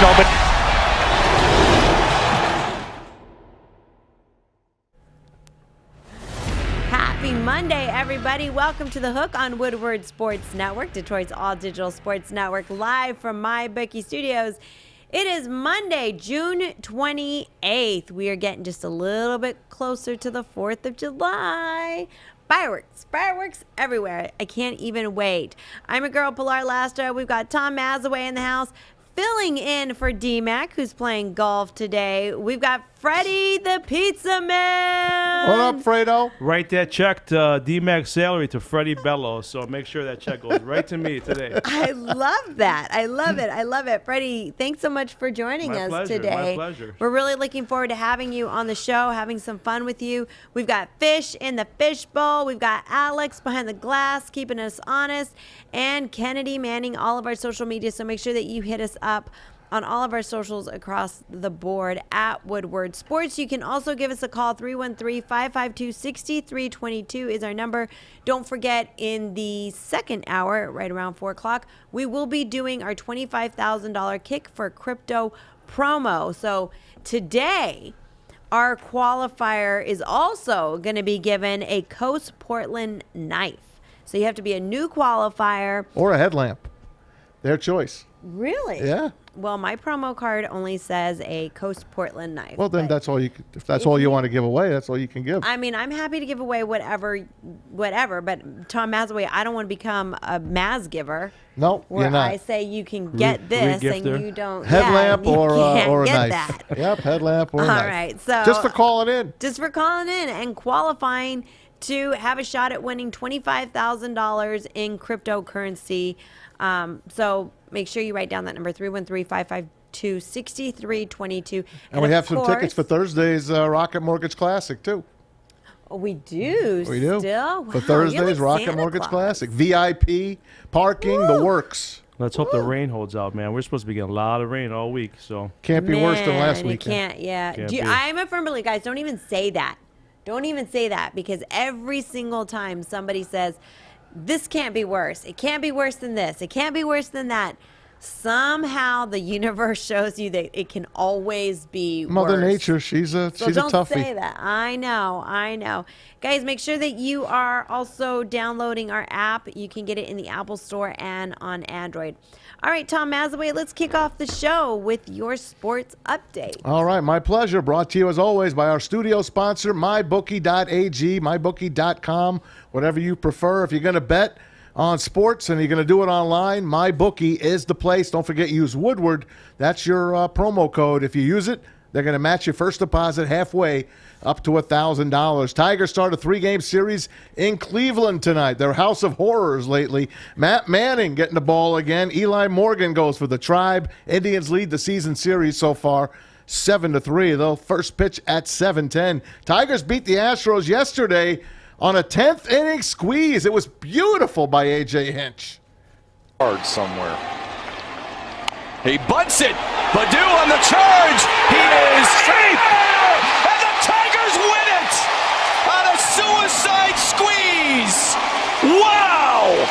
intentional, but Happy Monday, everybody. Welcome to The Hook on Woodward Sports Network, Detroit's all-digital sports network, live from MyBookie Studios. It is Monday, June 28th. We are getting just a little bit closer to the 4th of July. Fireworks everywhere. I can't even wait. I'm your girl, Pilar Lastra. We've got Tom Mazaway in the house, filling in for DMac, who's playing golf today. We've got Freddie the Pizza Man. What up, Fredo? Write that check to DMac's salary to Freddie Bello, so make sure that check goes right to me today. I love that. I love it. I love it. Freddie, thanks so much for joining us today. My pleasure. We're really looking forward to having you on the show, having some fun with you. We've got Fish in the fishbowl. We've got Alex behind the glass, keeping us honest, and Kennedy manning all of our social media, so make sure that you hit us up on all of our socials across the board at Woodward Sports. You can also give us a call. 313-552-6322 is our number. Don't forget, in the second hour, right around 4 o'clock, we will be doing our $25,000 kick for crypto promo. So today, our qualifier is also going to be given a Coast Portland knife. So you have to be a new qualifier. Or a headlamp. Their choice. Really? Yeah. Well, my promo card only says a Coast Portland knife. Well, then that's all you. If that's all you want to give away, that's all you can give. I mean, I'm happy to give away whatever. But Tom Mazaway, I don't want to become a Maz giver. No, where you're not. I say you can get this and you don't. Headlamp you or a get knife. That. Yep, headlamp or a knife. All right, so just for calling in. Just for calling in and qualifying to have a shot at winning $25,000 in cryptocurrency. So make sure you write down that number, 313-552-6322. And we have some tickets for Thursday's Rocket Mortgage Classic, too. Oh, we do. We do. Still? For Wow, Thursday's you're like Rocket Santa Mortgage Claus. Classic. VIP, parking, the works. Let's hope the rain holds out, man. We're supposed to be getting a lot of rain all week, so. Can't be worse than last Man, weekend. It can't, yeah. Can't be. I'm a firm believer, guys, don't even say that. Don't even say that, because every single time somebody says, this can't be worse. It can't be worse than this. It can't be worse than that. Somehow the universe shows you that it can always be Mother worse. Nature, she's a toughie. Don't say that. I know. Guys, make sure that you are also downloading our app. You can get it in the Apple Store and on Android. All right, Tom Mazaway, let's kick off the show with your sports update. All right, my pleasure. Brought to you, as always, by our studio sponsor, mybookie.ag, mybookie.com, whatever you prefer. If you're going to bet on sports and you're going to do it online, MyBookie is the place. Don't forget, use Woodward. That's your promo code. If you use it, they're going to match your first deposit halfway up to $1,000. Tigers start a 3-game series in Cleveland tonight. Their house of horrors lately. Matt Manning getting the ball again. Eli Morgan goes for the Tribe. Indians lead the season series so far 7-3. They'll first pitch at 7:10. Tigers beat the Astros yesterday on a 10th inning squeeze. It was beautiful by A.J. Hinch. Hard somewhere. He bunts it. Badu on the charge. He is safe. And the Tigers win it on a suicide squeeze. Wow.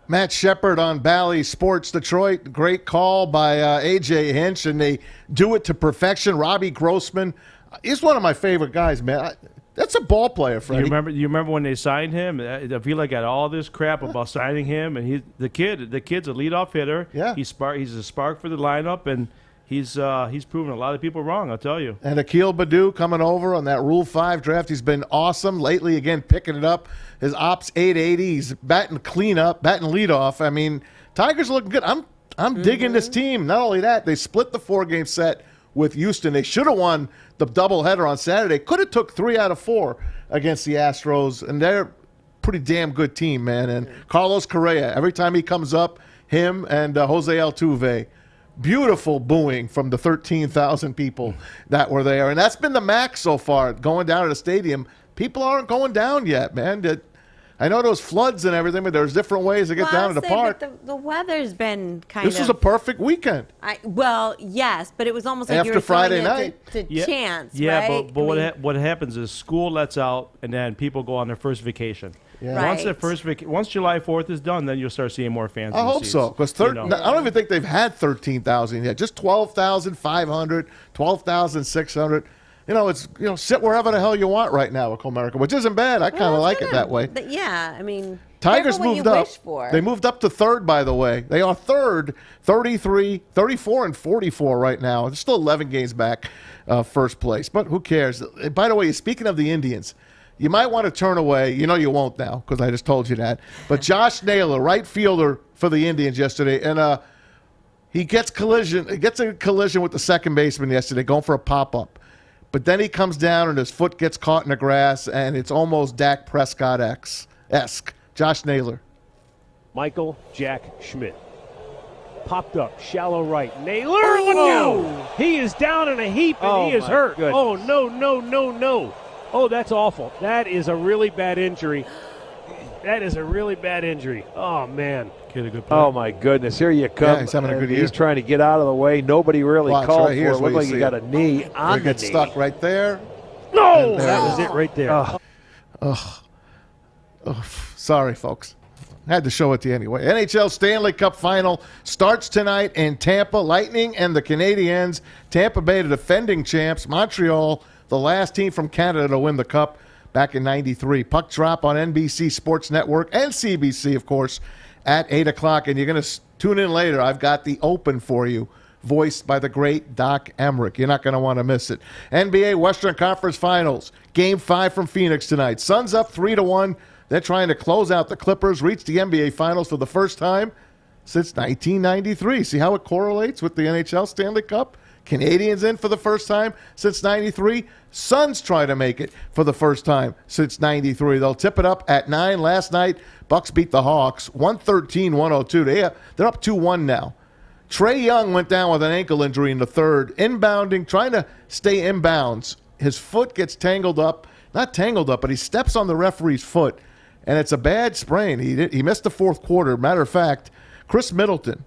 Matt Shepard on Bally Sports Detroit. Great call by A.J. Hinch, and they do it to perfection. Robbie Grossman is one of my favorite guys, man. That's a ball player, Freddie. You remember when they signed him? I feel like got all this crap about signing him, and the kid's a leadoff hitter. Yeah. He's a spark for the lineup, and he's proven a lot of people wrong, I'll tell you. And Akil Badu coming over on that Rule 5 draft. He's been awesome. Lately, again, picking it up. His ops 880. He's batting cleanup, batting leadoff. I mean, Tigers are looking good. I'm digging this team. Not only that, they split the 4-game set with Houston. They should have won the doubleheader on Saturday. Could have took 3 out of 4 against the Astros, and they're a pretty damn good team, man. And Carlos Correa, every time he comes up, him and Jose Altuve, beautiful booing from the 13,000 people that were there. And that's been the max so far, going down to the stadium. People aren't going down yet, man. I know those floods and everything, but there's different ways to get down to the park. But the weather's been kind of. This was a perfect weekend. Well, yes, but it was almost like After you were Friday throwing night. it to chance, yeah, right? but what happens is school lets out, and then people go on their first vacation. Right. Once July 4th is done, then you'll start seeing more fans. I hope so, because I don't even think they've had 13,000 yet. Just 12,500, 12,600. It's sit wherever the hell you want right now with Comerica, which isn't bad. I kind of like it that way. Yeah, I mean, Tigers moved up. They moved up to third, by the way. They are third, 34 and 44 right now. They're still 11 games back, first place. But who cares? By the way, speaking of the Indians, you might want to turn away. You won't now because I just told you that. But Josh Naylor, right fielder for the Indians yesterday, and he gets a collision with the second baseman yesterday, going for a pop-up. But then he comes down and his foot gets caught in the grass, and it's almost Dak Prescott-esque. Josh Naylor. Michael Jack Schmidt. Popped up, shallow right. Naylor, look out! He is down in a heap, and he is hurt. Goodness. Oh, no. Oh, that's awful. That is a really bad injury. Oh, man. Kid, a good play. Oh, my goodness. Here you come. Yeah, he's having a good year. He's trying to get out of the way. Nobody really Watch, called right here for it. is where Looked you like he see got it. a knee on He gets stuck right there. No! There That was it right there. Sorry, folks. Had to show it to you anyway. NHL Stanley Cup Final starts tonight in Tampa. Lightning and the Canadiens. Tampa Bay, the defending champs. Montreal, the last team from Canada to win the Cup back in '93. Puck drop on NBC Sports Network and CBC, of course, at 8 o'clock. And you're going to tune in later. I've got the open for you, voiced by the great Doc Emmerich. You're not going to want to miss it. NBA Western Conference Finals. Game 5 from Phoenix tonight. Suns up 3-1. They're trying to close out the Clippers, reach the NBA Finals for the first time since 1993. See how it correlates with the NHL Stanley Cup? Canadians in for the first time since 93. Suns try to make it for the first time since 93. They'll tip it up at 9. Last night, Bucks beat the Hawks 113-102. They're up 2-1 now. Trae Young went down with an ankle injury in the third. Inbounding, trying to stay inbounds. His foot gets tangled up. Not tangled up, but he steps on the referee's foot. And it's a bad sprain. He missed the fourth quarter. Matter of fact, Chris Middleton,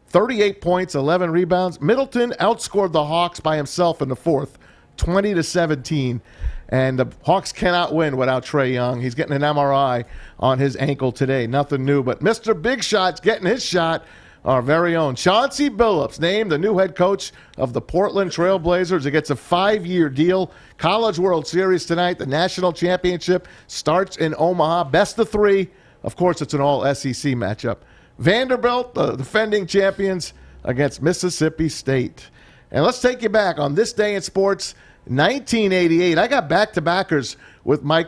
38 points, 11 rebounds. Middleton outscored the Hawks by himself in the fourth, 20-17. And the Hawks cannot win without Trae Young. He's getting an MRI on his ankle today. Nothing new, but Mr. Big Shot's getting his shot. Our very own Chauncey Billups, named the new head coach of the Portland Trail Blazers. He gets a 5-year deal. College World Series tonight. The national championship starts in Omaha. Best of 3. Of course, it's an all-SEC matchup. Vanderbilt, the defending champions, against Mississippi State. And let's take you back on this day in sports, 1988. I got back-to-backers with Mike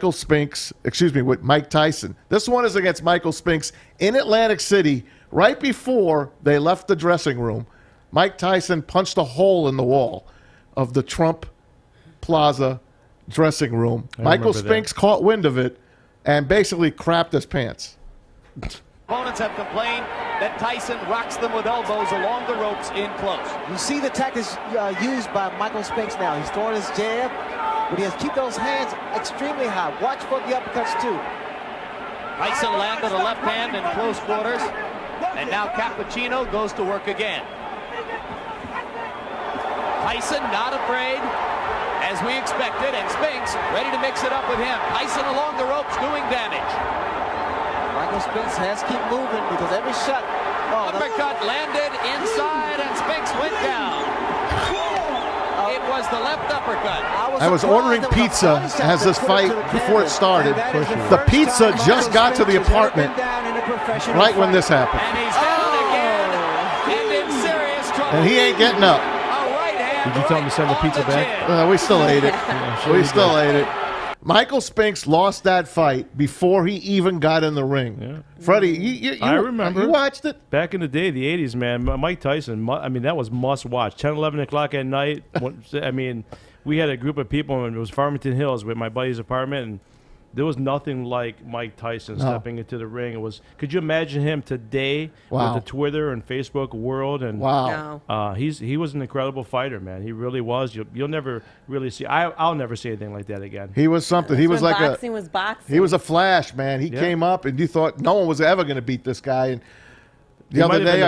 Tyson. This one is against Michael Spinks in Atlantic City. Right before they left the dressing room, Mike Tyson punched a hole in the wall of the Trump Plaza dressing room. Michael Spinks caught wind of it and basically crapped his pants. Opponents have complained that Tyson rocks them with elbows along the ropes in close. You see the tactics used by Michael Spinks now. He's throwing his jab, but he has to keep those hands extremely high. Watch for the uppercuts, too. Tyson landed a left hand in close quarters. And now Cappuccino goes to work again. Tyson not afraid, as we expected, and Spinks ready to mix it up with him. Tyson along the ropes doing damage. Michael Spinks has to keep moving because every shot. Uppercut landed inside, and Spinks went down. It was the left uppercut. I was ordering pizza as this fight before it started. The pizza just got to the apartment right when this happened. And he's down again and in serious trouble. And he ain't getting up. Did you tell him to send the pizza back? We still ate it. We still ate it. Michael Spinks lost that fight before he even got in the ring. Yeah. Freddie, I remember. You watched it? Back in the day, the 80s, man, Mike Tyson, that was must-watch. 10, 11 o'clock at night. We had a group of people, and it was Farmington Hills with my buddy's apartment, and there was nothing like Mike Tyson stepping into the ring. Could you imagine him today with the Twitter and Facebook world? And he was an incredible fighter, man. He really was. You'll never really see. I'll never see anything like that again. He was something. He was like boxing was boxing. He was a flash, man. He came up, and you thought no one was ever going to beat this guy. And the other day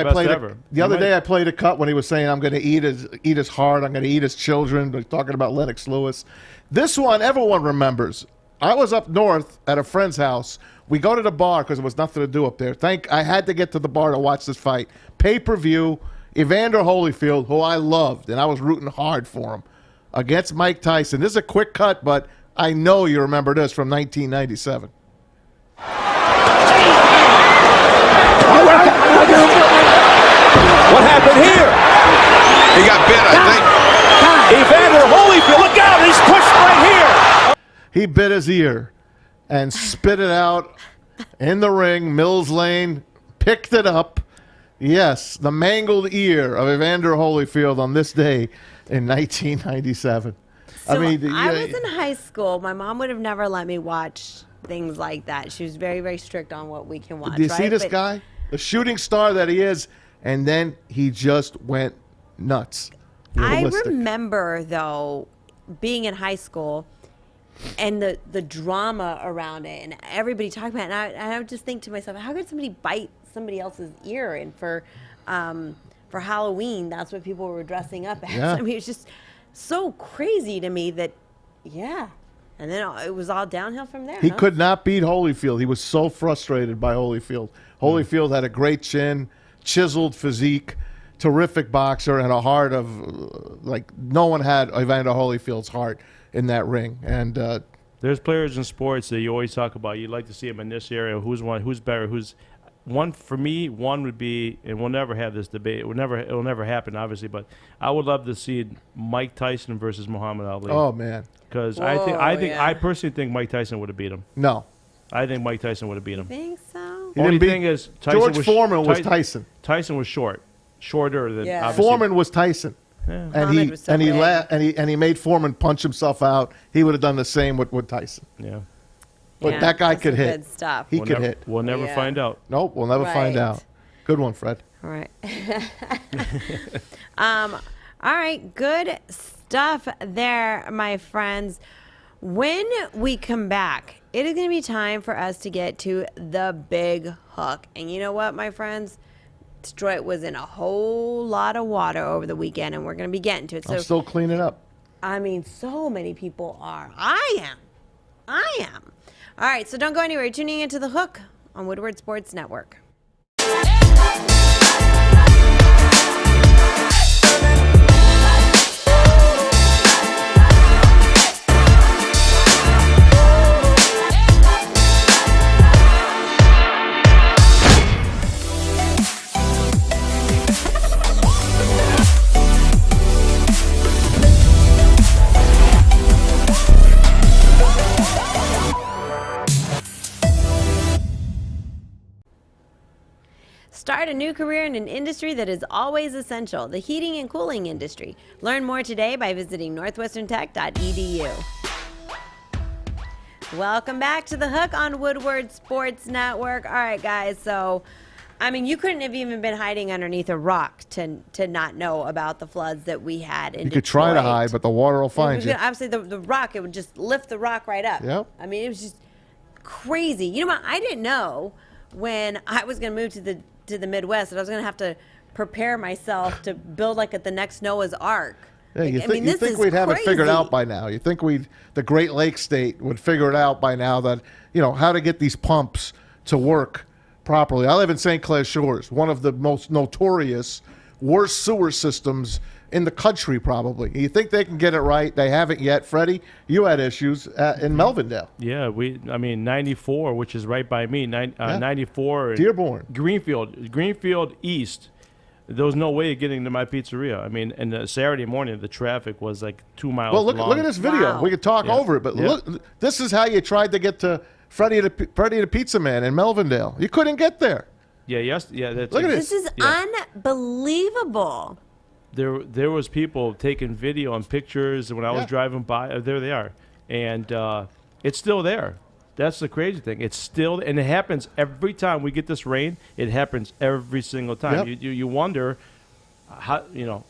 I played a cut when he was saying, "I'm going to eat his heart. I'm going to eat his children." Talking about Lennox Lewis. This one, everyone remembers. I was up north at a friend's house. We go to the bar because there was nothing to do up there. I had to get to the bar to watch this fight. Pay-per-view, Evander Holyfield, who I loved, and I was rooting hard for him, against Mike Tyson. This is a quick cut, but I know you remember this from 1997. What happened here? He got bit, I think. Evander Holyfield, look out, he's pushed right here. He bit his ear and spit it out in the ring. Mills Lane picked it up. Yes, the mangled ear of Evander Holyfield on this day in 1997. So I was in high school. My mom would have never let me watch things like that. She was very, very strict on what we can watch. Do you see this guy? The shooting star that he is, and then he just went nuts. I remember, though, being in high school and the drama around it and everybody talking about it. And I would just think to myself, how could somebody bite somebody else's ear? And for Halloween, that's what people were dressing up as. Yeah. I mean, it's just so crazy to me that, yeah. And then it was all downhill from there. He could not beat Holyfield. He was so frustrated by Holyfield. Holyfield had a great chin, chiseled physique, terrific boxer, and a heart of like no one had Evander Holyfield's heart in that ring. And there's players in sports that you always talk about. You'd like to see them in this area. Who's better? Who's one? For me, one would be, and we'll never have this debate. It will never happen, obviously. But I would love to see Mike Tyson versus Muhammad Ali. Oh man, because yeah. I personally think Mike Tyson would have beat him. No, I think Mike Tyson would have beat him. Think so? Only thing is, George Foreman was Tyson. Tyson was shorter than obviously. Foreman was Tyson. Yeah. And he made Foreman punch himself out. He would have done the same with Tyson. Yeah. But that guy could hit. Good stuff. He could hit. We'll never find out. Nope, we'll never find out. Good one, Fred. All right. All right, good stuff there, my friends. When we come back, it is going to be time for us to get to the big hook. And you know what, my friends? Detroit was in a whole lot of water over the weekend, and we're going to be getting to it. So I'm still cleaning up. I mean, so many people are. I am. All right, so don't go anywhere. You're tuning into The Hook on Woodward Sports Network. Start a new career in an industry that is always essential, the heating and cooling industry. Learn more today by visiting northwesterntech.edu. Welcome back to The Hook on Woodward Sports Network. All right, guys, so, I mean, you couldn't have even been hiding underneath a rock to not know about the floods that we had in You could try to hide, but the water will find you. Obviously, the rock, it would just lift the rock right up. Yep. I mean, it was just crazy. You know what? I didn't know when I was going to move to the Midwest that I was going to have to prepare myself to build like the next Noah's Ark. Yeah, you this think is we'd have it figured crazy. out by now. You think the Great Lakes state would figure it out by now that, how to get these pumps to work properly. I live in St. Clair Shores, one of the most notorious, worst sewer systems in the country probably. You think they can get it right? They haven't yet. Freddie, you had issues in Melvindale. Yeah, 94, which is right by me, 94. Dearborn. Greenfield East. There was no way of getting to my pizzeria. I mean, and Saturday morning, the traffic was like 2 miles long. Well, look at this video. Wow. We could talk over it, but look, this is how you tried to get to Freddie the Pizza Man in Melvindale. You couldn't get there. Look at This is unbelievable. There was people taking video and pictures when I was driving by. There they are, and it's still there. That's the crazy thing. It's still, and it happens every time we get this rain. It happens every single time. Yep. You wonder how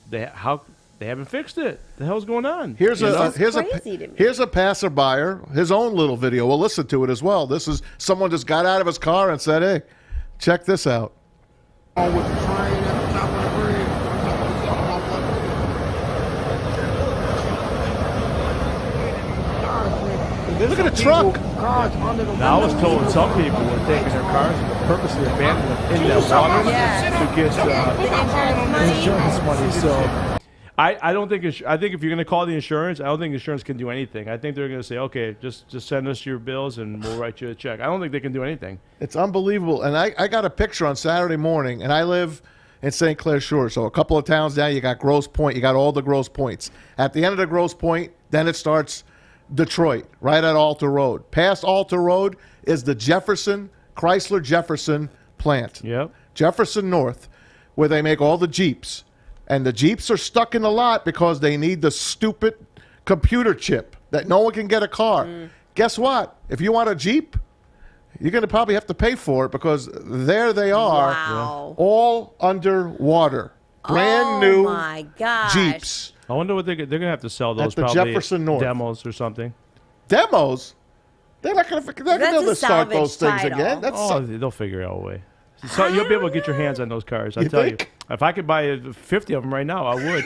they haven't fixed it. The hell's going on? Here's a passerby, his own little video. We'll listen to it as well. This is someone just got out of his car and said, "Hey, check this out." With the train at the top of the bridge. Look at the truck. Cars under the Now, I was window. told some people were taking their cars and purposely abandoning them in that water to get insurance money. So I don't think I think if you're going to call the insurance, I don't think insurance can do anything. I think they're going to say, okay, just send us your bills and we'll write you a check. I don't think they can do anything. It's unbelievable. And I got a picture on Saturday morning, and I live in St. Clair Shores. So a couple of towns down, you got Grosse Pointe. You got all the Grosse Pointes. At the end of the Grosse Pointe, then it starts Detroit, right at Alta Road. Past Alta Road is the Chrysler Jefferson plant. Yep. Jefferson North, where they make all the Jeeps. And the Jeeps are stuck in the lot because they need the stupid computer chip that no one can get a car. Guess what? If you want a Jeep, you're going to probably have to pay for it because there they are, Wow. all underwater. Brand new my gosh. Jeeps. I wonder what they're going to have to sell those At the probably Jefferson North. demos or something. Demos? They're not going to be able to start salvage those things title. again. That's They'll figure out a way. So you'll be able to get your hands on those cars. I You tell think? you, if I could buy 50 of them right now, I would.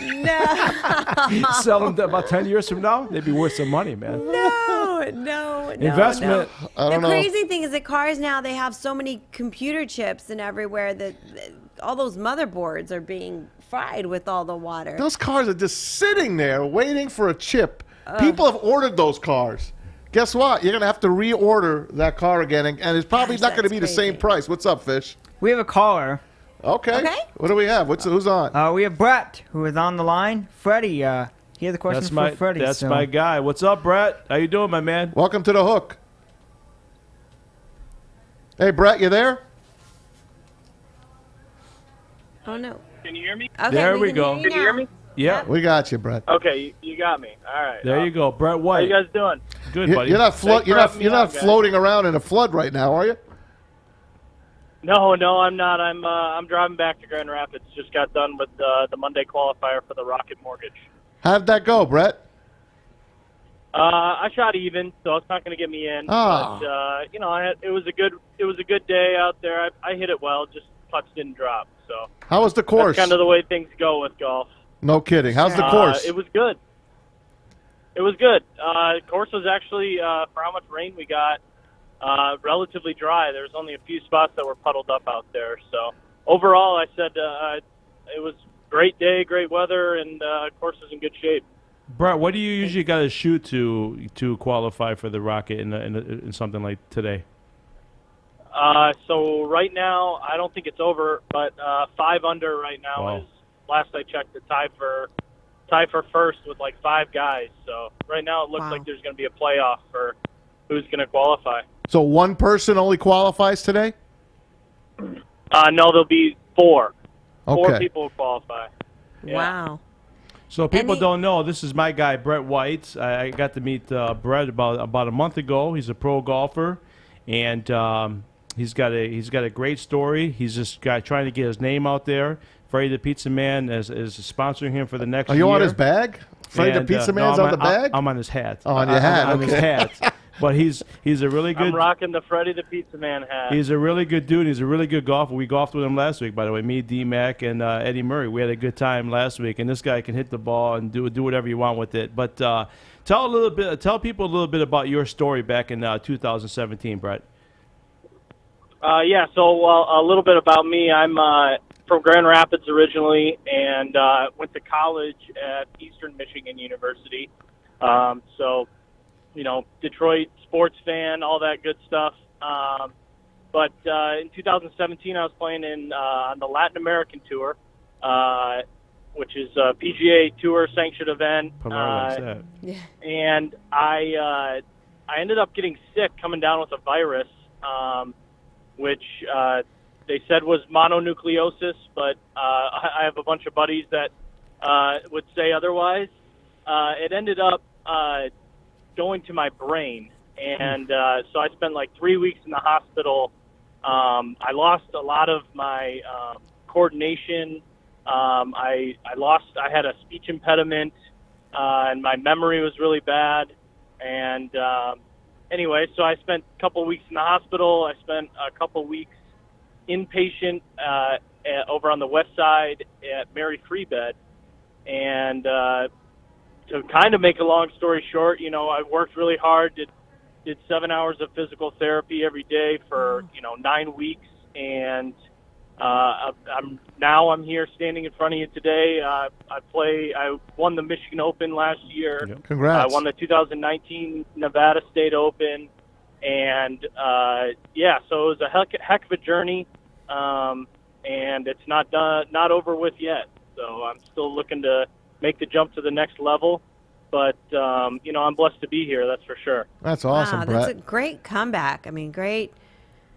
Sell them about 10 years from now, they'd be worth some money, man. No. Investment. I The don't know. crazy thing is that cars now, they have so many computer chips and everywhere that all those motherboards are being fried with all the water. Those cars are just sitting there waiting for a chip. People have ordered those cars. Guess what? You're going to have to reorder that car again, and it's probably Gosh, not going to that's be the same crazy. price. What's up, Fish? We have a caller. Okay. What do we have? Who's on? We have Brett, who is on the line. Freddie, he has a question for Freddie. That's my guy. What's up, Brett? How you doing, my man? Welcome to the Hook. Hey, Brett, you there? Oh, no. Can you hear me? Okay, There we can go. hear Can you hear me? Yeah. We got you, Brett. Okay, you got me. All right. There you go, Brett How White. you guys doing? Good, buddy. You're not Thanks for having me you're on, not guys. floating around in a flood right now, are you? No, I'm not. I'm driving back to Grand Rapids. Just got done with the Monday qualifier for the Rocket Mortgage. How did that go, Brett? I shot even, so it's not going to get me in. Ah. But it was a good day out there. I hit it well, just putts didn't drop. So How was the course? that's kind of the way things go with golf. No kidding. How's the course? It was good. It was good. Course was actually, for how much rain we got, relatively dry. There was only a few spots that were puddled up out there. So overall, I said it was a great day, great weather, and course is in good shape. Brett, what do you usually got to shoot to qualify for the Rocket in something like today? So right now, I don't think it's over, but 5 under right now Wow. is, last I checked, the tie for first with like 5 guys. So right now it looks Wow. like there's going to be a playoff for who's going to qualify. So one person only qualifies today? No, there'll be 4. 4 Okay. people will qualify. Yeah. Wow. So people Any- don't know, this is my guy, Brett White. I got to meet Brett about a month ago. He's a pro golfer, and he's got a great story. He's just trying to get his name out there. Freddie the Pizza Man is sponsoring him for the next Are year. you on his bag? Freddie the And, Pizza no, Man's I'm on the bag? I'm on his hat. Oh, on your hat, On his okay. hat. But he's a really good. I'm rocking the Freddie the Pizza Man hat. He's a really good dude. He's a really good golfer. We golfed with him last week, by the way. Me, DMac, and Eddie Murray. We had a good time last week. And this guy can hit the ball and do whatever you want with it. But tell people a little bit about your story back in 2017, Brett. So a little bit about me. I'm from Grand Rapids originally, and went to college at Eastern Michigan University. So, Detroit sports fan, all that good stuff. But in 2017, I was playing on the Latin American Tour, which is a PGA Tour sanctioned event. And I ended up getting sick, coming down with a virus, which they said was mononucleosis, but I have a bunch of buddies that would say otherwise. It ended up going to my brain, and so I spent like 3 weeks in the hospital. I lost a lot of my coordination. I had a speech impediment, and my memory was really bad. And anyway, so I spent a couple weeks in the hospital. I spent a couple weeks inpatient over on the west side at Mary Free Bed. And to kind of make a long story short, I worked really hard, did did 7 hours of physical therapy every day for 9 weeks, and I'm here standing in front of you today. I won the Michigan Open last year. Yep. Congrats! I won the 2019 Nevada State Open, and so it was a heck of a journey, and it's not over with yet. So I'm still looking to make the jump to the next level. But, I'm blessed to be here, that's for sure. That's awesome, wow, Brett. That's a great comeback. I mean, great.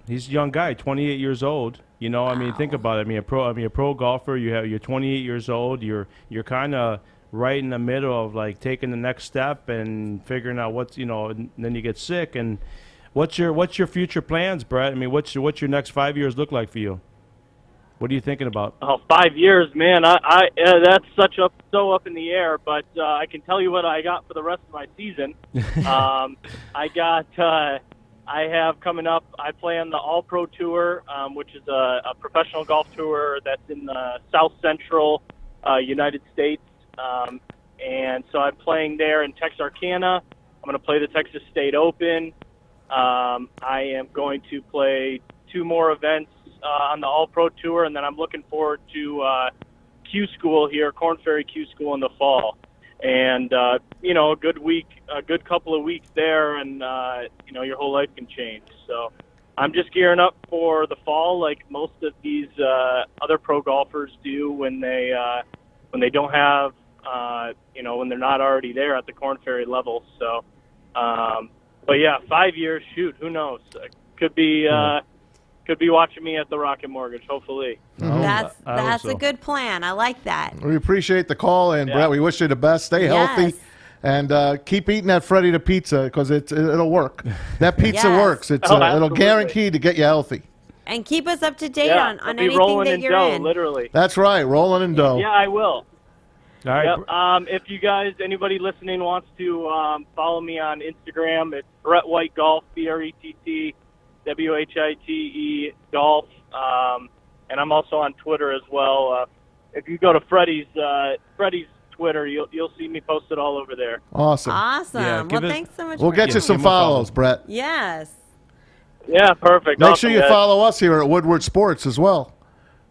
He's a young guy, 28 years old. I mean, think about it. I mean, a pro golfer. You're 28 years old. You're kind of right in the middle of like taking the next step and figuring out what's and then you get sick. And what's your future plans, Brett? I mean, what's your next 5 years look like for you? What are you thinking about? Oh, 5 years, man. That's so up in the air. But I can tell you what I got for the rest of my season. I have coming up. I play on the All Pro Tour, which is a professional golf tour that's in the South Central United States, and so I'm playing there in Texarkana. I'm going to play the Texas State Open. I am going to play 2 more events on the All-Pro Tour, and then I'm looking forward to Q School here, Korn Ferry Q School in the fall. And, a good couple of weeks there, and, your whole life can change. So I'm just gearing up for the fall like most of these other pro golfers do when they don't have, when they're not already there at the Korn Ferry level. So, but, yeah, 5 years, shoot, who knows? Could be watching me at the Rocket Mortgage, hopefully. That's a good plan. I like that. We appreciate the call, and Brett, we wish you the best. Stay healthy, and keep eating that Freddie the Pizza because it'll work. That pizza works. It'll guarantee to get you healthy. And keep us up to date on anything rolling that in you're dough, in. Literally. That's right, rolling in dough. Yeah, I will. All right. Yep. If you guys, anybody listening wants to follow me on Instagram, it's Brett White Golf, BRETT. WHITE golf, and I'm also on Twitter as well. If you go to Freddie's Twitter, you'll see me posted all over there. Awesome. Yeah, well, thanks so much. We'll get you some follows, Brett. Yes. Yeah, perfect. Make sure you follow us here at Woodward Sports as well.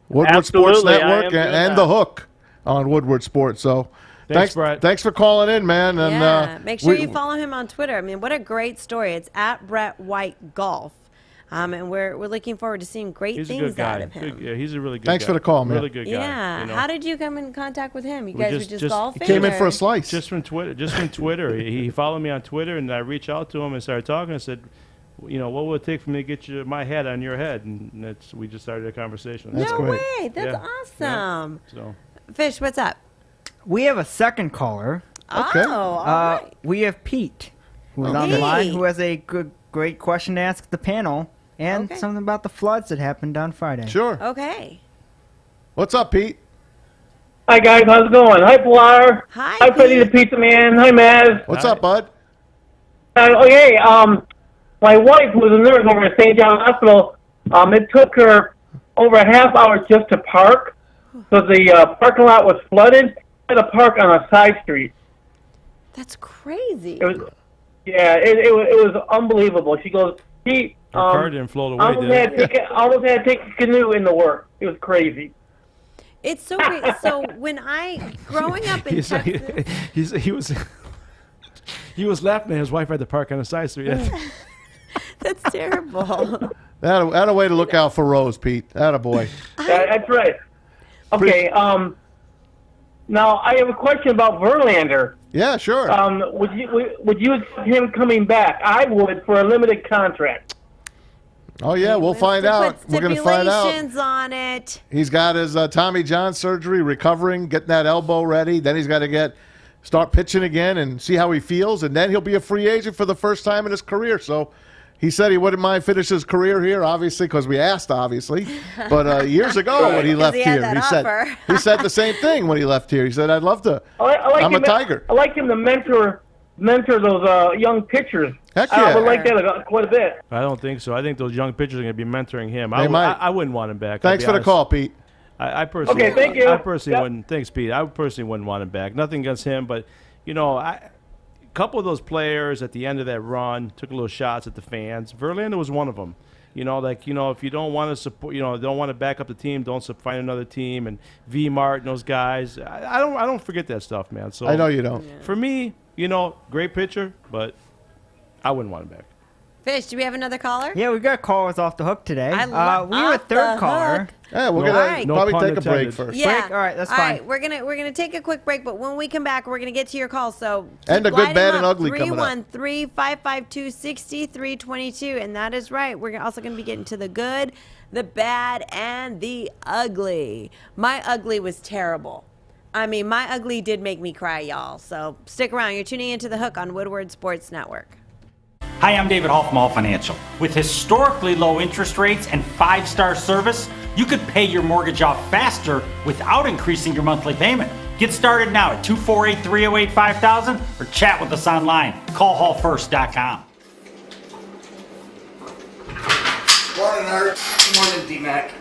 Woodward Absolutely, Sports Network and The Hook on Woodward Sports. So thanks, Brett. Thanks for calling in, man. And make sure you follow him on Twitter. I mean, what a great story. It's at Brett White Golf. And we're looking forward to seeing great things out of him. He's a really good guy. Thanks for the call, man. Really good guy. Yeah. How did you come in contact with him? You guys were just golfing? He came in for a slice. Just from Twitter. He followed me on Twitter, and I reached out to him and started talking. I said, what will it take for me to get my head on your head? And we just started a conversation. That's no great. way. That's awesome. Yeah. So, Fish, what's up? We have a second caller. Okay. Oh, all right. We have Pete, who's on the line, who has a great question to ask the panel. And something about the floods that happened on Friday. Sure. Okay. What's up, Pete? Hi, guys. How's it going? Hi, Pilar. Hi, Freddie the Pizza Man. Hi, Maz. What's up, bud? Okay. My wife was a nurse over at St. John Hospital. It took her over a half hour just to park. So the parking lot was flooded. She had to park on a side street. That's crazy. It was unbelievable. She goes, Pete, her car didn't float away, almost had to take a canoe into work. It was crazy. It's so great. So growing up in Texas, he was laughing at his wife had to park on the side street. That's terrible. That a way to look out for Rose, Pete. That a boy. That's right. Okay. Now I have a question about Verlander. Yeah, sure. Would you accept him coming back? I would for a limited contract. Oh yeah, we'll find out. We're going to find out. Stipulations on it. He's got his Tommy John surgery, recovering, getting that elbow ready. Then he's got to start pitching again and see how he feels, and then he'll be a free agent for the first time in his career. So he said he wouldn't mind finishing his career here, obviously, because we asked, obviously. But years ago when he left here, he said the same thing when he left here. He said, "I'd love to. I'm a Tiger." I like him to mentor those young pitchers. Heck yeah. I would like that quite a bit. I don't think so. I think those young pitchers are going to be mentoring him. I wouldn't want him back. Thanks for the call, Pete. I personally, okay, thank you. I personally wouldn't. Thanks, Pete. I personally wouldn't want him back. Nothing against him, but couple of those players at the end of that run took a little shots at the fans. Verlander was one of them. If you don't want to support, don't want to back up the team, don't find another team. And V-Mart and those guys, I don't forget that stuff, man. So I know you don't. For me, great pitcher, but I wouldn't want him back. Fish, do we have another caller? Yeah, we got callers off the hook today. We have a third caller. Yeah, we're gonna probably take a break first. Yeah. Break? All right, that's All fine. right, we're gonna take a quick break, but when we come back, we're gonna get to your calls. So And the good, bad, and ugly coming up. 313-552-6322, and that is right. We're also gonna be getting to the good, the bad, and the ugly. My ugly was terrible. I mean, my ugly did make me cry, y'all. So stick around. You're tuning into the Hook on Woodward Sports Network. Hi, I'm David Hall from Hall Financial. With historically low interest rates and 5-star service, you could pay your mortgage off faster without increasing your monthly payment. Get started now at 248-308-5000 or chat with us online. Call hallfirst.com. Morning, Art. Good morning, DMac.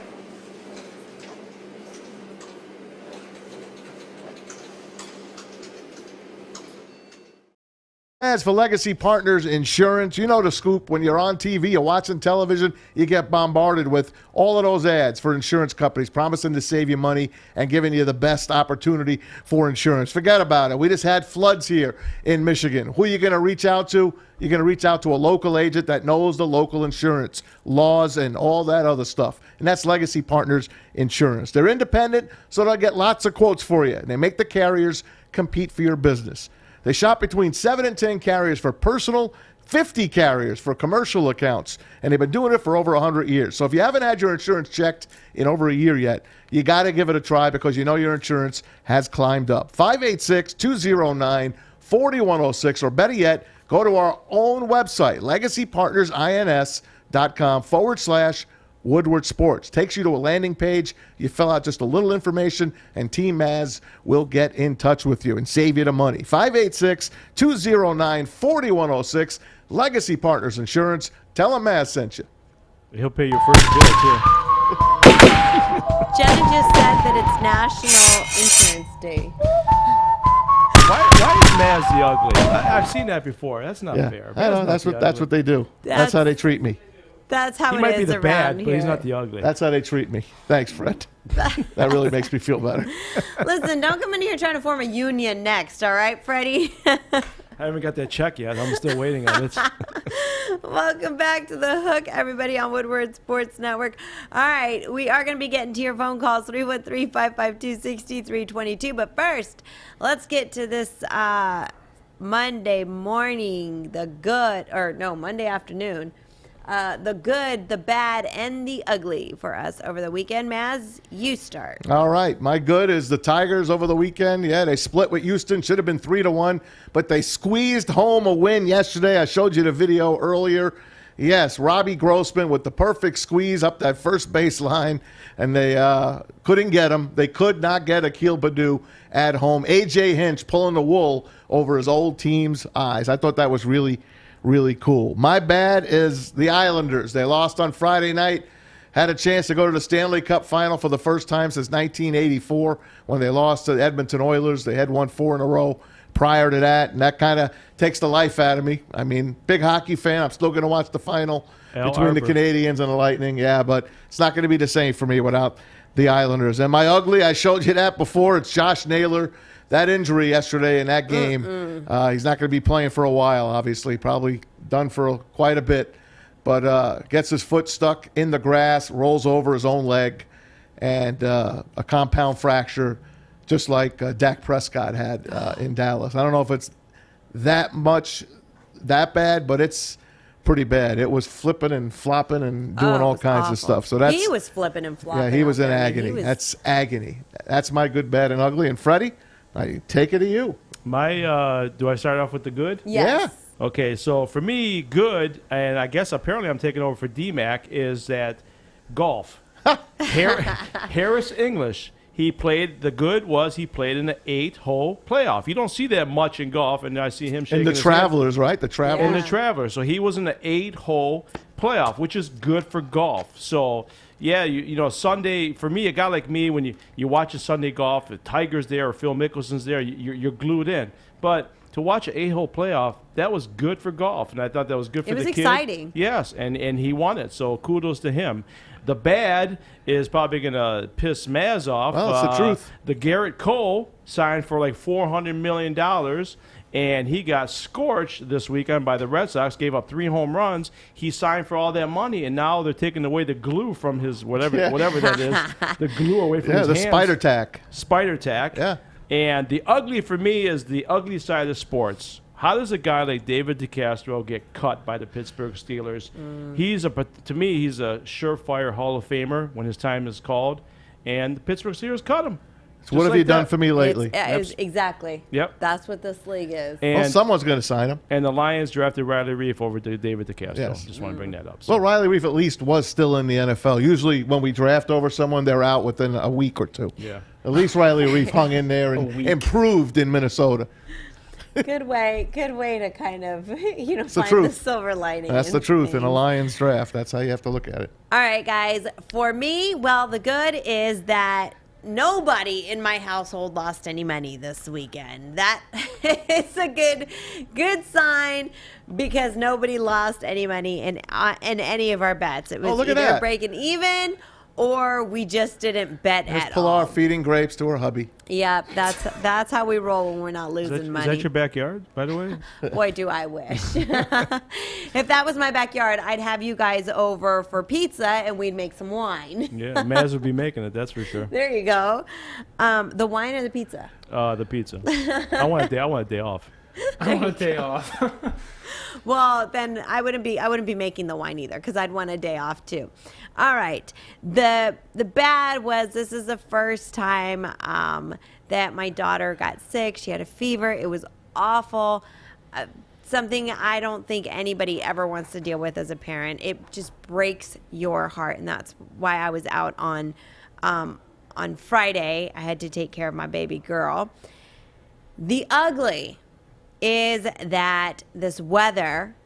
As for Legacy Partners Insurance, you know the scoop. When you're on TV, you're watching television, you get bombarded with all of those ads for insurance companies promising to save you money and giving you the best opportunity for insurance. Forget about it. We just had floods here in Michigan. Who are you going to reach out to? You're going to reach out to a local agent that knows the local insurance laws and all that other stuff. And that's Legacy Partners Insurance. They're independent, so they'll get lots of quotes for you. And they make the carriers compete for your business. They shop between 7 and 10 carriers for personal, 50 carriers for commercial accounts, and they've been doing it for over 100 years. So if you haven't had your insurance checked in over a year yet, you got to give it a try because you know your insurance has climbed up. 586-209-4106, or better yet, go to our own website, legacypartnersins.com/Woodward Sports. Takes you to a landing page. You fill out just a little information, and Team Maz will get in touch with you and save you the money. 586-209-4106. Legacy Partners Insurance. Tell them Maz sent you. He'll pay your first bill, too. Jenna just said that it's National Insurance Day. Why is Maz the ugly? I've seen that before. That's not fair. I know, that's what they do. That's how they treat me. That's how he it might is be the around bad, here. but he's not the ugly. That's how they treat me. Thanks, Fred. That really makes me feel better. Listen, don't come in here trying to form a union next, all right, Freddie? I haven't got that check yet. I'm still waiting on it. Welcome back to the Hook, everybody, on Woodward Sports Network. All right, we are going to be getting to your phone calls, 313-552-6322. But first, let's get to this Monday morning, Monday afternoon. The good, the bad, and the ugly for us over the weekend. Maz, you start. All right. My good is the Tigers over the weekend. Yeah, they split with Houston. Should have been 3-1, but they squeezed home a win yesterday. I showed you the video earlier. Yes, Robbie Grossman with the perfect squeeze up that first baseline, and they couldn't get him. They could not get Akil Baddoo at home. A.J. Hinch pulling the wool over his old team's eyes. I thought that was really cool. My bad is the Islanders. They lost on Friday night. Had a chance to go to the Stanley Cup final for the first time since 1984 when they lost to the Edmonton Oilers. They had won 4 in a row prior to that, and that kind of takes the life out of me. I mean, big hockey fan. I'm still going to watch the final between the Canadiens and the Lightning. Yeah, but it's not going to be the same for me without the Islanders. And my ugly, I showed you that before. It's Josh Naylor. That injury yesterday in that game, he's not going to be playing for a while, obviously. Probably done for quite a bit. But gets his foot stuck in the grass, rolls over his own leg, and a compound fracture, just like Dak Prescott had in Dallas. I don't know if it's that bad, but it's pretty bad. It was flipping and flopping and doing all kinds awful. of stuff. So that's he was flipping and flopping. Yeah, he was in there. agony. That's agony. That's my good, bad, and ugly. And Freddie, I take it to you. My do I start off with the good? Yes. Yeah. Okay, so for me, good, and I guess apparently I'm taking over for DMac, is that golf. Harris English. He played in the 8-hole playoff. You don't see that much in golf, and I see him shaking And the his Travelers, head. right? The Travelers. And the Travelers. So he was in the 8-hole playoff, which is good for golf. So, yeah, you know, Sunday, for me, a guy like me, when you watch a Sunday golf, the Tiger's there or Phil Mickelson's there, you're glued in. But to watch an 8-hole playoff, that was good for golf, and I thought that was good for the kid. It was exciting. Yes, and he won it, so kudos to him. The bad is probably going to piss Maz off. Well, it's the truth. The Garrett Cole signed for like $400 million, and he got scorched this weekend by the Red Sox, gave up 3 home runs. He signed for all that money, and now they're taking away the glue from his whatever that is, the glue away from his hands. Yeah, the spider tack. Spider tack. Yeah. And the ugly for me is the ugly side of sports. How does a guy like David DeCastro get cut by the Pittsburgh Steelers? To me, he's a surefire Hall of Famer when his time is called, and the Pittsburgh Steelers cut him. So what have you done for me lately? Exactly. Yep. That's what this league is. And, well, someone's going to sign him. And the Lions drafted Riley Reif over to David DeCastro. Yes. Just want to bring that up. So. Well, Riley Reif at least was still in the NFL. Usually when we draft over someone, they're out within a week or two. Yeah. At least Riley Reif hung in there and improved in Minnesota. Good way to kind of, find the silver lining. That's the truth in a Lions draft. That's how you have to look at it. All right, guys. For me, the good is that nobody in my household lost any money this weekend. That is a good sign because nobody lost any money in any of our bets. It was either breaking even or we just didn't bet at all. Pilar feeding grapes to her hubby. Yep, that's how we roll when we're not losing money. Is that your backyard, by the way? Boy, do I wish. If that was my backyard, I'd have you guys over for pizza and we'd make some wine. Yeah, Maz would be making it, that's for sure. There you go. The wine or the pizza? The pizza. I want a day off. I want a day off. Well, then I wouldn't be making the wine either because I'd want a day off too. All right. The bad was this is the first time that my daughter got sick. She had a fever. It was awful. Something I don't think anybody ever wants to deal with as a parent. It just breaks your heart, and that's why I was out on Friday. I had to take care of my baby girl. The ugly is that this weather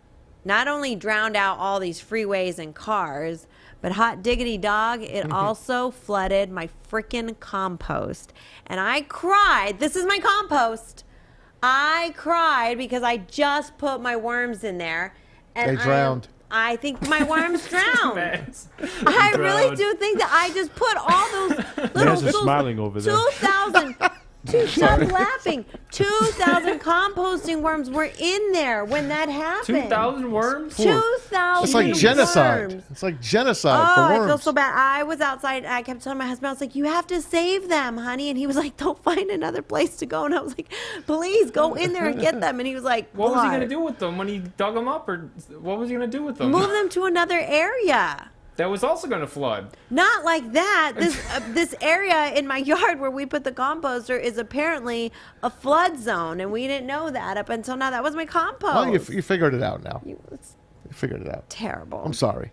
not only drowned out all these freeways and cars, but hot diggity dog, it also flooded my freaking compost. And I cried. This is my compost. I cried because I just put my worms in there. And they drowned. I think my worms drowned. I really do think that I just put all those little smiling over there. 2,000 Stop laughing. 2,000 composting worms were in there when that happened. 2,000 worms? 2,000 It's like genocide. worms. It's like genocide for worms. I feel so bad. I was outside. I kept telling my husband, I was like, you have to save them, honey. And he was like, don't find another place to go. And I was like, please go in there and get them. And he was like, what was he going to do with them when he dug them up? Or what was he going to do with them? Move them to another area. That was also going to flood. Not like that. This area in my yard where we put the composter is apparently a flood zone, and we didn't know that up until now. That was my compost. Well, you figured it out now. You figured it out. Terrible. I'm sorry.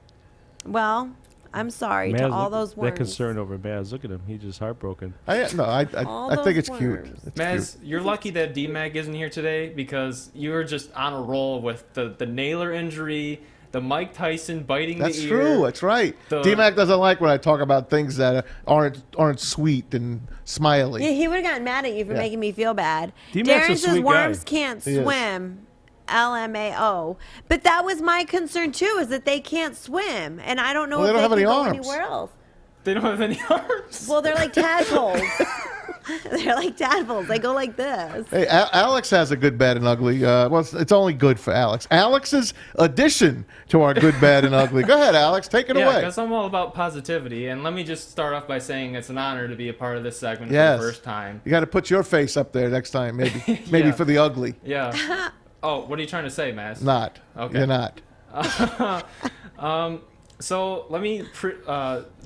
Well, I'm sorry to all those worms. That concern over Maz. Look at him. He's just heartbroken. I think it's cute. It's Maz, cute. you're lucky that DMac isn't here today because you were just on a roll with the Naylor injury, the Mike Tyson biting the ear. That's true. That's right. DMac doesn't like when I talk about things that aren't sweet and smiley. Yeah, he would have gotten mad at you for making me feel bad. D-Mac's Darren a says sweet worms guy. can't He is. swim. LMAO. But that was my concern too, is that they can't swim, and I don't know Well, if they don't they have can any go arms. anywhere else. They don't have any arms. Well, they're like tadpoles. They're like tadpoles. They go like this. Hey, Alex has a good, bad, and ugly. Well, it's only good for Alex. Alex's addition to our good, bad, and ugly. Go ahead, Alex. Take it away. Yeah, because I'm all about positivity. And let me just start off by saying it's an honor to be a part of this segment Yes. for the first time. You got to put your face up there next time, maybe. Maybe for the ugly. Yeah. Oh, what are you trying to say, Maz? Not. Okay. You're not. So let me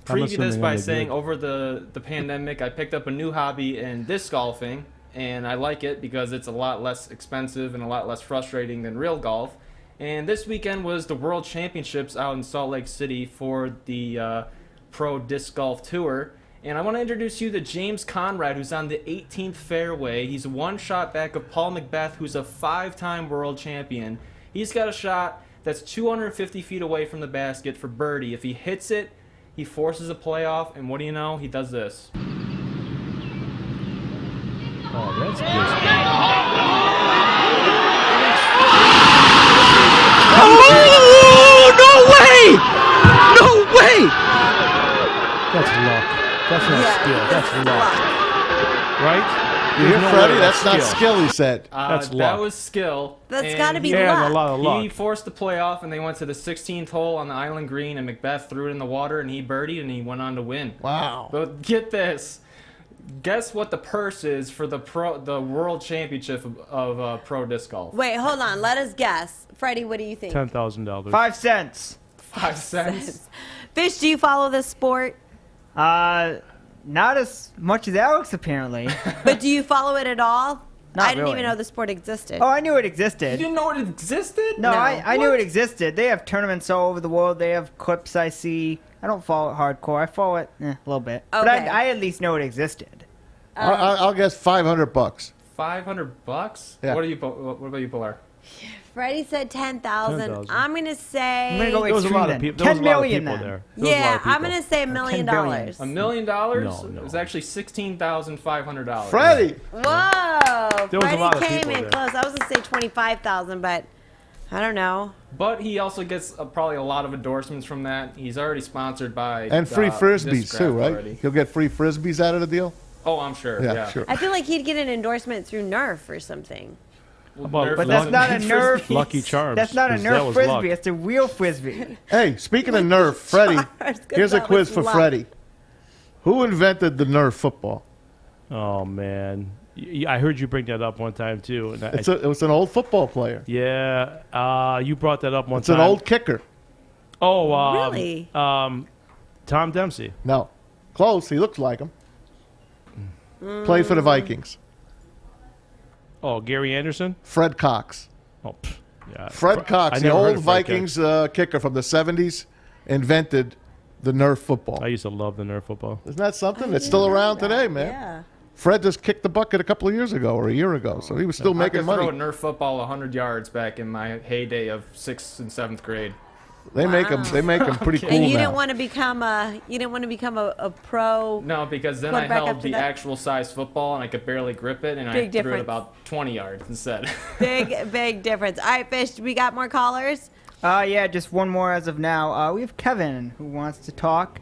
preview this by saying over the pandemic, I picked up a new hobby in disc golfing, and I like it because it's a lot less expensive and a lot less frustrating than real golf. And this weekend was the World Championships out in Salt Lake City for the Pro Disc Golf Tour. And I want to introduce you to James Conrad, who's on the 18th fairway. He's one shot back of Paul McBeth, who's a 5-time world champion. He's got a shot that's 250 feet away from the basket for birdie. If he hits it, he forces a playoff, and what do you know? He does this. Oh, that's good. That's not skill. That's luck. Right? You hear There's no Freddie? way That's not skill, he said. That's that luck. was skill. That's and got to be he- luck. And a lot of luck. He forced the playoff, and they went to the 16th hole on the island green, and Macbeth threw it in the water, and he birdied, and he went on to win. Wow. But get this. Guess what the purse is for the world championship of pro disc golf? Wait, hold on. Let us guess. Freddie, what do you think? $10,000. 5 cents. 5 cents? Fish, do you follow this sport? Not as much as Alex, apparently. But do you follow it at all? Not I didn't really. even know the sport existed. Oh, I knew it existed. You didn't know it existed? No, No. I knew it existed. They have tournaments all over the world. They have clips I see. I don't follow it hardcore. I follow it a little bit. But Okay. I at least know it existed. I'll guess $500. $500? Yeah. What about you, Pilar? Freddie said 10,000. 10,000. I'm gonna say. I'm gonna go There was a lot of extreme people. then. There was a lot of 10 million people then. there. There was a lot Yeah, of people. I'm gonna say $1 million. $10 billion. $1 million? No. It was actually $16,500. Freddie! Whoa! There was a Freddie lot of came people in there. close. I was gonna say 25,000, but I don't know. But he also gets probably a lot of endorsements from that. He's already sponsored by And free frisbees, Disc too, Craft right? already. He'll get free frisbees out of the deal? Oh, I'm sure. Yeah, Yeah, sure. I feel like he'd get an endorsement through Nerf or something. About But that's not a Nerf. Lucky Charms. That's not a 'cause that Nerf was frisbee. luck. It's a real frisbee. Hey, speaking of Nerf, Freddie, Charms, 'cause here's a that quiz was for luck. Freddie. Who invented the Nerf football? Oh, man. I heard you bring that up one time, too. And It was an old football player. yeah. You brought that up one It's time. an old kicker. Oh, Really? Tom Dempsey. No. Close. He looks like him. Played for the Vikings. Oh, Gary Anderson? Fred Cox. Oh, yeah. Fred Cox, I the never heard old of Fred Vikings kicker from the 70s, invented the Nerf football. I used to love the Nerf football. Isn't that something? It's still around today, man. Yeah. Fred just kicked the bucket a couple of years ago or a year ago, so he was still I making could throw a money. Nerf football 100 yards back in my heyday of 6th and 7th grade. They make them pretty cool And you now. didn't want to become a pro. No, because then I Quarterback held after the that? actual size football and I could barely grip it, and I Big threw it difference. about 20 yards instead. Big difference. All right, Fish, we got more callers? Yeah, just one more as of now. We have Kevin who wants to talk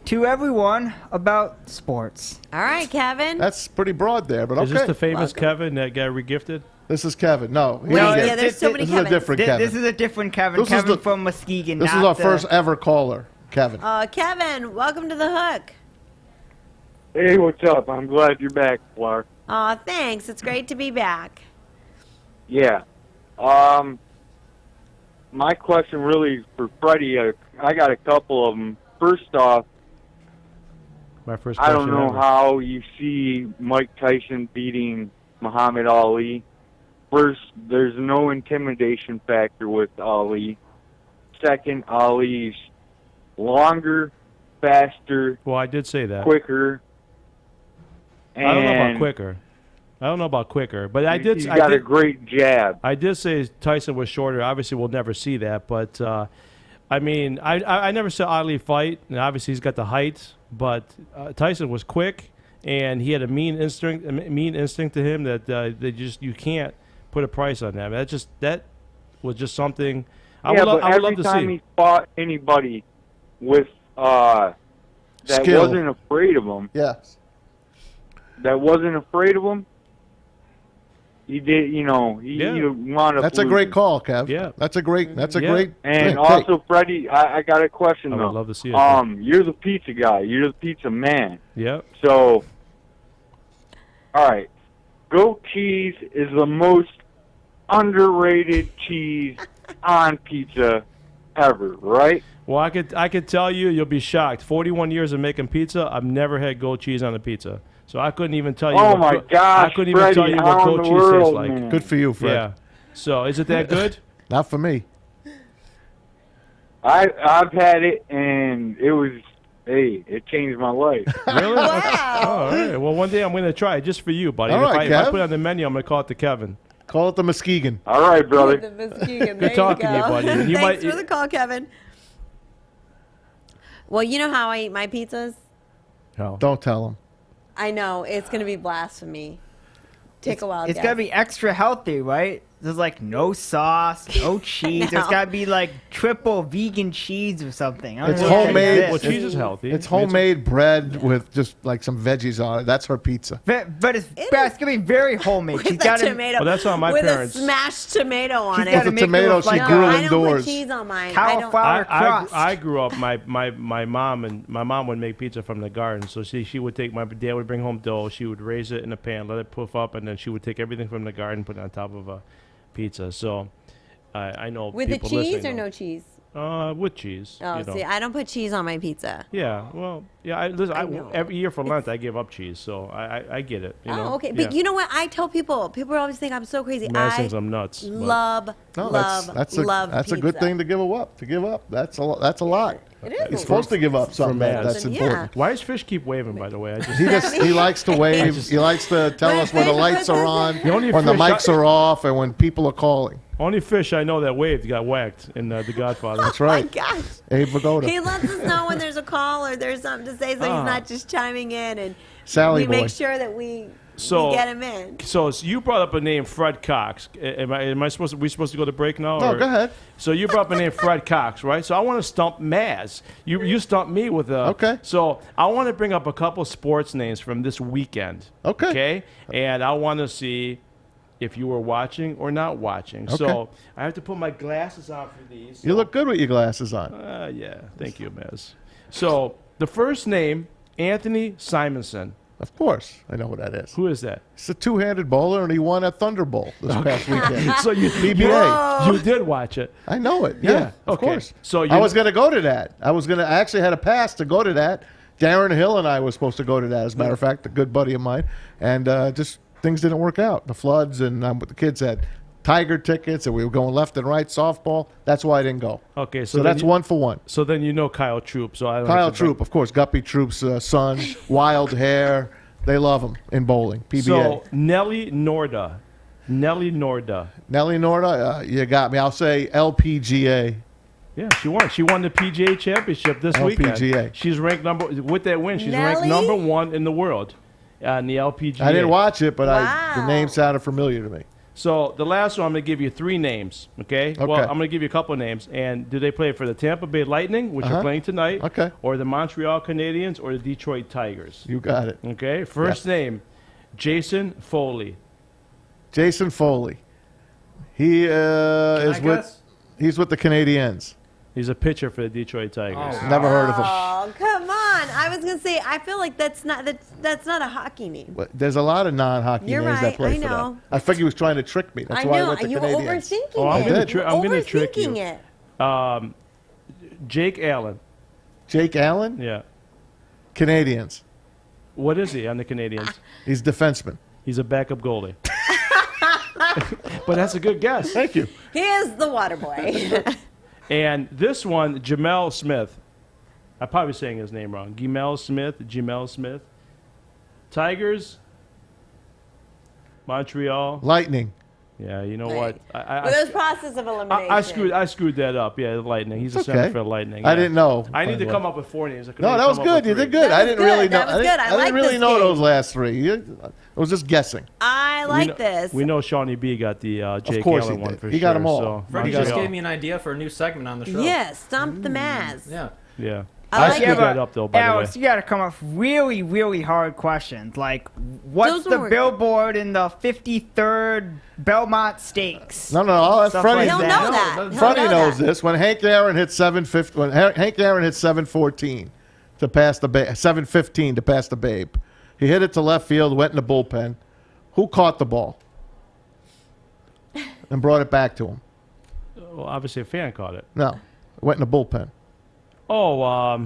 to everyone about sports. All right, Kevin. That's pretty broad there, but Is okay. this the famous Kevin that got regifted? This is Kevin. No. he Wait, didn't get- yeah, there's so many This is a Kevins. different Kevin. This is a different Kevin. This is Kevin the- from Muskegon. This is not our the- first ever caller, Kevin. Kevin, welcome to the Hook. Hey, what's up? I'm glad you're back, Clark. Aw, thanks. It's great to be back. Yeah. My question really is for Freddie. I got a couple of them. First off, My first I don't question know ever. how you see Mike Tyson beating Muhammad Ali. First, there's no intimidation factor with Ali. Second, Ali's longer, faster, Well, I did say that. quicker. And I don't know about quicker, but I did. He's I got did, a great jab. I did say Tyson was shorter. Obviously, we'll never see that, but I mean, I never saw Ali fight, and obviously he's got the height, but Tyson was quick, and he had a mean instinct to him that you can't put a price on that. That was just something I would love every to time see. he fought anybody with that Skill. wasn't afraid of him, Yes. he did. You know, he wound up. That's a great losing. call, Kev. Yeah. That's a great And thing. also, Freddie, I got a question I though. would love to see it. You're the pizza guy. You're the pizza man. Yep. So, all right, goat cheese is the most underrated cheese on pizza ever, right? Well, I could tell you, you'll be shocked. 41 years of making pizza, I've never had goat cheese on a pizza. So I couldn't even tell you. Oh what my goat- gosh, I couldn't even Freddie, tell you how what in goat the cheese tastes world, like. man? Good for you, Fred. Yeah. So is it that good? Not for me. I've had it, and it changed my life. Really? Wow. All right. Well, one day I'm going to try it just for you, buddy. All And right, if I Kev. put it on the menu, I'm going to call it the Kevin. Call it the Muskegon. All right, brother. The Muskegon. Good talking to you, buddy. And you Thanks might- for the call, Kevin. Well, you know how I eat my pizzas? No. Don't tell him. I know. It's going to be blasphemy. Take a wild It's guess. got to be extra healthy, right? there's like no sauce, no cheese. There's got to be like triple vegan cheese or something. It's homemade. Well, cheese is healthy. It's homemade bread with just like some veggies on it. That's her pizza. But it's going to be very homemade. She's got tomato. Well, that's on my with parents. a smashed tomato on She's it. got the tomato she grew I don't indoors. put cheese on mine. Cauliflower crust. I grew up. My mom would make pizza from the garden. So she would take, my dad would bring home dough. She would raise it in a pan, let it puff up, and then she would take everything from the garden, put it on top of a pizza. So I know with the people cheese or listening no cheese? With cheese. Oh, see, I don't put cheese on my pizza. Yeah, well, yeah. Every year for Lent, I give up cheese, so I get it. You know? Okay, but you know what? I tell people always think I'm so crazy. Maz thinks I'm nuts. Love That's pizza. a good thing to give up. That's a lot. It is. You're supposed to give up something that's Yeah. important. Why does Fish keep waving? By the way, He likes to wave. He likes to tell us when the lights are on, when the mics are off, and when people are calling. Only Fish I know that waved got whacked in The Godfather. That's right. Oh my gosh. Abe Vigoda. He lets us know when there's a call or there's something to say, so he's not just chiming in, and Sally we boy. make sure that we get him in. So you brought up a name, Fred Cox. Am I supposed to? We supposed to go to break now? No, go ahead. So you brought up a name, Fred Cox, right? So I want to stump Maz. You stumped me with a. Okay. So I want to bring up a couple sports names from this weekend. Okay. Okay. And I want to see if you were watching or not watching. Okay. So I have to put my glasses on for these. You look good with your glasses on. Yeah. Thank you, Maz. So the first name, Anthony Simonson. Of course, I know what that is. Who is that? He's a two-handed bowler, and he won a Thunder Bowl this past weekend. So you PBA. You did watch it. I know it. Yeah, of okay. course. So I was going to go to that. I actually had a pass to go to that. Darren Hill and I was supposed to go to that, as a matter of fact, a good buddy of mine. And just things didn't work out. The floods, and the kids had Tiger tickets, and we were going left and right, softball. That's why I didn't go. Okay, so that's 1 for 1. So then you know Kyle Troop. So I don't Kyle Troop, of course. Guppy Troop's son, wild hair. They love him in bowling. PBA. So Nelly Norda. Nelly Norda, you got me. I'll say LPGA. Yeah, she won. She won the PGA Championship this weekend. LPGA. She's ranked with that win. She's ranked number 1 in the world in the LPGA. I didn't watch it, but the name sounded familiar to me. So the last one, I'm going to give you 3 names. Okay. Well, I'm going to give you a couple of names. And do they play for the Tampa Bay Lightning, which are playing tonight? Okay. Or the Montreal Canadiens, or the Detroit Tigers? You got it. Okay. First name, Jason Foley. Jason Foley. He is he's with the Canadiens. He's a pitcher for the Detroit Tigers. Oh, never heard of him. Oh, come on. I was going to say, I feel like that's not a hockey name. But there's a lot of non-hockey names that play for them. I figured he was trying to trick me. That's why I went to you Canadiens. were overthinking Oh, I'm it. going to trick you. Overthinking it. Jake Allen. Jake Allen? Yeah. Canadiens. What is he on the Canadiens? He's defenseman. He's a backup goalie. But that's a good guess. Thank you. He is the water boy. And this one, Jamel Smith. I'm probably saying his name wrong. Jamel Smith. Tigers. Montreal. Lightning. Yeah, you know what? There's process of elimination. I screwed that up. Yeah, the Lightning. He's a center for the Lightning. I didn't know. I need to come up with 4 names. No, that was good. You did good. I didn't really know. That was good. I didn't really know those last 3. I was just guessing. I like this. We know Shawnee B got the Jake Allen one for sure. He got them all. So Freddie just gave me an idea for a new segment on the show. Yes, Stomp the Maz. Yeah. I screwed that up, though, by Alex, the way. you got to come up with really, really hard questions. Like, what's Those the were- billboard in the 53rd Belmont Stakes? No, that's Stuff Freddie. like He'll know that. Freddie knows this. When Hank Aaron hit 714 to pass the 715 to pass the Babe, he hit it to left field, went in the bullpen. Who caught the ball and brought it back to him? Well, obviously a fan caught it. No, it went in the bullpen. Oh, I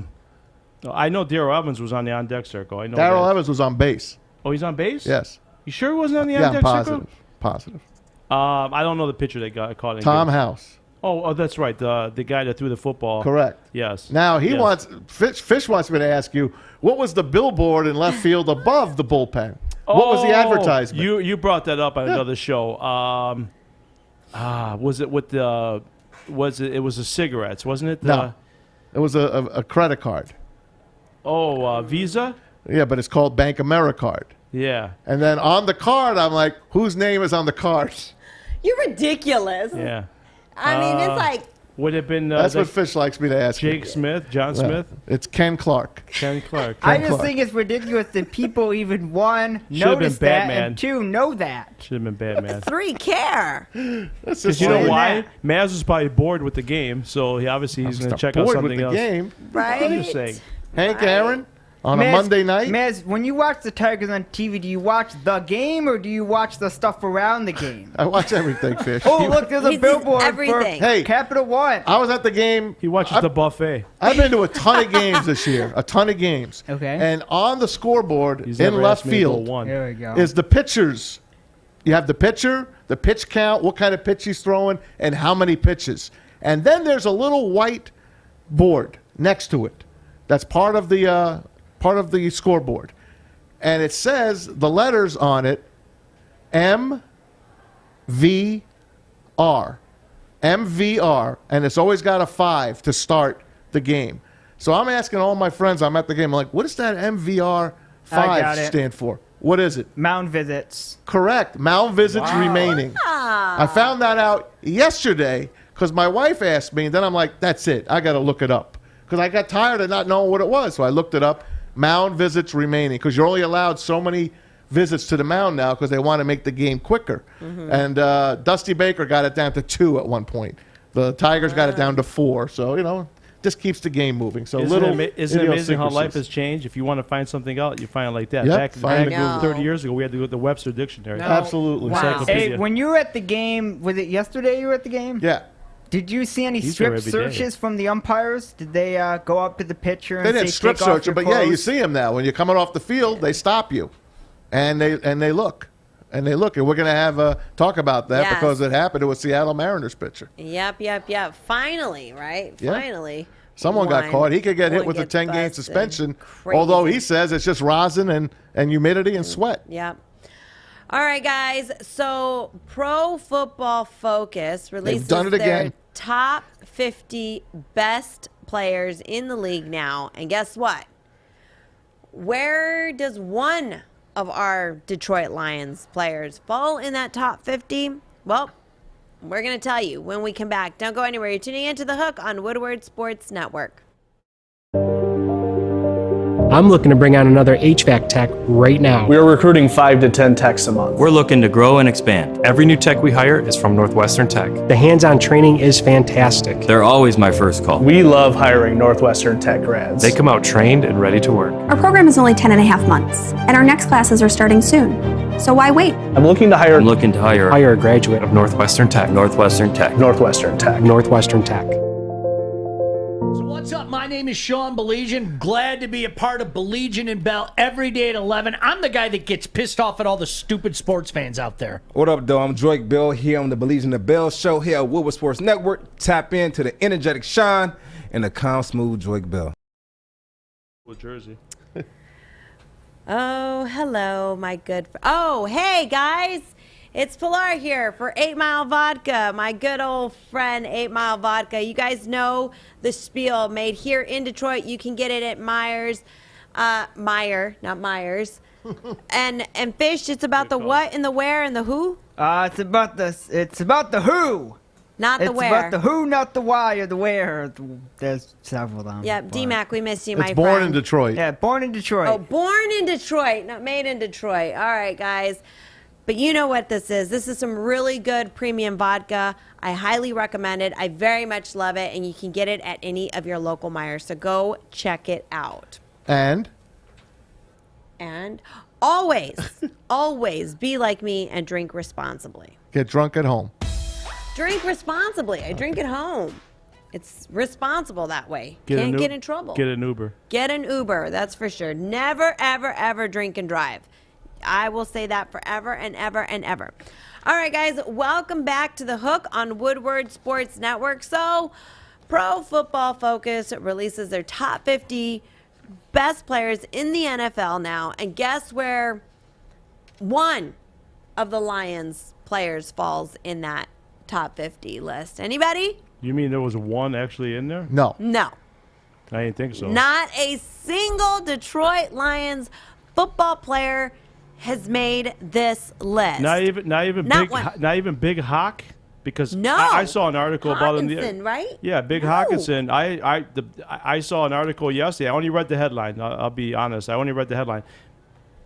know Darryl Evans was on the on-deck circle. I know Darryl that. Evans was on base. Oh, he's on base? Yes. You sure he wasn't on the Yeah, on-deck I'm circle? positive. I don't know the pitcher that got caught in Tom game. House. Oh, that's right. The guy that threw the football. Correct. Yes. Now he wants Fish wants me to ask you, what was the billboard in left field above the bullpen? What was the advertisement? You brought that up on another show. Was it with the? It was the cigarettes, wasn't it? No. It was a credit card. Oh, Visa? Yeah, but it's called Bank AmeriCard. Yeah. And then on the card, I'm like, whose name is on the card? You're ridiculous. Yeah. I mean, it's like. Would it have been... That's what Fish likes me to ask. Jake Smith, John Yeah. Smith? It's Ken Clark. Ken Clark. I just think it's ridiculous that people even, one, notice that, and two, know that. Should have been Batman. Three, care. Because you know why? Maz was probably bored with the game, so he's going to check out bored something with else. the game. Right? I'm just saying. Hank Aaron on a Maz, Monday night. Maz, when you watch the Tigers on TV, do you watch the game or do you watch the stuff around the game? I watch everything, Fish. Oh, look, there's a billboard for Hey, Capital One. I was at the game. He watches the buffet. I've been to a ton of games this year. A ton of games. Okay. And on the scoreboard He's in never left asked me to go field one. There we go. is the pitchers. You have the pitcher, the pitch count, what kind of pitch he's throwing, and how many pitches. And then there's a little white board next to it. That's part of the scoreboard. And it says the letters on it, MVR. MVR. And it's always got a 5 to start the game. So I'm asking all my friends, I'm at the game, I'm like, what does that MVR I got 5 it. stand for? What is it? Mound visits. Correct. Mound visits remaining. I found that out yesterday because my wife asked me, and then I'm like, that's it. I got to look it up. Because I got tired of not knowing what it was. So I looked it up. Mound visits remaining. Because you're only allowed so many visits to the mound now because they want to make the game quicker. And Dusty Baker got it down to 2 at one point. The Tigers got it down to 4. So, just keeps the game moving. So Isn't it amazing how life has changed? If you want to find something out, you find it like that. Yep, Back 30 years ago, we had to go with the Webster Dictionary. No. Absolutely. Wow. Encyclopedia. Hey, when you were at the game, was it yesterday you were at the game? Yeah. Did you see any He's strip there every searches from the umpires? Did they go up to the pitcher and They say, didn't strip take off search your him, but yeah, you clothes? see him now. When you're coming off the field, they stop you. And they look. And they look. And we're going to have talk about that Yes. because it happened to a Seattle Mariners pitcher. Yep. Finally, right? Yeah. Finally. Someone got One- caught. He could get hit one with a gets 10-game busted. suspension, Crazy. although he says it's just rosin and humidity and sweat. Yep. All right, guys. So, Pro Football Focus releases done it their again. top 50 best players in the league now. And guess what? Where does one of our Detroit Lions players fall in that top 50? Well, we're going to tell you when we come back. Don't go anywhere. You're tuning into The Hook on Woodward Sports Network. I'm looking to bring on another HVAC tech right now. We are recruiting 5 to 10 techs a month. We're looking to grow and expand. Every new tech we hire is from Northwestern Tech. The hands-on training is fantastic. They're always my first call. We love hiring Northwestern Tech grads. They come out trained and ready to work. Our program is only 10 and a half months, and our next classes are starting soon. So why wait? I'm looking to hire Hire a graduate of Northwestern Tech. Northwestern Tech. Northwestern Tech. Northwestern Tech. So what's up? My name is Sean Baligian. Glad to be a part of Baligian and Bell every day at 11. I'm the guy that gets pissed off at all the stupid sports fans out there. What up, though? I'm Drake Bill here on the Baligian and Bell show here at Woodward Sports Network. Tap into the energetic Sean and the calm, smooth Drake Bill. What jersey? Oh, hello, my good Oh, hey, guys. It's Pilar here for 8 Mile Vodka, my good old friend 8 Mile Vodka. You guys know the spiel, made here in Detroit. You can get it at Myers. Meyer, not Myers. and Fish, it's about the what and the where and the who? It's about the who. Not the where. It's about the who, not the why or the where. There's several of them. Yeah, DMac, we miss you, my friend. It's born in Detroit. Yeah, born in Detroit. Oh, born in Detroit, not made in Detroit. All right, guys. But you know what this is. This is some really good premium vodka. I highly recommend it. I very much love it. And you can get it at any of your local Myers. So go check it out. And always, always be like me and drink responsibly. get drunk at home. Drink responsibly. I drink at home. It's responsible that way. Can't get in trouble. Get an Uber. Get an Uber, that's for sure. Never, ever, ever drink and drive. I will say that forever and ever and ever. All right, guys, welcome back to The Hook on Woodward Sports Network. So, Pro Football Focus releases their top 50 best players in the NFL now. And guess where one of the Lions players falls in that top 50 list? Anybody? You mean there was one actually in there? No. No. I didn't think so. Not a single Detroit Lions football player has made this list. Not even Big Hawk, because I saw an article about him. Hawkinson, right? Yeah, Big Hawkinson. I saw an article yesterday. I only read the headline. I'll be honest. I only read the headline.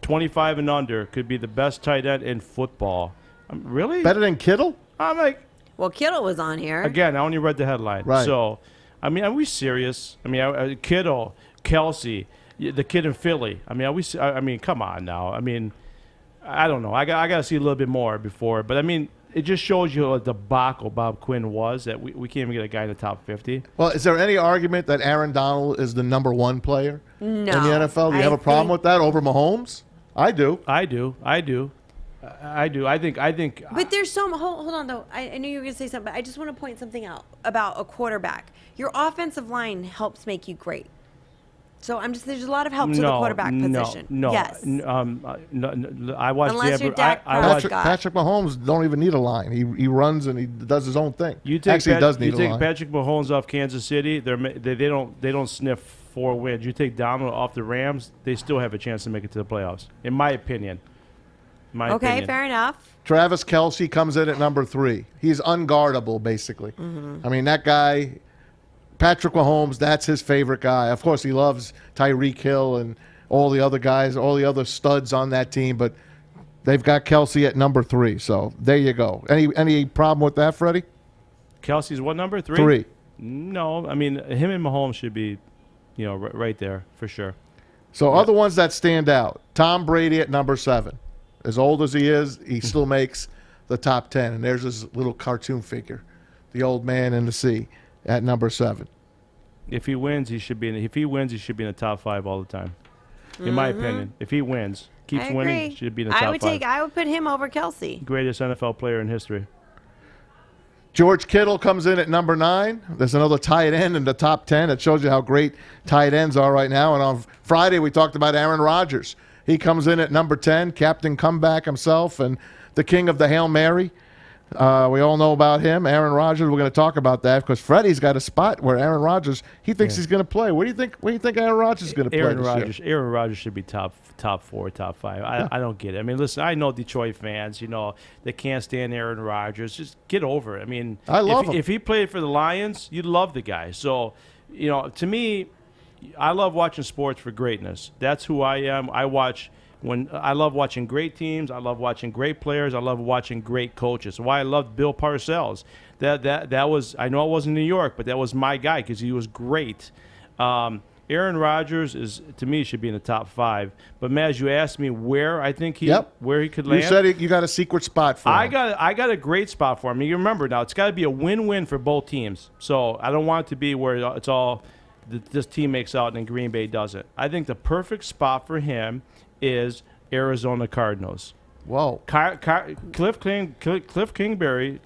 25 and under could be the best tight end in football. Really? Better than Kittle? I'm like, well, Kittle was on here. Again, I only read the headline. Right. So, I mean, are we serious? I mean, Kittle, Kelsey, the kid in Philly. I mean, I mean, come on now. I mean, I don't know. I got to see a little bit more before. But, I mean, it just shows you a debacle Bob Quinn was, that we can't even get a guy in the top 50. Well, is there any argument that Aaron Donald is the number one player in the NFL? Do you have a problem with that over Mahomes? I do. I think. But there's so hold on though. I knew you were going to say something, but I just want to point something out about a quarterback. Your offensive line helps make you great. So there's a lot of help to the quarterback position. Yes. I watched. Unless you're Dak Patrick Mahomes don't even need a line. He runs and he does his own thing. You take Actually, he does need a line. Patrick Mahomes off Kansas City. They don't sniff 4 wins. You take Donald off the Rams, they still have a chance to make it to the playoffs, in my opinion. Okay, fair enough. Travis Kelce comes in at number 3. He's unguardable, basically. I mean, that guy, Patrick Mahomes, that's his favorite guy. Of course, he loves Tyreek Hill and all the other guys, all the other studs on that team, but they've got Kelce at number 3. So there you go. Any problem with that, Freddie? Kelce's what number? 3? 3. No, I mean, him and Mahomes should be, right there for sure. So other ones that stand out, Tom Brady at number 7. As old as he is, he still makes the top 10. And there's his little cartoon figure, the old man in the sea, at number 7. If he wins, he should be in the top 5 all the time. In my opinion, if he wins, keeps winning, he should be in the top 5. I would put him over Kelce. Greatest NFL player in history. George Kittle comes in at number 9. There's another tight end in the top 10. It shows you how great tight ends are right now. And on Friday, we talked about Aaron Rodgers. He comes in at number 10, Captain Comeback himself, and the king of the Hail Mary. We all know about him, Aaron Rodgers. We're going to talk about that because Freddie's got a spot where Aaron Rodgers, he thinks he's going to play. What do you think Aaron Rodgers is going to play this year? Aaron Rodgers should be top 4, top 5. I don't get it. I mean, listen, I know Detroit fans, they can't stand Aaron Rodgers. Just get over it. I mean, I love him. If he played for the Lions, you'd love the guy. So, to me, I love watching sports for greatness. That's who I am. I love watching great teams. I love watching great players. I love watching great coaches. Why I loved Bill Parcells. That was, I know it wasn't New York, but that was my guy because he was great. Aaron Rodgers to me should be in the top 5. But Maz, you asked me where I think where he could land. You said you got a secret spot for him. I got a great spot for him. You remember now, it's got to be a win-win for both teams. So I don't want it to be where it's all this team makes out and Green Bay doesn't. I think the perfect spot for him is Arizona Cardinals. Whoa. Cliff Kingsbury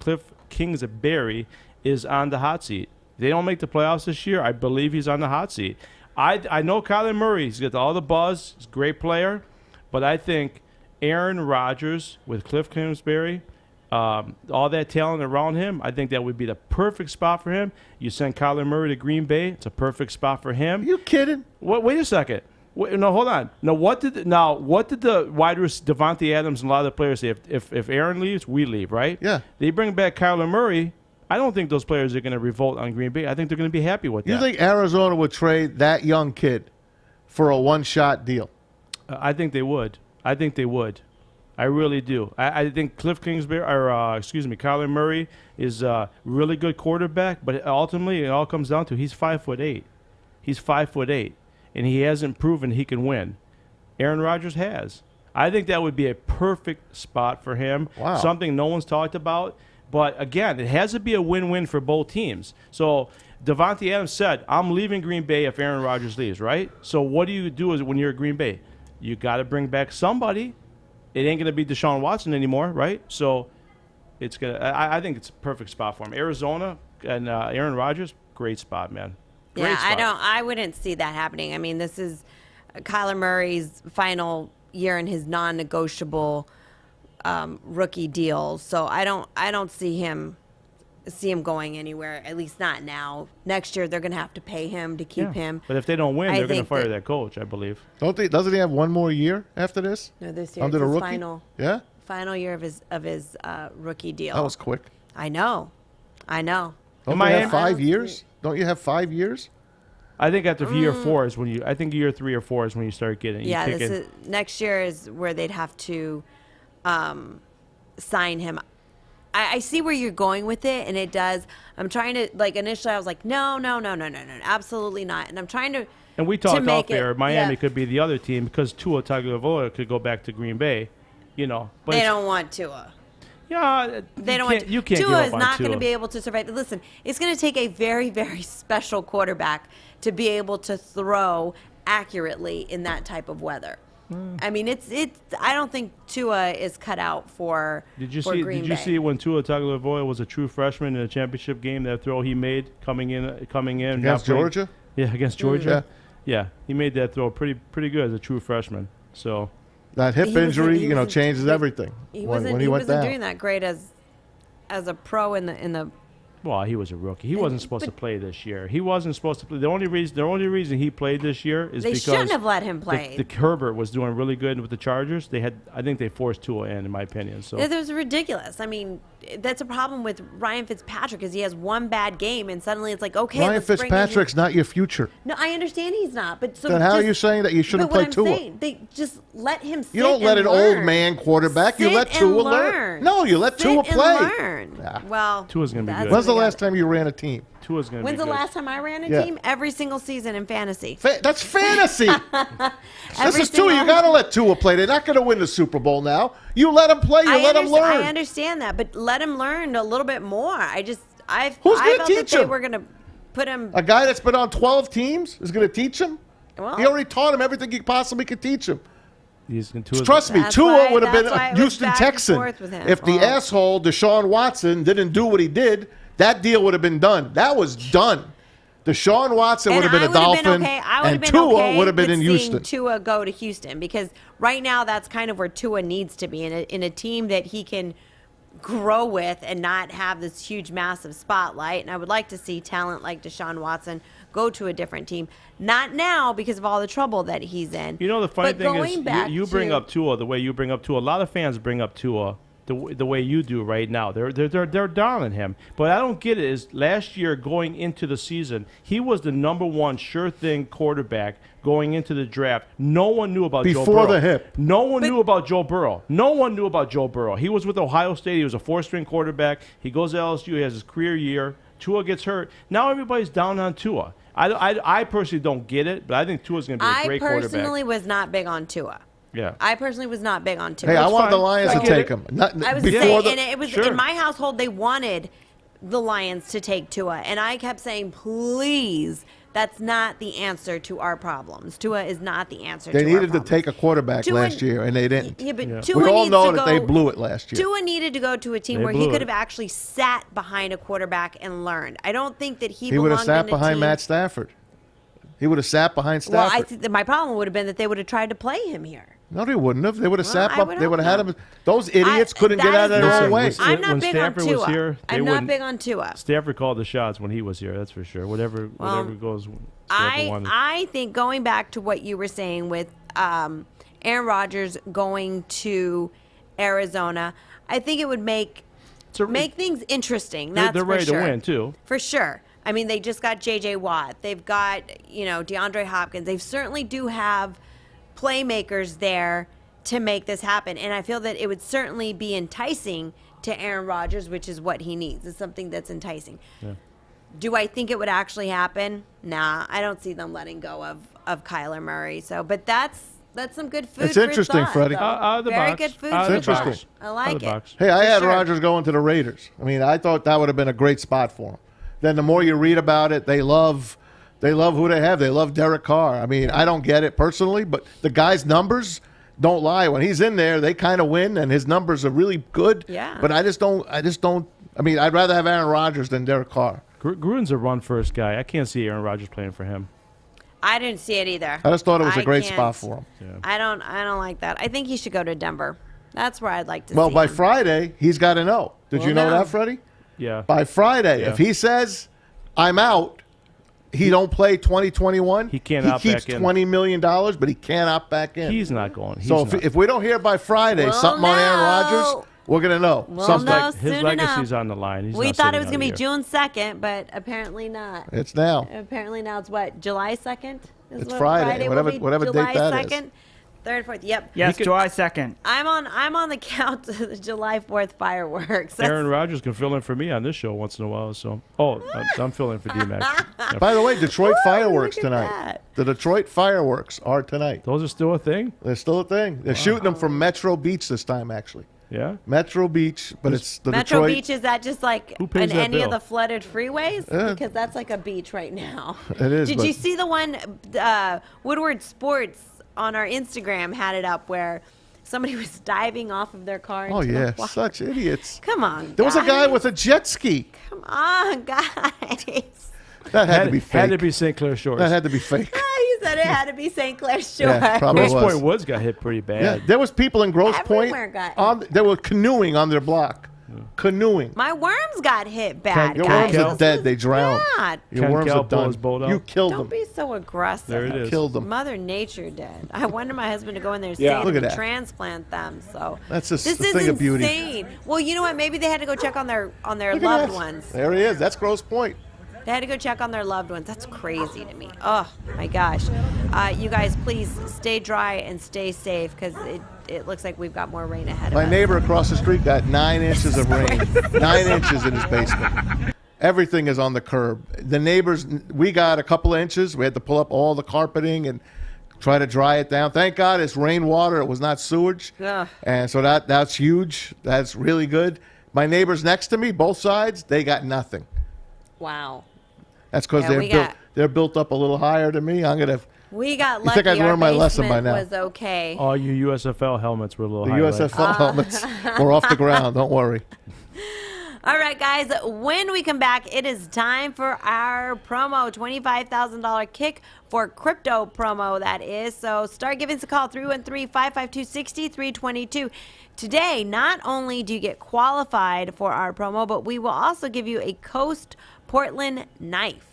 is on the hot seat. They don't make the playoffs this year. I believe he's on the hot seat. I know Kyler Murray. He's got all the buzz. He's a great player. But I think Aaron Rodgers with Cliff Kingsbury, all that talent around him, I think that would be the perfect spot for him. You send Kyler Murray to Green Bay. It's a perfect spot for him. You kidding? Wait a second. No, hold on. Now, what did the wide receiver Devontae Adams and a lot of the players say? If Aaron leaves, we leave, right? Yeah. They bring back Kyler Murray. I don't think those players are going to revolt on Green Bay. I think they're going to be happy with that. You think Arizona would trade that young kid for a one-shot deal? I think they would. I really do. I think Kyler Murray is a really good quarterback, but ultimately it all comes down to he's 5'8". He's 5'8". And he hasn't proven he can win. Aaron Rodgers has. I think that would be a perfect spot for him. Wow. Something no one's talked about. But, again, it has to be a win-win for both teams. So Devontae Adams said, I'm leaving Green Bay if Aaron Rodgers leaves, right? So what do you do when you're at Green Bay? You got to bring back somebody. It ain't going to be Deshaun Watson anymore, right? So it's gonna. I think it's a perfect spot for him. Arizona and Aaron Rodgers, great spot, man. Yeah, I wouldn't see that happening. I mean, this is Kyler Murray's final year in his non-negotiable rookie deal, so I don't see him see him going anywhere, at least not now. Next year, they're going to have to pay him to keep him. But if they don't win, they're going to fire that coach, I believe. Doesn't he have one more year after this? No, this year. Under the his rookie? Yeah? Final year of his rookie deal. That was quick. I know. Don't you have 5 years? Don't you have 5 years? I think after year 4 is when you. I think year 3 or 4 is when you start getting. Yeah, next year is where they'd have to sign him. I see where you're going with it, and it does. I'm trying to, like, initially I was like, no, absolutely not. And I'm trying to. And we talked off there. Miami could be the other team because Tua Tagovailoa could go back to Green Bay. But they don't want Tua. Yeah, they don't want. You can't. Tua is not going to be able to survive. Listen, it's going to take a very, very special quarterback to be able to throw accurately in that type of weather. I mean, it's. I don't think Tua is cut out for. Did you Green Bay. see when Tua Tagovailoa was a true freshman in a championship game? That throw he made coming in against Georgia. Yeah, against Georgia. Yeah, he made that throw pretty good as a true freshman. So that hip injury, changes everything. He wasn't doing that great as a pro in the. Well, he was a rookie. He wasn't supposed to play this year. He wasn't supposed to play. The only reason he played this year is because they shouldn't have let him play. The Herbert was doing really good with the Chargers. I think they forced Tua in my opinion. So it was ridiculous. I mean, that's a problem with Ryan Fitzpatrick is he has one bad game and suddenly it's like, okay, Ryan Fitzpatrick's not your future. No, I understand he's not, but so then how are you saying that you shouldn't play Tua? Saying, they just let him. Sit You don't let an old man quarterback. You let Tua learn. No, you let Tua play. Learn. Well, Tua's gonna be good. When's the last time you ran a team? Tua's gonna. When's the last time I ran a team? Every single season in fantasy. That's fantasy. This is Tua. You got to let Tua play. They're not going to win the Super Bowl now. You let him play. You let him learn. I understand that, but let him learn a little bit more. I Who's going to teach him? They were going to put him. A guy that's been on 12 teams is going to teach him. Well, he already taught him everything he possibly could teach him. Trust me, Tua would have been a Houston Texan if the asshole Deshaun Watson didn't do what he did. That deal would have been done. That was done. Deshaun Watson would have been a Dolphin, and Tua would have been in Houston. Tua go to Houston because right now that's kind of where Tua needs to be in a team that he can grow with and not have this huge, massive spotlight. And I would like to see talent like Deshaun Watson go to a different team. Not now because of all the trouble that he's in. The funny thing is you bring up Tua the way you bring up Tua. A lot of fans bring up Tua the way you do right now. They're down on him. But I don't get it is last year going into the season, he was the number one sure thing quarterback going into the draft. No one knew about Joe Burrow. Before the hip. No one knew about Joe Burrow. No one knew about Joe Burrow. He was with Ohio State. He was a 4-string quarterback. He goes to LSU. He has his career year. Tua gets hurt. Now everybody's down on Tua. I personally don't get it, but I think Tua's going to be a great quarterback. I personally was not big on Tua. Yeah. I personally was not big on Tua. Hey, I wanted the Lions to take him. I was saying, and it was in my household, they wanted the Lions to take Tua. And I kept saying, please, that's not the answer to our problems. Tua is not the answer to our problems. They needed to take a quarterback last year, and they didn't. Yeah, but Tua we all needs know to that go, they blew it last year. Tua needed to go to a team where he could have actually sat behind a quarterback and learned. I don't think that he would belonged have sat in a behind team. Matt Stafford. He would have sat behind Stafford. Well, I think that my problem would have been that they would have tried to play him here. No, they wouldn't have. They would have sat up. They would have had him. Those idiots couldn't get out of their own way. I'm not big on Tua. I'm not big on Tua. Stafford called the shots when he was here. That's for sure. Whatever goes. I think going back to what you were saying with Aaron Rodgers going to Arizona, I think it would make things interesting. That's they're ready for sure. to win too. For sure. I mean, they just got J.J. Watt. They've got DeAndre Hopkins. They certainly do have playmakers there to make this happen. And I feel that it would certainly be enticing to Aaron Rodgers, which is what he needs. It's something that's enticing. Yeah. Do I think it would actually happen? Nah, I don't see them letting go of Kyler Murray. So, but that's some good food. It's interesting, Freddie. Very good food. It's interesting. I like it. Hey, I had Rodgers going to the Raiders. I mean, I thought that would have been a great spot for him. Then the more you read about it, they love who they have. They love Derek Carr. I mean, I don't get it personally, but the guy's numbers don't lie. When he's in there, they kind of win, and his numbers are really good. Yeah. But I just don't. I mean, I'd rather have Aaron Rodgers than Derek Carr. Gruden's a run-first guy. I can't see Aaron Rodgers playing for him. I didn't see it either. I just thought it was a great spot for him. Yeah. I don't like that. I think he should go to Denver. That's where I'd like to see Well, by him. Friday, he's got to know. Did you know that, Freddie? Yeah. By Friday, Yeah. if he says, I'm out, he don't play 2021, he can't he opt keeps back in. $20 million, but he can't opt back in. He's not going. So if we don't hear by Friday We'll something on Aaron know. Rodgers, we're going to know. We'll something. know His soon legacy's enough. on the line. He's We not thought it sitting was out going to a be year. June 2nd, but apparently not. It's now. Apparently now it's what, July 2nd? It's Friday, will whatever- be? whatever date July that is. 2nd, 3rd, 4th. Yep. Yes, July 2nd. I'm on the count to the July 4th fireworks. That's- Aaron Rodgers can fill in for me on this show once in a while. So, I'm filling in for DMac. Yeah. By the way, Detroit fireworks look at tonight. that. The Detroit fireworks are tonight. Those are still a thing? They're still a thing. They're shooting them from Metro Beach this time, actually. Yeah? Metro Beach, but it's the Metro Detroit. Beach, is that just like Who pays in that any of bill? the flooded freeways? Yeah. Because that's like a beach right now. It is, Did but- you see the one, Woodward Sports on our Instagram had it up where somebody was diving off of their car? Oh, into the yeah. water? Such idiots. Come on, There was a guy guys. with a jet ski. Come on, guys. That had to be fake. Had to be St. Clair Shores. That had to be fake. He said it had to be St. Clair Shores. Yeah, probably Grosse was. Pointe Woods got hit pretty bad. Yeah, there was people in Grosse Everywhere Pointe. got They were canoeing on their block. Canoeing. My worms got hit bad, Your guys. worms are dead. They drowned. Yeah. Your Ken worms Cal are pulled done. his boat out. You killed Don't them. be so aggressive. There it is. Killed them. Mother Nature did. I wanted my husband to go in there and Yeah. save Look them at and that. transplant them. So That's just this a is thing of beauty. insane. Well, you know what? Maybe they had to go check on their Look at loved that. ones. There he is. That's Grosse Pointe. They had to go check on their loved ones. That's crazy to me. Oh my gosh. You guys, please stay dry and stay safe because it looks like we've got more rain ahead My of us. neighbor across the street got 9 inches of rain. 9 inches in his basement. Everything is on the curb. The neighbors, we got a couple of inches. We had to pull up all the carpeting and try to dry it down. Thank God it's rainwater. It was not sewage. Ugh. And so that's huge. That's really good. My neighbors next to me, both sides, they got nothing. Wow. That's because Yeah, they're built up a little higher than me. We got You lucky. think I'd Our learned my lesson by basement now. was okay. All you USFL helmets were a little The high. USFL helmets were off the ground. Don't worry. All right, guys, when we come back, it is time for our promo, $25,000 kick for crypto promo, that is. So start giving us a call, 313-552-6322. Today, not only do you get qualified for our promo, but we will also give you a Coast Portland knife.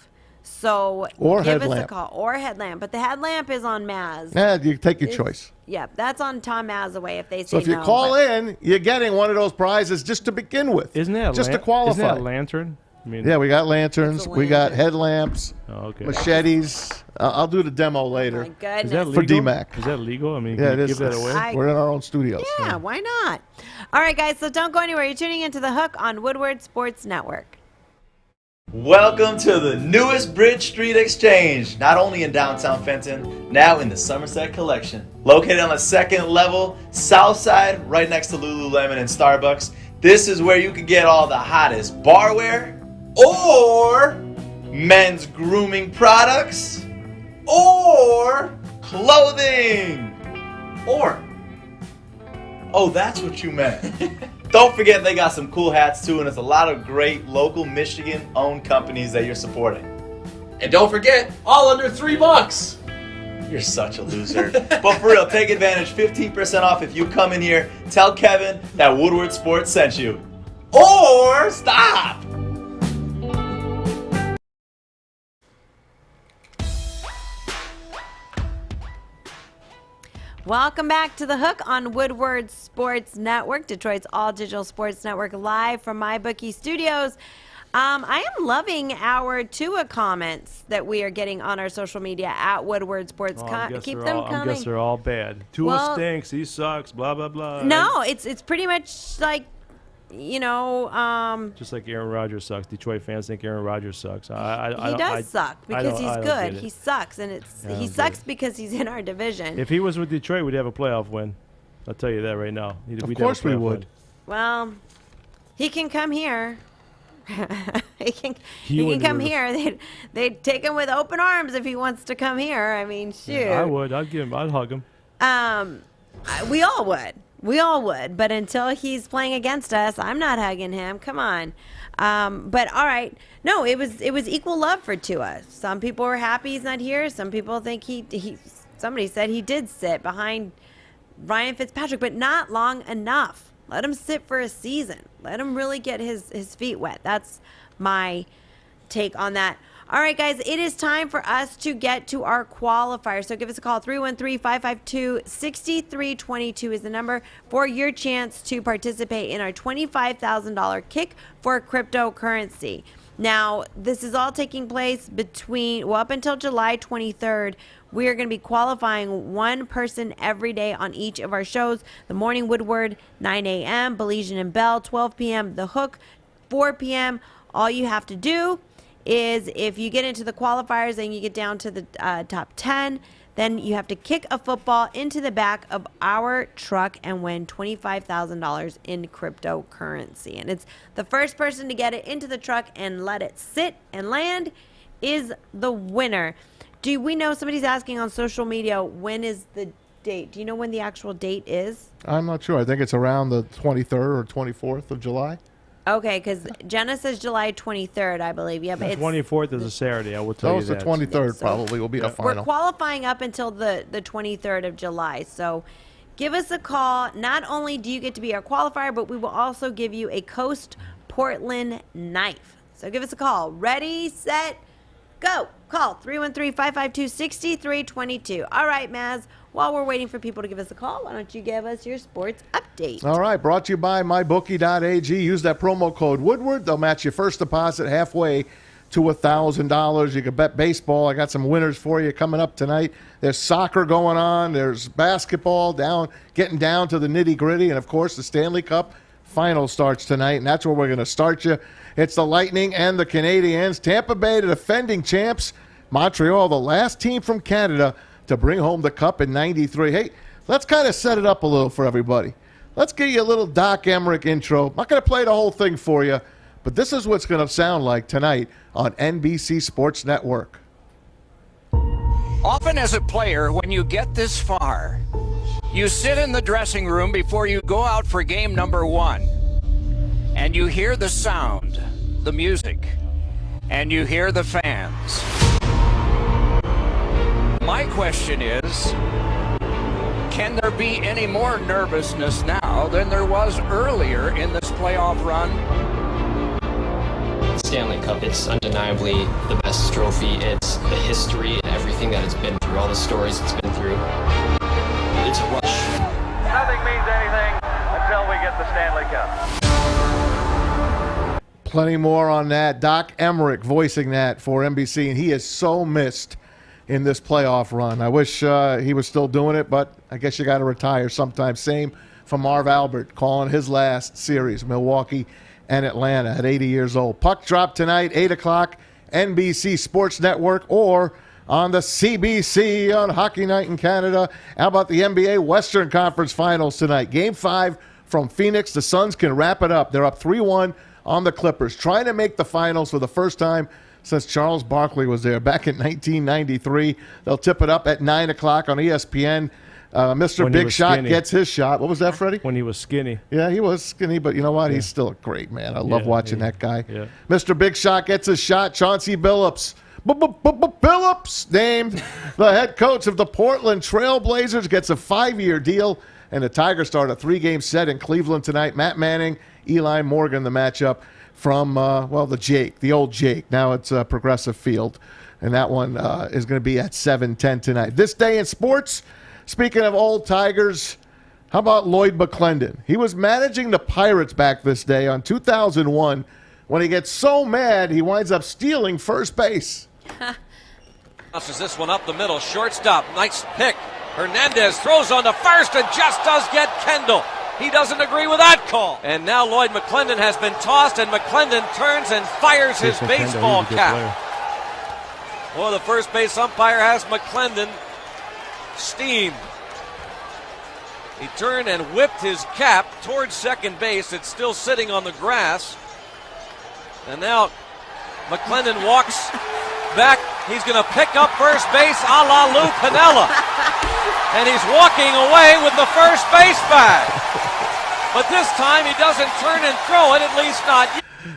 So Or give us a headlamp. call. Or headlamp. But the headlamp is on Maz. Yeah, you take your choice. Yeah, that's on Tom Mazaway if they say So if you no, call but- in, you're getting one of those prizes just to begin with. Isn't that just to Isn't qualify? that a lantern? I mean, Yeah, we got lanterns. It's a We got lantern. headlamps. Oh, okay. Machetes. I'll do the demo later. My goodness. Is that For legal? DMac. Is that legal? I mean, Yeah, can it you is. give that away? We're in our own studios. Yeah, why not? All right, guys, so don't go anywhere. You're tuning into The Hook on Woodward Sports Network. Welcome to the newest Bridge Street Exchange, not only in downtown Fenton, now in the Somerset Collection. Located on the second level, south side, right next to Lululemon and Starbucks. This is where you can get all the hottest barware, or men's grooming products, or clothing, or, oh, that's what you meant. Don't forget they got some cool hats too, and it's a lot of great local Michigan-owned companies that you're supporting. And don't forget, all under $3. You're such a loser. But for real, take advantage. 15% off if you come in here. Tell Kevin that Woodward Sports sent you. Or stop! Welcome back to The Hook on Woodward Sports Network, Detroit's all-digital sports network, live from MyBookie Studios. I am loving our Tua comments that we are getting on our social media at Woodward Sports. Keep them I coming. guess they're all bad. Tua Well- stinks. He sucks. Blah blah blah. No, it's pretty much like, you know, Just like Aaron Rodgers sucks. Detroit fans think Aaron Rodgers sucks. I he does suck I because don't- he's I don't get good. it. He sucks, and I he don't get sucks because he's in our division. If he was with Detroit, we'd have a playoff win. I'll tell you that right now. We'd have a course we playoff would. win. Well, he can come here. he can wouldn't come lose. here. They'd take him with open arms if he wants to come here. I mean, shoot. Yeah, I would. I'd hug him. We all would. We all would. But until he's playing against us, I'm not hugging him. Come on. But all right. No, it was equal love for Tua. Some people were happy he's not here. Some people think somebody said he did sit behind Ryan Fitzpatrick, but not long enough. Let him sit for a season. Let him really get his feet wet. That's my take on that. All right, guys, it is time for us to get to our qualifier. So give us a call. 313-552-6322 is the number for your chance to participate in our $25,000 kick for cryptocurrency. Now, this is all taking place up until July 23rd. We are going to be qualifying one person every day on each of our shows. The Morning Woodward, 9 a.m., Baligian and Bell, 12 p.m., The Hook, 4 p.m. All you have to do is if you get into the qualifiers and you get down to the top 10, then you have to kick a football into the back of our truck and win $25,000 in cryptocurrency. And it's the first person to get it into the truck and let it sit and land is the winner. Do we know, somebody's asking on social media, when is the date? Do you know when the actual date is? I'm not sure. I think it's around the 23rd or 24th of July. Okay, because Jenna says July 23rd, I believe. Yeah, but 24th is a Saturday, I will tell you that. So it's the 23rd probably will be the final. We're qualifying up until the 23rd of July. So give us a call. Not only do you get to be our qualifier, but we will also give you a Coast Portland knife. So give us a call. Ready, set, go. Call 313-552-6322. All right, Maz, while we're waiting for people to give us a call, why don't you give us your sports update? All right, brought to you by mybookie.ag. Use that promo code Woodward. They'll match your first deposit halfway to $1,000. You can bet baseball. I got some winners for you coming up tonight. There's soccer going on. There's basketball getting down to the nitty-gritty. And, of course, the Stanley Cup final starts tonight, and that's where we're going to start you. It's the Lightning and the Canadiens. Tampa Bay, the defending champs. Montreal, the last team from Canada to bring home the cup in '93. Hey, let's kind of set it up a little for everybody. Let's give you a little Doc Emmerich intro. I'm not going to play the whole thing for you, but this is what's going to sound like tonight on NBC Sports Network. Often as a player, when you get this far, you sit in the dressing room before you go out for game number one, and you hear the sound, the music, and you hear the fans. My question is, can there be any more nervousness now than there was earlier in this playoff run? Stanley Cup, it's undeniably the best trophy. It's the history and everything that it's been through, all the stories it's been through. It's a rush. Nothing means anything until we get the Stanley Cup. Plenty more on that. Doc Emmerich voicing that for NBC, and he is so missed in this playoff run. I wish he was still doing it, but I guess you got to retire sometime. Same for Marv Albert, calling his last series, Milwaukee and Atlanta at 80 years old. Puck drop tonight, 8 o'clock, NBC Sports Network, or on the CBC on Hockey Night in Canada. How about the NBA Western Conference Finals tonight? Game 5 from Phoenix. The Suns can wrap it up. They're up 3-1 on the Clippers, trying to make the finals for the first time since Charles Barkley was there back in 1993. They'll tip it up at 9 o'clock on ESPN. Mr. Big Shot gets his shot. What was that, Freddie? When he was skinny. Yeah, he was skinny, but you know what? He's still a great man. I love watching that guy. Yeah. Mr. Big Shot gets his shot. Chauncey Billups. Billups, named the head coach of the Portland Trail Blazers, gets a 5-year deal, and the Tigers start a 3-game set in Cleveland tonight. Matt Manning, Eli Morgan, the matchup from, the old Jake. Now it's Progressive Field, and that one is going to be at 7:10 tonight. This day in sports, speaking of old Tigers, how about Lloyd McClendon? He was managing the Pirates back this day on 2001 when he gets so mad he winds up stealing first base. Bounces this one up the middle, shortstop, nice pick. Hernandez throws on the first and just does get Kendall. He doesn't agree with that call. And now Lloyd McClendon has been tossed, and McClendon turns and fires his baseball cap. Well, the first base umpire has McClendon steamed. He turned and whipped his cap towards second base. It's still sitting on the grass. And now McClendon walks back. He's going to pick up first base a la Lou Piniella. And he's walking away with the first base bag. But this time he doesn't turn and throw it, at least not.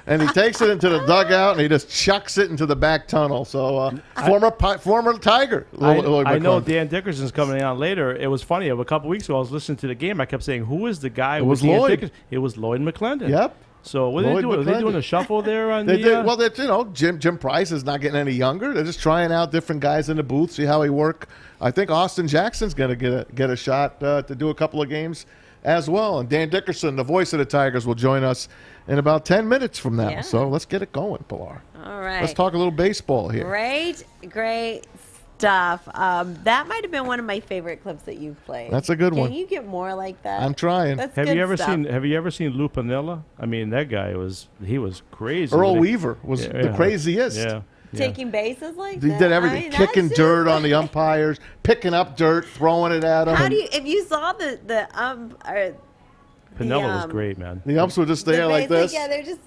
and he takes it into the dugout, and he just chucks it into the back tunnel. So former Tiger. I know Dan Dickerson's coming on later. It was funny. A couple weeks ago, I was listening to the game. I kept saying, who is the guy? It was Dan Lloyd. Dickerson? It was Lloyd McClendon. Yep. So what are they doing? Are they doing a shuffle there on they did. Well, Jim Price is not getting any younger. They're just trying out different guys in the booth, see how he work. I think Austin Jackson's going to get a shot to do a couple of games as well. And Dan Dickerson, the voice of the Tigers, will join us in about 10 minutes from now. Yeah. So let's get it going, Pilar. All right. Let's talk a little baseball here. Great stuff. That might have been one of my favorite clips that you've played. That's a good one. Can you get more like that? I'm trying. That's Have good you ever stuff. seen Lou Piniella? I mean, that guy was crazy. Earl Weaver was the craziest. Yeah. Taking bases like He that? did everything, I mean, kicking that's dirt on the umpires, picking up dirt, throwing it at them. How do you, if you saw the Piniella was great, man. The umps were just there like this. Yeah, they're just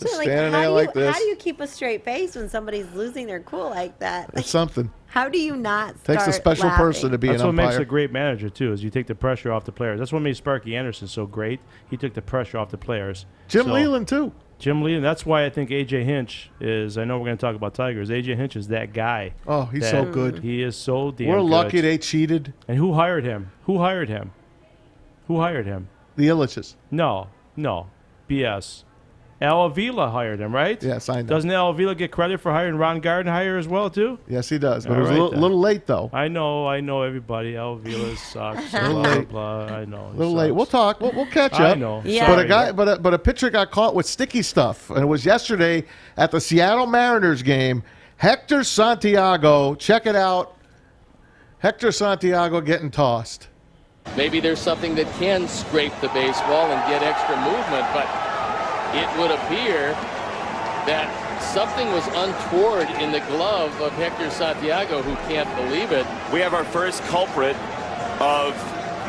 like, standing there like this. How do you keep a straight face when somebody's losing their cool like that? It's something. How do you not start Takes a special laughing? person to be That's an what umpire. makes a great manager too. Is you take the pressure off the players. That's what made Sparky Anderson so great. He took the pressure off the players. Jim Leland too. Jim Leland. That's why I think AJ Hinch is. I know we're going to talk about Tigers. AJ Hinch is that guy. Oh, he's so good. He is so damn. We're good. lucky they cheated. And who hired him? Who hired him? Who hired him? The Illiches. No, BS. Al Avila hired him, right? Yes, I know. Doesn't Al Avila get credit for hiring Ron Gardenhire as well, too? Yes, he does. But All it was right, a little late, though. I know everybody. Al Avila sucks. A little blah, late. blah, blah. I know. A little late. We'll talk. We'll catch up. I know. Yeah. But a pitcher got caught with sticky stuff, and it was yesterday at the Seattle Mariners game. Hector Santiago, check it out. Hector Santiago getting tossed. Maybe there's something that can scrape the baseball and get extra movement, but it would appear that something was untoward in the glove of Hector Santiago, who can't believe it. We have our first culprit of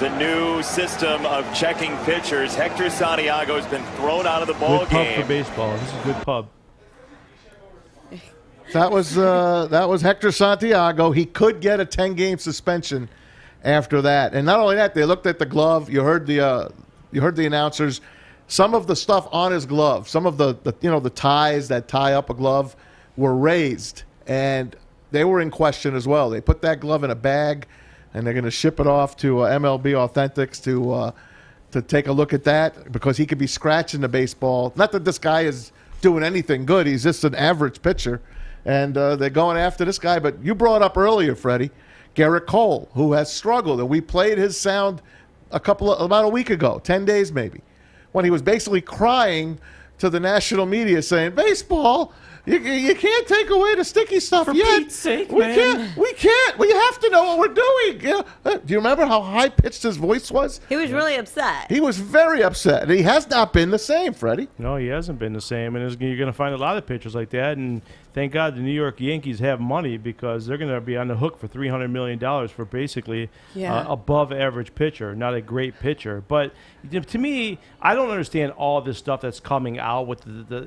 the new system of checking pitchers. Hector Santiago has been thrown out of the ball Good game. pub for baseball. This is a good pub. That was Hector Santiago. He could get a 10-game suspension after that. And not only that, they looked at the glove. You heard the announcers. Some of the stuff on his glove, some of the ties that tie up a glove, were raised, and they were in question as well. They put that glove in a bag, and they're going to ship it off to MLB Authentics to take a look at that, because he could be scratching the baseball. Not that this guy is doing anything good; he's just an average pitcher, and they're going after this guy. But you brought up earlier, Freddie, Garrett Cole, who has struggled, and we played his sound about a week ago, 10 days maybe, when he was basically crying to the national media saying, baseball, you can't take away the sticky stuff For yet. Pete's sake, we man. can't. We have to know what we're doing. Do you remember how high-pitched his voice was? He was really upset. He was very upset. And he has not been the same, Freddie. No, he hasn't been the same, and you're going to find a lot of pitchers like that. And thank God the New York Yankees have money, because they're going to be on the hook for $300 million for basically above-average pitcher, not a great pitcher. But to me, I don't understand all this stuff that's coming out with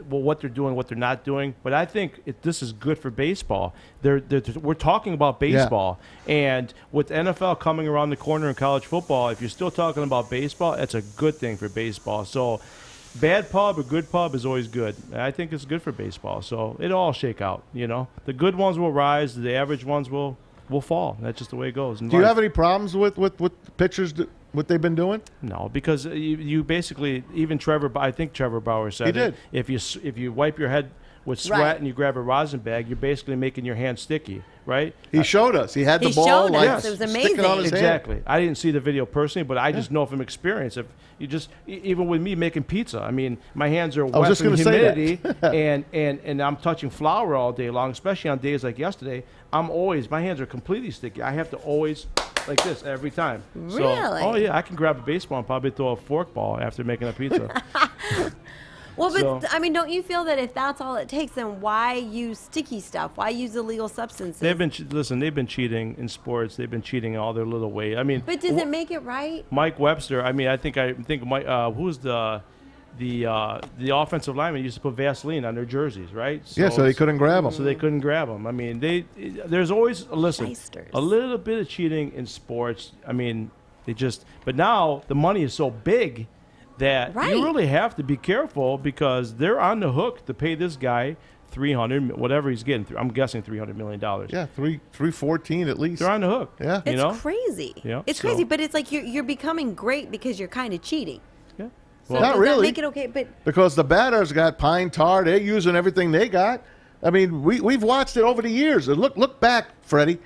what they're doing, what they're not doing. But I think this is good for baseball. We're talking about baseball, and with NFL coming around the corner in college football, if you're still talking about baseball, that's a good thing for baseball. So bad pub or good pub is always good. I think it's good for baseball. So it'll all shake out. The good ones will rise, the average ones will fall. That's just the way it goes. Do you have any problems with pitchers, what they've been doing? No, because you basically, even I think Trevor Bauer said He did. If you wipe your head with sweat Right. and you grab a rosin bag, you're basically making your hand sticky, right? He showed us. He had the He ball showed like us. It was sticking on his hand. Exactly. I didn't see the video personally, but I just know from experience. If you just, even with me making pizza, I mean, my hands are wet just from gonna say that. humidity, and I'm touching flour all day long, especially on days like yesterday. My hands are completely sticky. I have to always like this every time. Really? Oh yeah, I can grab a baseball and probably throw a fork ball after making a pizza. Well, but So- I mean, don't you feel that if that's all it takes, then why use sticky stuff? Why use illegal substances? They've been cheating in sports. They've been cheating all their little way. I mean, But does it make it right? Mike Webster. I mean, I think Mike. Who's the offensive lineman used to put Vaseline on their jerseys, right? Yeah, so they couldn't grab 'em. So they couldn't grab them. I mean, there's always a little bit of cheating in sports. I mean, but now the money is so big that you really have to be careful because they're on the hook to pay this guy $300, whatever he's getting. I'm guessing $300 million. Yeah, 314 at least. They're on the hook. Yeah, It's crazy. Yeah, It's crazy, but it's like you're becoming great because you're kind of cheating. Yeah. So Well, not does that really. make it okay, but Because the batters got pine tar. They're using everything they got. I mean, we've watched it over the years. And look back, Freddie.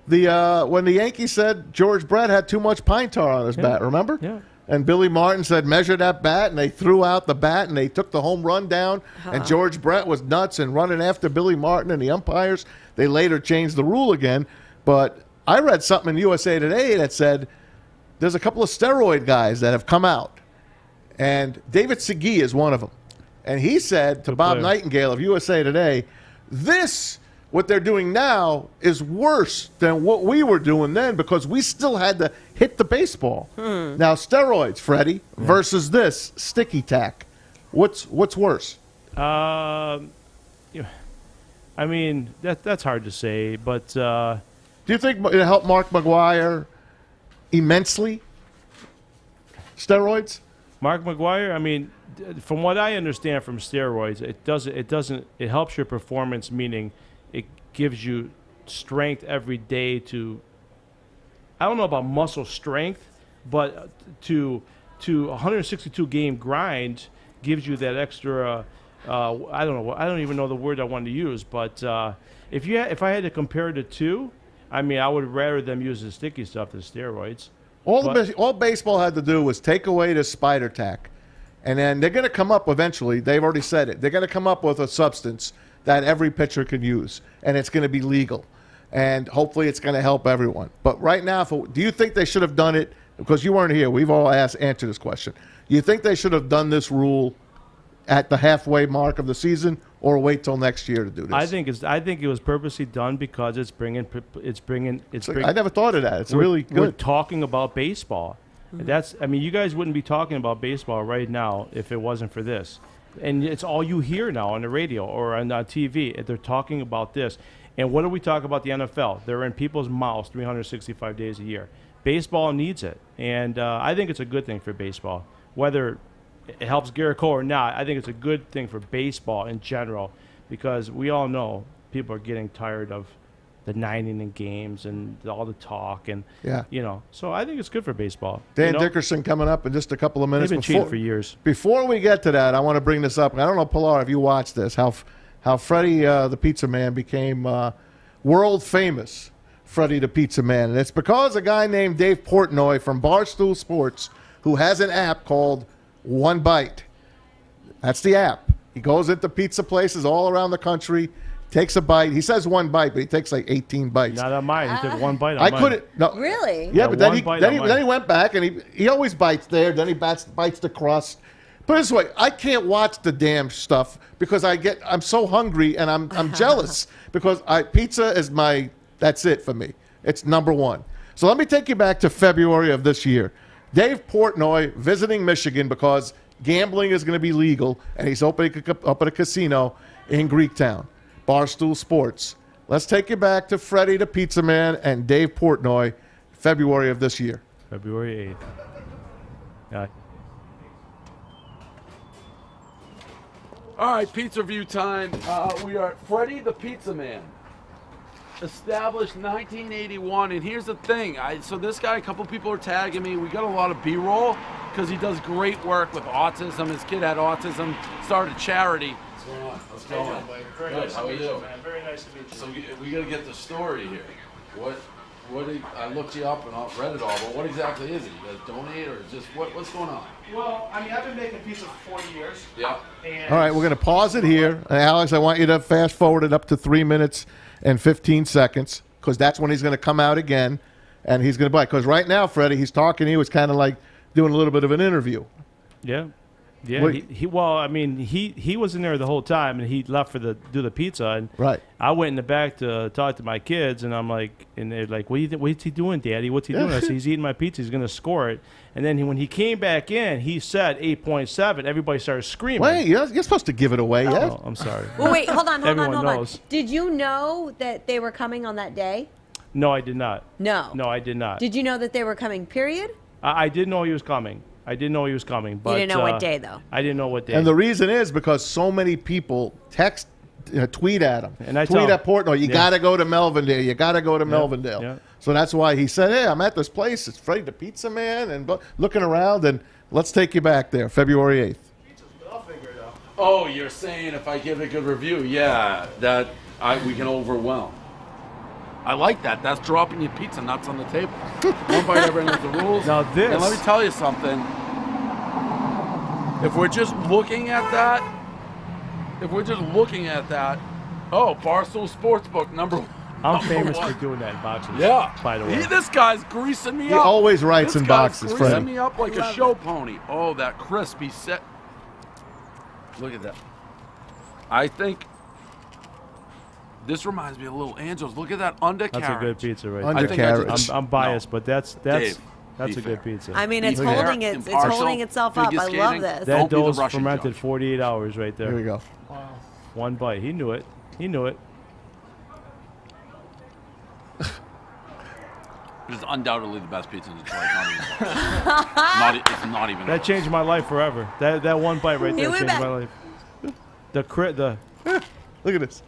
When the Yankees said George Brett had too much pine tar on his bat, remember? Yeah. And Billy Martin said, measure that bat, and they threw out the bat, and they took the home run down, and George Brett was nuts and running after Billy Martin and the umpires. They later changed the rule again. But I read something in USA Today that said there's a couple of steroid guys that have come out, and David Segui is one of them. And he said to Bob Nightingale of USA Today, what they're doing now is worse than what we were doing then because we still had to hit the baseball. Now, steroids, Freddie, versus this, sticky tack. What's worse? I mean, that's hard to say, but... Do you think it helped Mark McGwire immensely? Steroids? Mark McGwire, I mean, from what I understand from steroids, it helps your performance, meaning it gives you strength every day to, I don't know about muscle strength, but to 162 game grind gives you that extra, I don't even know the word I wanted to use, but if I had to compare the two, I mean, I would rather them use the sticky stuff than steroids. All baseball had to do was take away the spider tack. And then they're going to come up eventually. They've already said it. They're going to come up with a substance that every pitcher can use, and it's going to be legal. And hopefully it's going to help everyone. But right now, do you think they should have done it? Because you weren't here. We've all answered this question. Do you think they should have done this rule at the halfway mark of the season or wait till next year to do this? I think it was purposely done because it's bringing. I never thought of that. It's really good. We're talking about baseball. I mean, you guys wouldn't be talking about baseball right now if it wasn't for this. And it's all you hear now on the radio or on TV. They're talking about this. And what do we talk about the NFL? They're in people's mouths 365 days a year. Baseball needs it. And I think it's a good thing for baseball. Whether it helps Garrett Cole or not, I think it's a good thing for baseball in general because we all know people are getting tired of the 9-inning games and all the talk and so I think it's good for baseball. Dan Dickerson coming up in just a couple of minutes. They've been cheating for years. Before we get to that, I want to bring this up. I don't know, Pilar, if you watched this, how Freddie the Pizza Man became world famous. Fredi the Pizza Man, and it's because a guy named Dave Portnoy from Barstool Sports, who has an app called One Bite. That's the app. He goes into pizza places all around the country. Takes a bite. He says one bite, but he takes like 18 bites. Not on mine. He took one bite on I mine. couldn't. No. Really? Yeah, but then he went back and he always bites there. Then he bites the crust. Put it this way, I can't watch the damn stuff because I'm so hungry and I'm jealous because pizza is that's it for me. It's number one. So let me take you back to February of this year. Dave Portnoy visiting Michigan because gambling is going to be legal and he's opening up at a casino in Greektown. Barstool Sports. Let's take you back to Fredi the Pizza Man and Dave Portnoy, February of this year. February 8th. All right, pizza review time. We are at Fredi the Pizza Man. Established 1981, and here's the thing. So this guy, a couple people are tagging me. We got a lot of B-roll because he does great work with autism. His kid had autism, started a charity. What's going on? How's it going? Very Good. nice How to are meet you? you, man. Very nice to meet you. So we got to get the story here. I looked you up and I read it all, but what exactly is it? You guys donate or just what's going on? Well, I mean, I've been making pizza for 40 years. Yeah. All right, we're going to pause it here. Alex, I want you to fast forward it up to 3 minutes and 15 seconds because that's when he's going to come out again and he's going to bite. Because right now, Freddie, he's talking. He was kind of like doing a little bit of an interview. Yeah. Yeah, he was in there the whole time, and he left do the pizza, and right. I went in the back to talk to my kids, and I'm like, and they're like, what's he doing, Daddy? What's he doing? I said, he's eating my pizza. He's gonna score it. And then when he came back in, he said 8.7. Everybody started screaming. Wait, you're supposed to give it away, yeah? Oh, I'm sorry. Well, wait, hold on. Everyone knows. Did you know that they were coming on that day? No, I did not. No. No, I did not. Did you know that they were coming, period? I did know he was coming. I didn't know he was coming. But, you didn't know what day, though. I didn't know what day. And the reason is because so many people tweet at him. And I tweet tell at Portnoy, you Yeah. got to go to Melvindale. You got to go to Melvindale. yeah. So that's why he said, hey, I'm at this place. It's Fredi the Pizza Man. And looking around, and let's take you back there, February 8th. Oh, you're saying if I give a good review, yeah, that we can overwhelm. I like that. That's dropping your pizza nuts on the table. One bite, everyone knows the rules. Now this. And let me tell you something. If we're just looking at that, oh, Barstool Sportsbook number I'm famous one. for doing that in boxes. Yeah. By the way. This guy's greasing me up. He always writes in boxes, This guy's greasing Freddie. me up like a show pony. Oh, that crispy set. Look at that. I think this reminds me of Little Angel's. Look at that undercarriage. That's a good pizza right there. Undercarriage. I'm biased, but that's Dave, a be good fair. pizza. I mean, it's Fair, holding itself up. I love this. That Don't be the dough's Russian fermented judge. 48 hours right there. Here we go. Wow. One bite. He knew it. He knew it. It's undoubtedly the best pizza in Detroit. It's not even. That changed my life forever. That one bite right there Knew it changed back. my life. Look at this.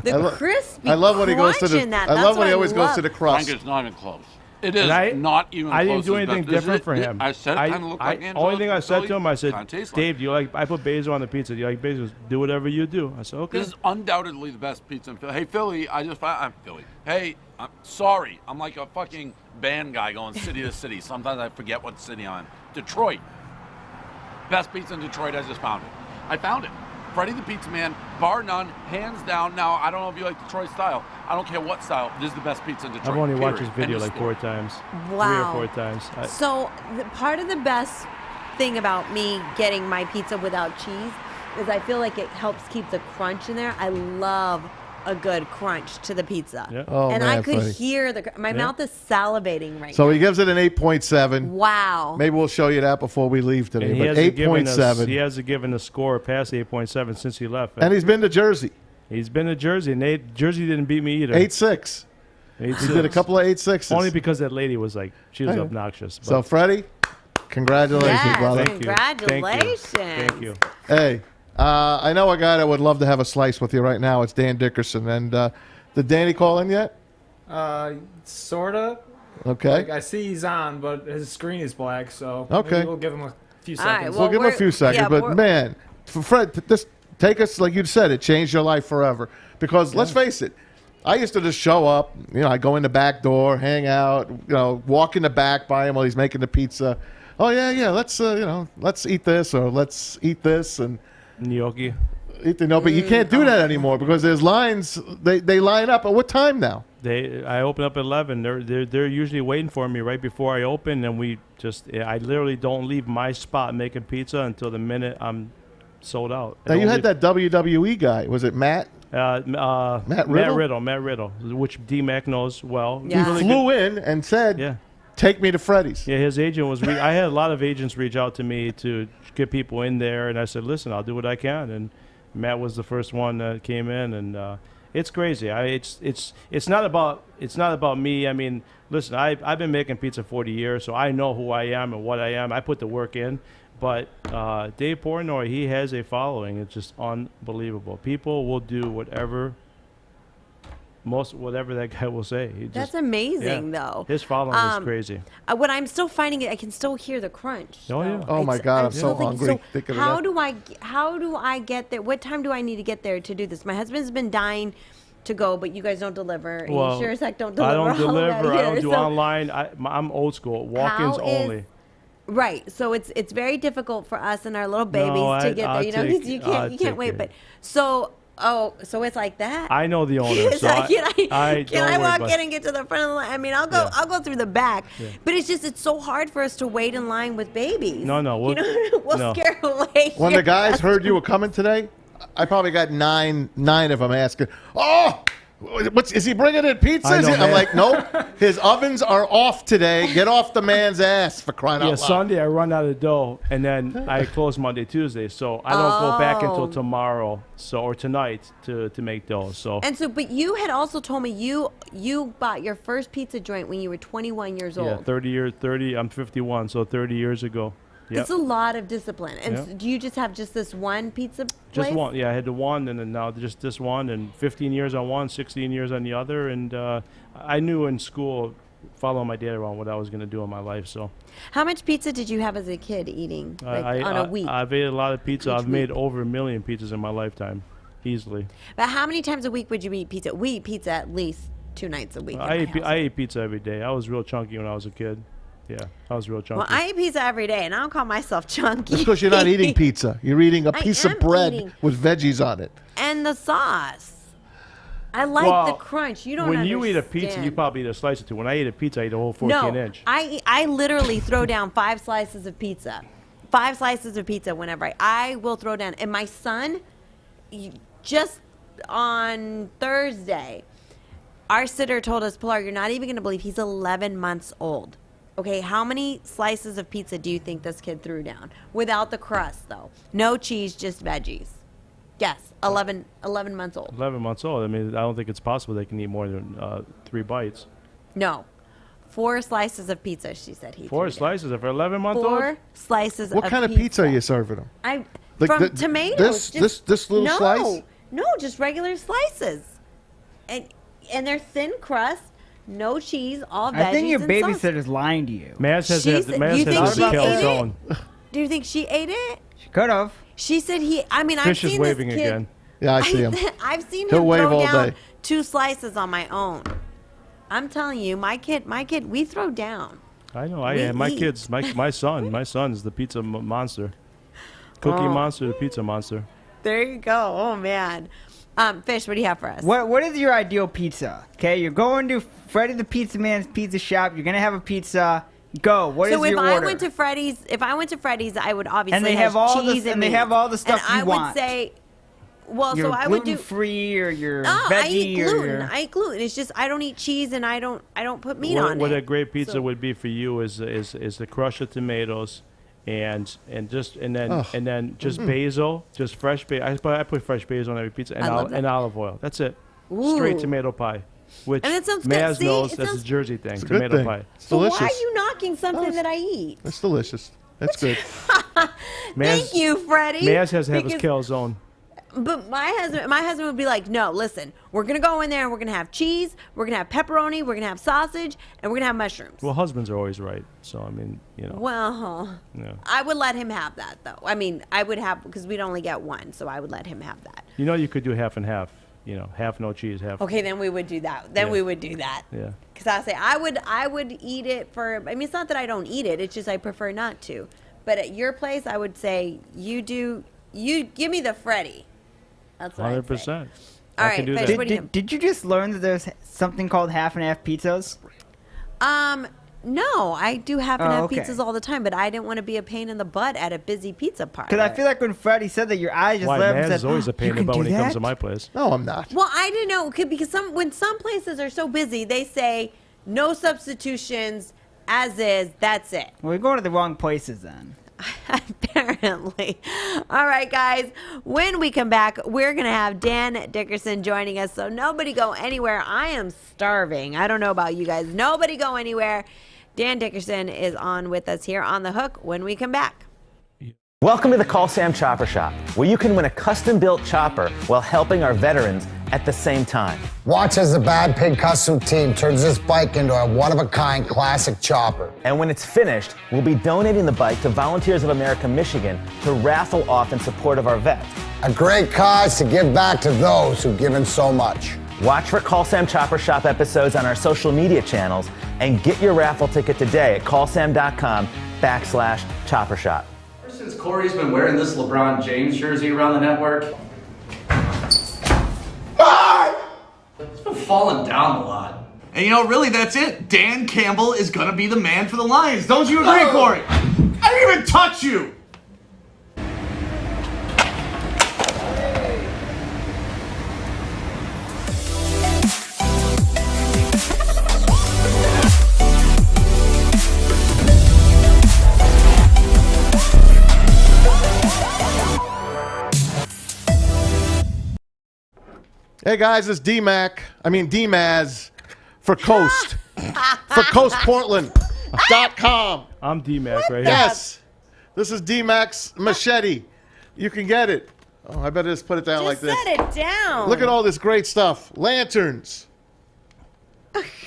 The crispy I love when he goes to crunch the. in that. I That's love when what he always goes love. to the crust. Frank, it's not even close. It is And not even close. I didn't do to the anything best. This different is- for him. I said it kind of looked like Angelo's. only thing I said Philly. to him, I said, Kinda tastes Dave, like. do you like? I put basil on the pizza. Do you like basil? Do whatever you do. I said, okay. This is undoubtedly the best pizza in Philly. Hey, Philly, I'm Philly. Hey, I'm sorry. I'm like a fucking band guy going city to city. Sometimes I forget what city I'm in. Detroit. Best pizza in Detroit. I just found it. I found it. Freddie the Pizza Man, bar none, hands down. Now, I don't know if you like Detroit style. I don't care what style. This is the best pizza in Detroit. I've only watched period. this video End of like story. 4 times. Wow. 3 or 4 times. So part of the best thing about me getting my pizza without cheese is I feel like it helps keep the crunch in there. I love a good crunch to the pizza. Yeah. Oh, And man, I could Freddie. hear my mouth is salivating right So now. he gives it an 8.7. Wow. Maybe we'll show you that before we leave today. And he But hasn't given us- 8.7. He hasn't given a score past 8.7 since he left. And he's been to Jersey. He's been to Jersey, and Jersey didn't beat me either. 8.6. He did a couple of 8.6s. Only because that lady was like, she was I know. obnoxious. So, Freddie, congratulations, Yes, brother. Thank you. congratulations. Thank you. Hey, I know a guy that would love to have a slice with you right now. It's Dan Dickerson. And did Danny call in yet? Sorta. Okay. Like, I see he's on, but his screen is black, so Okay. maybe we'll give him a few All right, seconds. We'll give him a few seconds. But, man, for Fred, this take us, like you said, it changed your life forever. Because, let's face it, I used to just show up. I go in the back door, hang out, walk in the back by him while he's making the pizza. Oh, yeah, let's, let's eat this or let's eat this. And gnocchi. But you can't do that anymore because there's lines. They line up. At what time now? I open up at 11. They're usually waiting for me right before I open, and I literally don't leave my spot making pizza until the minute I'm sold out. Now you had that WWE guy. Was it Matt? Matt Riddle? Matt Riddle, which DMac knows well. He flew in and said, "Take me to Freddy's." Yeah, his agent was. I had a lot of agents reach out to me to get people in there, and I said, "Listen, I'll do what I can." And Matt was the first one that came in, and it's crazy. It's not about me. I mean, listen, I've been making pizza 40 years, so I know who I am and what I am. I put the work in. But Dave Portnoy, he has a following. It's just unbelievable. People will do whatever that guy will say. That's amazing, though. His following is crazy. What I'm still finding, I can still hear the crunch. Oh, yeah. Oh, my God, I'm so still thinking, hungry. Thinking of how that. do I get there? What time do I need to get there to do this? My husband's been dying to go, but you guys don't deliver. And you sure as heck don't deliver. I don't all deliver. around I here. don't do So- online. I'm old school. Walk-ins only. Right, so it's very difficult for us and our little babies to get there. You know, 'cause you can't wait. But so it's like that. I know the owner. It's So like, can I don't walk worry in and get to the front of the line? I mean, I'll go through the back, but it's so hard for us to wait in line with babies. No, we'll scare away. When your the guys customers. heard you were coming today, I probably got nine of them asking, "Oh, is he bringing in pizza?" I know, I'm man. like, "Nope, his ovens are off today. Get off the man's ass for crying out loud." Sunday I run out of dough, and then I close Monday, Tuesday, so I don't go back until Oh. tomorrow, or tonight to make dough. So And so, but you had also told me you bought your first pizza joint when you were 21 years old. yeah, 30 years. I'm 51, so 30 years ago. Yep. It's a lot of discipline. And Yep. do you just have just this one pizza place? Just one. Yeah, I had the one, and then now just this one, and 15 years on one, 16 years on the other. And I knew in school, following my dad around, what I was going to do in my life. So, How much pizza did you have as a kid eating on a week? I've ate a lot of pizza. I've made over 1 million pizzas in my lifetime, easily. But how many times a week would you eat pizza? We eat pizza at least 2 nights a week. I ate pizza every day. I was real chunky when I was a kid. Yeah, I was real chunky. Well, I eat pizza every day, and I don't call myself chunky. That's because you're not eating pizza. You're eating a I piece am of bread eating- with veggies on it. And the sauce. I like Well, the crunch. You don't When understand. you eat a pizza, you probably eat a slice or two. When I eat a pizza, I eat a whole 14-inch. I literally throw down 5 slices of pizza. 5 slices of pizza whenever I will throw down. And my son, just on Thursday, our sitter told us, Pilar, you're not even going to believe he's 11 months old. Okay, how many slices of pizza do you think this kid threw down? Without the crust, though. No cheese, just veggies. Yes, 11 months old. 11 months old. I mean, I don't think it's possible they can eat more than 3 bites. No. 4 slices of pizza, she said he 4 threw slices for 11 months old? 4 slices What of kind of pizza. pizza are you serving them? From tomatoes. This little no, slice? No, just regular slices. And they're thin crust, no cheese, all veggies I think your and sauce. babysitter's lying to you. Maz has She to said- have do you the think she ate calzone. Do you think she ate it? She could have. She said I've Fish seen is waving this kid. again. Yeah, I see him. I've seen He'll him wave throw all down day. 2 slices on my own. I'm telling you, my kid, we throw down. I know. We My eat. kids, my son's the pizza monster. Cookie Oh. monster, the pizza monster. There you go. Oh man, Fish, what do you have for us? What is your ideal pizza? Okay, you're going to Freddie the Pizza Man's pizza shop. You're gonna have a pizza. Go. What is So if your I order? went to Freddy's, I would obviously And they have all the- cheese and they meat. have all the stuff and you I want. would say, well, You're so I would do. gluten-free or you're No, I veggie eat or gluten. you're... I eat gluten. It's just I don't eat cheese and I don't put meat What, on what it. a great pizza So- would be for you is the crush of tomatoes, and then just Mm-hmm. basil, just fresh basil. I put fresh basil on every pizza and, I love that. and olive oil. That's it. Straight Ooh. tomato pie, which And it sounds good. Maz See, knows it that's sounds- a Jersey thing. It's a good Tomato thing. pie. It's So delicious. why are you knocking something that I eat? That's delicious. That's good. Thank you, Freddie. Maz has to have his because- calzone. But my husband would be like, no, listen, we're gonna go in there and we're gonna have cheese, we're gonna have pepperoni, we're gonna have sausage, and we're gonna have mushrooms. Well, husbands are always right. So I mean, you know. Well, Yeah. I would let him have that though. I mean, I would have because we'd only get one, so I would let him have that. You know, you could do half and half. You know, half no cheese, half. Okay, then we would do that. Then Yeah. we would do that. Yeah. Because I say I would eat it for. I mean, it's not that I don't eat it. It's just I prefer not to. But at your place, I would say you give me the Freddie. That's what I'd say. 100%. All I right, can do Fish, that. what do you? Did you just learn that there's something called half and half pizzas? No, I do half and Oh, half okay. pizzas all the time, but I didn't want to be a pain in the butt at a busy pizza parlor. Because I feel like when Freddie said that, your eyes just Why, lit up and Maz said, is always a pain "You in the can butt do when he comes that?" to my place. No, I'm not. Well, I didn't know because when some places are so busy, they say no substitutions, as is. That's it. Well, we're going to the wrong places then. Apparently. All right, guys. When we come back, we're going to have Dan Dickerson joining us. So nobody go anywhere. I am starving. I don't know about you guys. Nobody go anywhere. Dan Dickerson is on with us here on The Hook when we come back. Welcome to the Call Sam Chopper Shop, where you can win a custom-built chopper while helping our veterans at the same time. Watch as the Bad Pig Custom team turns this bike into a one-of-a-kind classic chopper. And when it's finished, we'll be donating the bike to Volunteers of America Michigan to raffle off in support of our vets. A great cause to give back to those who've given so much. Watch for Call Sam Chopper Shop episodes on our social media channels and get your raffle ticket today at callsam.com/chopper shop. Ever since Corey's been wearing this LeBron James jersey around the network, it's been falling down a lot. And you know, really, that's it. Dan Campbell is going to be the man for the Lions. Don't you agree, Corey? I didn't even touch you. Hey guys, it's DMac for Coast. For CoastPortland.com. I'm DMac right here. Yes. This is DMac's machete. You can get it. Oh, I better just put it down like this. Set it down. Look at all this great stuff. Lanterns.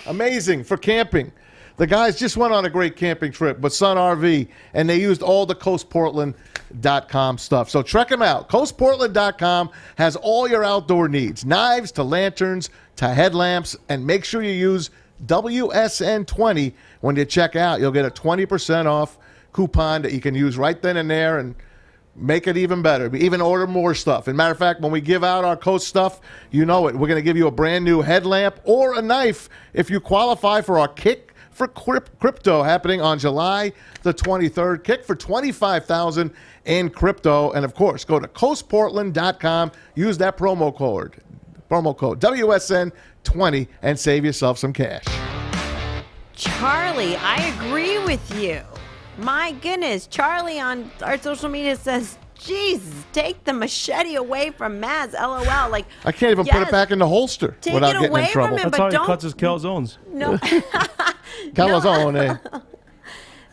Amazing for camping. The guys just went on a great camping trip with Sun RV, and they used all the CoastPortland.com stuff. So check them out. CoastPortland.com has all your outdoor needs, knives to lanterns to headlamps, and make sure you use WSN20 when you check out. You'll get a 20% off coupon that you can use right then and there and make it even better. Even order more stuff. As a matter of fact, when we give out our Coast stuff, you know it. We're going to give you a brand new headlamp or a knife if you qualify for our Kick for Crypto happening on July the 23rd. Kick for $25,000 in crypto. And, of course, go to coastportland.com. Use that promo code WSN20 and save yourself some cash. Charlie, I agree with you. My goodness, Charlie on our social media says, Jesus, take the machete away from Maz, LOL. Like, I can't even put it back in the holster take without it getting away in trouble. from him, That's but how he don't. cuts his calzones. No. Calzone, eh?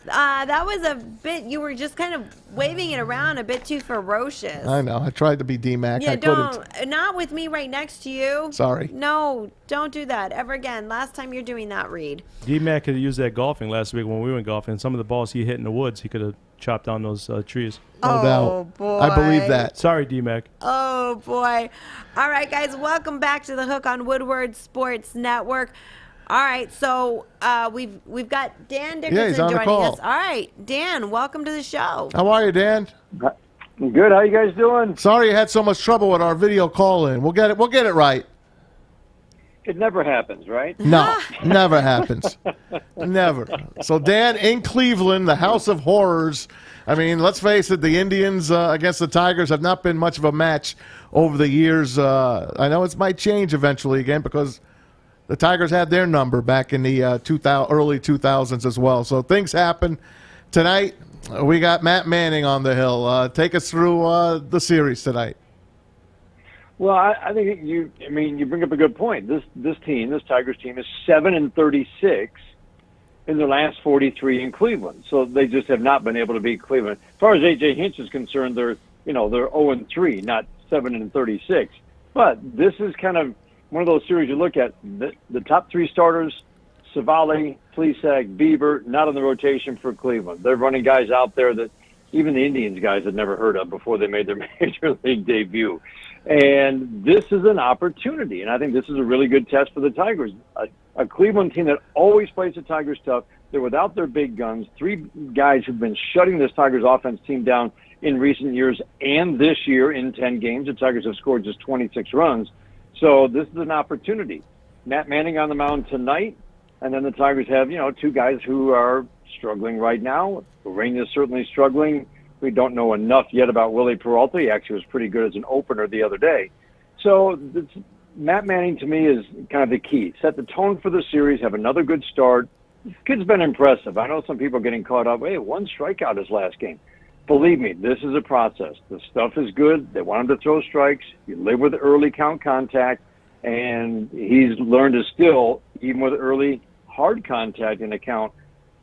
That was a bit, you were just kind of waving it around a bit too ferocious. I know. I tried to be DMac. Yeah, I couldn't. not with me right next to you. Sorry. No, don't do that ever again. Last time you're doing that, Reed. DMac could have used that golfing last week when we went golfing. Some of the balls he hit in the woods, he could have chopped down those trees. No doubt. Boy. I believe that. Sorry, DMac. Oh, boy. All right, guys, welcome back to The Hook on Woodward Sports Network. All right, so we've got Dan Dickerson he's on the joining call. us. All right, Dan, welcome to the show. How are you, Dan? Good. How you guys doing? Sorry you had so much trouble with our video call-in. We'll get it right. It never happens, right? No, never happens. Never. So, Dan, in Cleveland, the House of Horrors. I mean, let's face it, the Indians against the Tigers have not been much of a match over the years. I know it might change eventually again because the Tigers had their number back in the early 2000s as well. So things happen. Tonight, we got Matt Manning on the hill. Take us through the series tonight. Well, I think you bring up a good point. This Tigers team is 7-36 in their last 43 in Cleveland. So they just have not been able to beat Cleveland. As far as A.J. Hinch is concerned, they're 0-3, not 7-36. But this is kind of one of those series you look at. The top three starters, Savali, Plesac, Bieber, not in the rotation for Cleveland. They're running guys out there that even the Indians guys had never heard of before they made their major league debut. And this is an opportunity, and I think this is a really good test for the Tigers. A Cleveland team that always plays the Tigers tough. They're without their big guns. Three guys who've been shutting this Tigers offense team down in recent years and this year in 10 games. The Tigers have scored just 26 runs. So this is an opportunity. Matt Manning on the mound tonight, and then the Tigers have, two guys who are struggling right now. Rain is certainly struggling. We don't know enough yet about Willie Peralta. He actually was pretty good as an opener the other day. So Matt Manning, to me, is kind of the key. Set the tone for the series, have another good start. This kid's been impressive. I know some people are getting caught up. Hey, one strikeout his last game. Believe me, this is a process. The stuff is good. They want him to throw strikes. You live with early count contact, and he's learned to still, even with early hard contact in a count,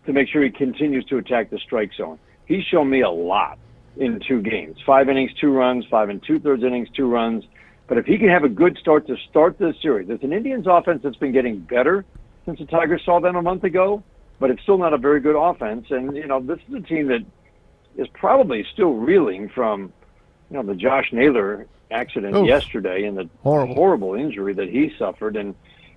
to make sure he continues to attack the strike zone. He's shown me a lot in 2 games. 5 innings, 2 runs, 5 2/3 innings, 2 runs. But if he can have a good start to start this series, it's an Indians offense that's been getting better since the Tigers saw them a month ago, but it's still not a very good offense. And, this is a team that is probably still reeling from, the Josh Naylor accident yesterday and the horrible injury that he suffered. And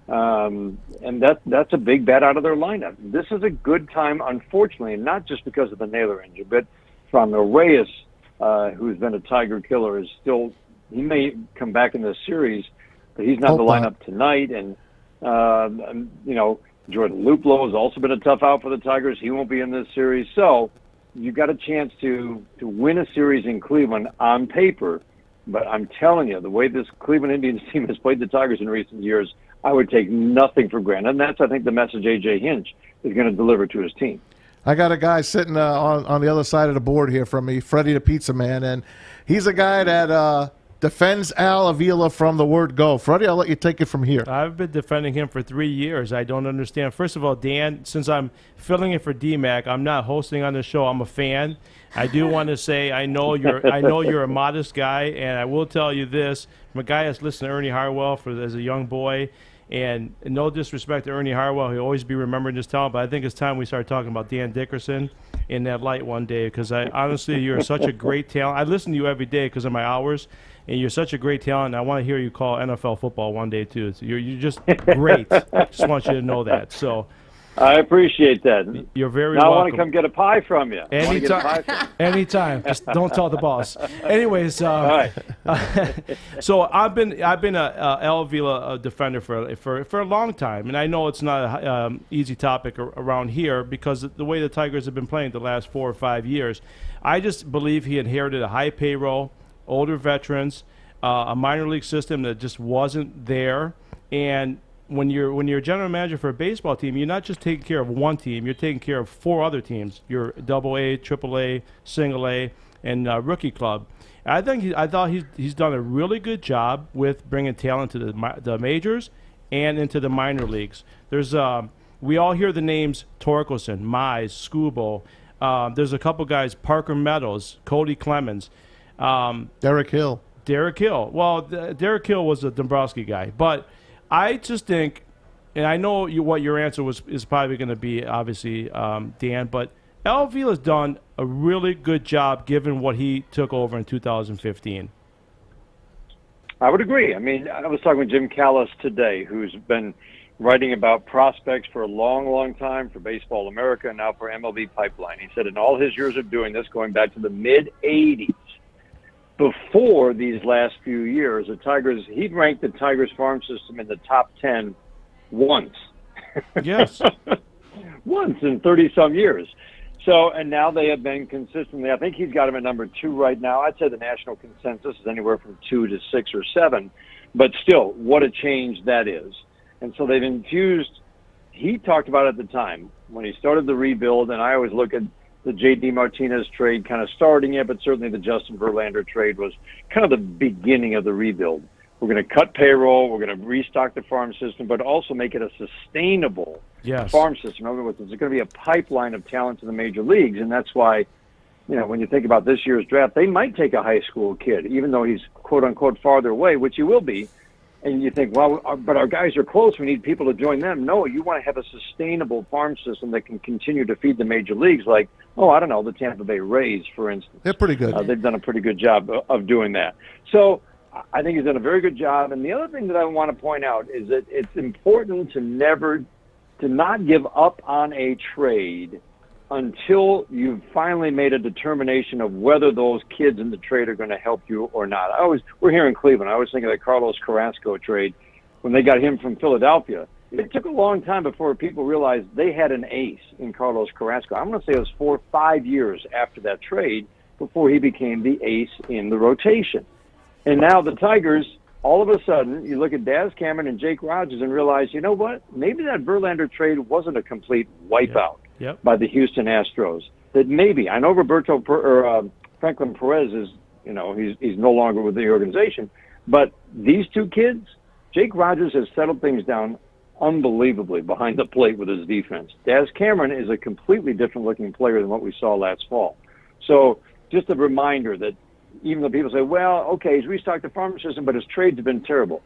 that's a big bet out of their lineup. This is a good time, unfortunately, not just because of the Naylor injury, but from Reyes, who's been a Tiger killer, is still, he may come back in this series, but he's not in the lineup tonight. And, Jordan Luplow has also been a tough out for the Tigers. He won't be in this series. So you've got a chance to win a series in Cleveland on paper. But I'm telling you, the way this Cleveland Indians team has played the Tigers in recent years, I would take nothing for granted. And that's, I think, the message A.J. Hinch is going to deliver to his team. I got a guy sitting on the other side of the board here from me, Freddie the Pizza Man, and he's a guy that defends Al Avila from the word go. Freddie, I'll let you take it from here. I've been defending him for 3 years. I don't understand. First of all, Dan, since I'm filling in for DMac, I'm not hosting on the show. I'm a fan. I do want to say I know you're a modest guy, and I will tell you this: from a guy that's listened to Ernie Harwell as a young boy, and no disrespect to Ernie Harwell, he'll always be remembered his talent, but I think it's time we start talking about Dan Dickerson in that light one day, because honestly, you're such a great talent. I listen to you every day because of my hours, and you're such a great talent, and I want to hear you call NFL football one day too. So you're just great. Just want you to know that. So I appreciate that. You're very now welcome. I want to come get a pie from you. Anytime. Just don't tell the boss. Anyways, all right. So I've been a Al Avila defender for a long time, and I know it's not an easy topic around here because the way the Tigers have been playing the last 4 or 5 years. I just believe he inherited a high payroll, older veterans, a minor league system that just wasn't there, and when you're a general manager for a baseball team, you're not just taking care of one team. You're taking care of 4 other teams. Your AA, AAA, Single A, and rookie club. I thought he's done a really good job with bringing talent to the majors and into the minor leagues. There's we all hear the names Torkelson, Mize, Scoobo. There's a couple guys, Parker Meadows, Cody Clemens, Derek Hill. Well, Derek Hill was a Dombrowski guy, but I just think, and I know what your answer is probably going to be, obviously, Dan, but Al Avila's done a really good job given what he took over in 2015. I would agree. I mean, I was talking with Jim Callis today, who's been writing about prospects for a long, long time for Baseball America and now for MLB Pipeline. He said in all his years of doing this, going back to the mid-'80s, before these last few years, he'd ranked the Tigers farm system in the top 10 once. Yes. Once in 30-some years. So, and now they have been consistently, I think he's got him at number 2 right now. I'd say the national consensus is anywhere from 2 to 6 or 7. But still, what a change that is. And so they've infused, he talked about at the time, when he started the rebuild, and I always look at the J.D. Martinez trade kind of starting it, but certainly the Justin Verlander trade was kind of the beginning of the rebuild. We're going to cut payroll, we're going to restock the farm system, but also make it a sustainable farm system. In other words, there's going to be a pipeline of talent to the major leagues, and that's why, when you think about this year's draft, they might take a high school kid, even though he's quote-unquote farther away, which he will be. And you think, well, but our guys are close. We need people to join them. No, you want to have a sustainable farm system that can continue to feed the major leagues like, the Tampa Bay Rays, for instance. They're pretty good. They've done a pretty good job of doing that. So I think he's done a very good job. And the other thing that I want to point out is that it's important to not give up on a trade until you've finally made a determination of whether those kids in the trade are going to help you or not. We're here in Cleveland. I was thinking of the Carlos Carrasco trade when they got him from Philadelphia. It took a long time before people realized they had an ace in Carlos Carrasco. I'm going to say it was 4 or 5 years after that trade before he became the ace in the rotation. And now the Tigers, all of a sudden, you look at Daz Cameron and Jake Rogers and realize, you know what? Maybe that Verlander trade wasn't a complete wipeout. Yep. By the Houston Astros. That maybe, I know Franklin Perez is, he's no longer with the organization, but these 2 kids, Jake Rogers has settled things down unbelievably behind the plate with his defense. Daz Cameron is a completely different looking player than what we saw last fall. So just a reminder that even though people say, well, okay, he's restocked the farm system, but his trades have been terrible.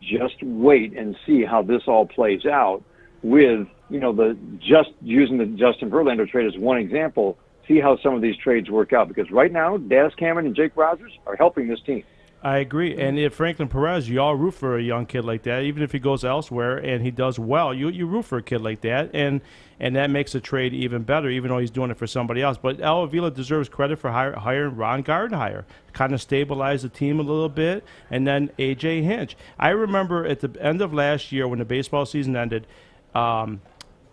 Just wait and see how this all plays out with, just using the Justin Verlander trade as one example, see how some of these trades work out. Because right now, Daz Cameron and Jake Rogers are helping this team. I agree. And if Franklin Perez, you all root for a young kid like that, even if he goes elsewhere and he does well, you root for a kid like that. And that makes the trade even better, even though he's doing it for somebody else. But Al Avila deserves credit for hiring Ron Gardenhire, kind of stabilize the team a little bit, and then A.J. Hinch. I remember at the end of last year when the baseball season ended,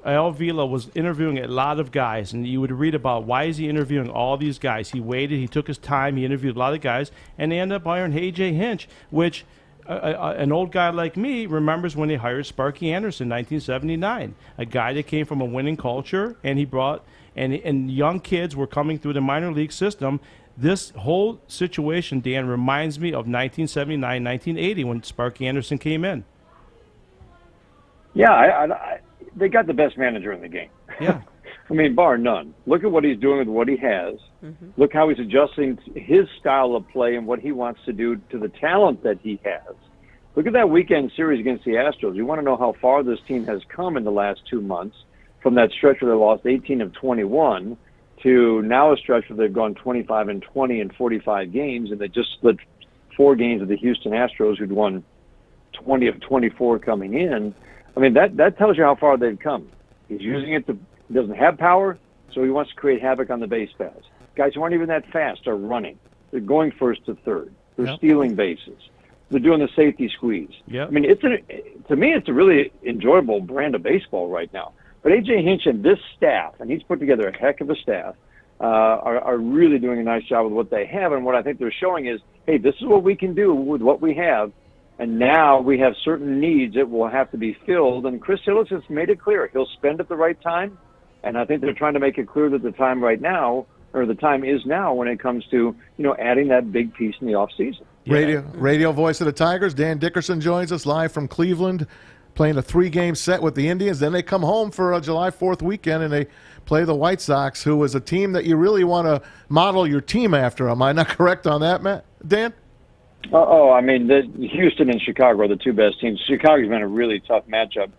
Al Avila was interviewing a lot of guys, and you would read about why is he interviewing all these guys. He waited, he took his time, he interviewed a lot of guys, and they ended up hiring A.J. Hinch, which an old guy like me remembers when they hired Sparky Anderson in 1979, a guy that came from a winning culture, and he brought and young kids were coming through the minor league system. This whole situation, Dan, reminds me of 1979, 1980 when Sparky Anderson came in. Yeah, they got the best manager in the game. Yeah. I mean, bar none. Look at what he's doing with what he has. Look how he's adjusting his style of play and what he wants to do to the talent that he has. Look at that weekend series against the Astros. You want to know how far this team has come in the last 2 months from that stretch where they lost 18 of 21 to now a stretch where they've gone 25 and 20 in 45 games, and they just split 4 games with the Houston Astros, who'd won 20 of 24 coming in. I mean, that tells you how far they've come. He's using it to – doesn't have power, so he wants to create havoc on the base paths. Guys who aren't even that fast are running. They're going first to third. They're stealing bases. They're doing the safety squeeze. Yep. I mean, to me, it's a really enjoyable brand of baseball right now. But A.J. Hinch and this staff, and he's put together a heck of a staff, are really doing a nice job with what they have. And what I think they're showing is, hey, this is what we can do with what we have. And now we have certain needs that will have to be filled. And Chris Hillis has made it clear. He'll spend at the right time. And I think they're trying to make it clear that the time right now, or the time is now when it comes to, adding that big piece in the offseason. Radio voice of the Tigers, Dan Dickerson joins us live from Cleveland, playing a 3-game set with the Indians. Then they come home for a July 4th weekend, and they play the White Sox, who is a team that you really want to model your team after. Am I not correct on that, Dan? I mean, Houston and Chicago are the 2 best teams. Chicago's been a really tough matchup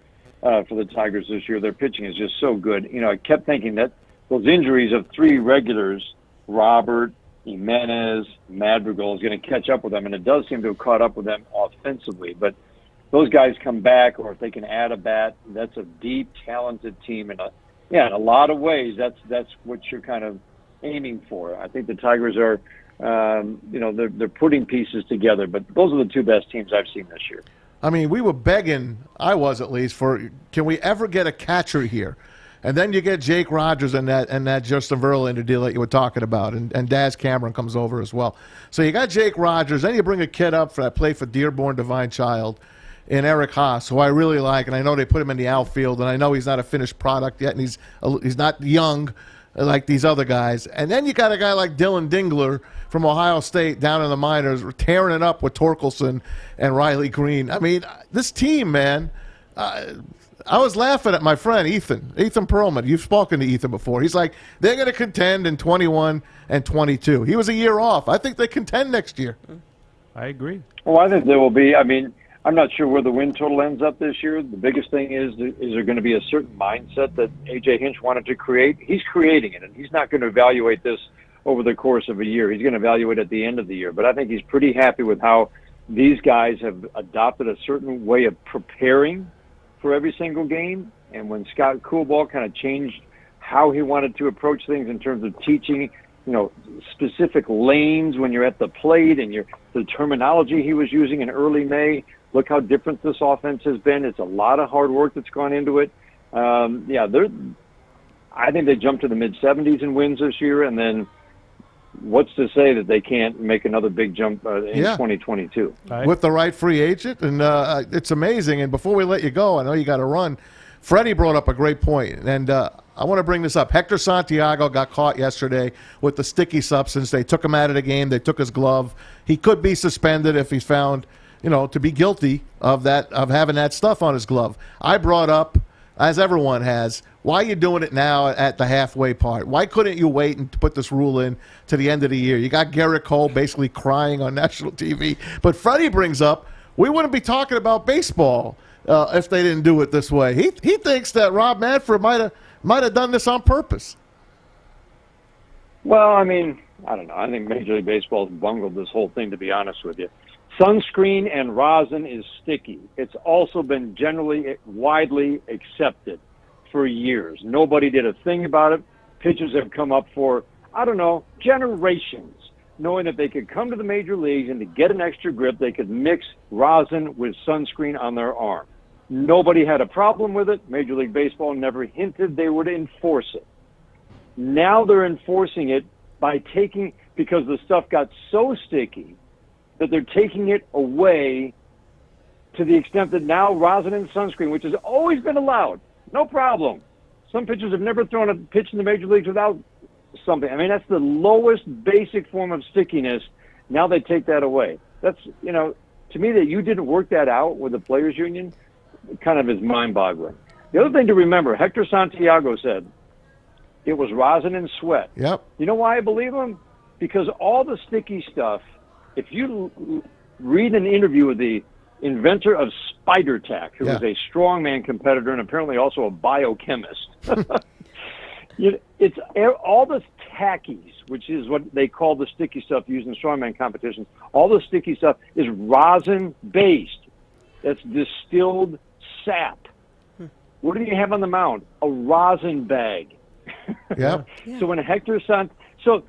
for the Tigers this year. Their pitching is just so good. I kept thinking that those injuries of 3 regulars, Robert, Jimenez, Madrigal, is going to catch up with them, and it does seem to have caught up with them offensively. But those guys come back, or if they can add a bat, that's a deep, talented team. And in a lot of ways, that's what you're kind of aiming for. I think the Tigers are, they're putting pieces together, but those are the 2 best teams I've seen this year. I mean, we were begging, I was at least, for can we ever get a catcher here? And then you get Jake Rogers and that Justin Verlander deal that you were talking about, and Daz Cameron comes over as well. So you got Jake Rogers, then you bring a kid up that played for Dearborn Divine Child, and Eric Haas, who I really like, and I know they put him in the outfield, and I know he's not a finished product yet, and he's not young like these other guys. And then you got a guy like Dylan Dingler from Ohio State down in the minors, tearing it up with Torkelson and Riley Green. I mean, this team, man, I was laughing at my friend Ethan Perlman. You've spoken to Ethan before. He's like, they're going to contend in 21 and 22. He was a year off. I think they contend next year. I agree. Well, I think there will be. I mean, I'm not sure where the win total ends up this year. The biggest thing is there going to be a certain mindset that A.J. Hinch wanted to create? He's creating it, and he's not going to evaluate this over the course of a year. He's going to evaluate at the end of the year. But I think he's pretty happy with how these guys have adopted a certain way of preparing for every single game. And when Scott Coolball kind of changed how he wanted to approach things in terms of teaching, specific lanes when you're at the plate and the terminology he was using in early May, look how different this offense has been. It's a lot of hard work that's gone into it. I think they jumped to the mid-70s in wins this year, and then what's to say that they can't make another big jump in 2022? With the right free agent, and it's amazing. And before we let you go, I know you got to run. Freddie brought up a great point, and I want to bring this up. Hector Santiago got caught yesterday with the sticky substance. They took him out of the game. They took his glove. He could be suspended if he's found, to be guilty of having that stuff on his glove. I brought up, as everyone has, why are you doing it now at the halfway part? Why couldn't you wait and put this rule in to the end of the year? You got Garrett Cole basically crying on national TV. But Freddie brings up, we wouldn't be talking about baseball if they didn't do it this way. He thinks that Rob Manfred might have done this on purpose. Well, I mean, I don't know. I think Major League Baseball's bungled this whole thing, to be honest with you. Sunscreen and rosin is sticky. It's also been generally widely accepted for years. Nobody did a thing about it. Pitchers have come up for, generations, knowing that they could come to the major leagues and to get an extra grip, they could mix rosin with sunscreen on their arm. Nobody had a problem with it. Major League Baseball never hinted they would enforce it. Now they're enforcing it because the stuff got so sticky that they're taking it away to the extent that now rosin and sunscreen, which has always been allowed, no problem. Some pitchers have never thrown a pitch in the major leagues without something. I mean, that's the lowest basic form of stickiness. Now they take that away. That's, to me, that you didn't work that out with the players union kind of is mind-boggling. The other thing to remember, Hector Santiago said it was rosin and sweat. Yep. You know why I believe him? Because all the sticky stuff, if you read an interview with the inventor of Spider Tack, who was a strongman competitor and apparently also a biochemist, it's all the tackies, which is what they call the sticky stuff used in strongman competitions. All the sticky stuff is rosin-based. That's distilled sap. What do you have on the mound? A rosin bag. Yep. So when Hector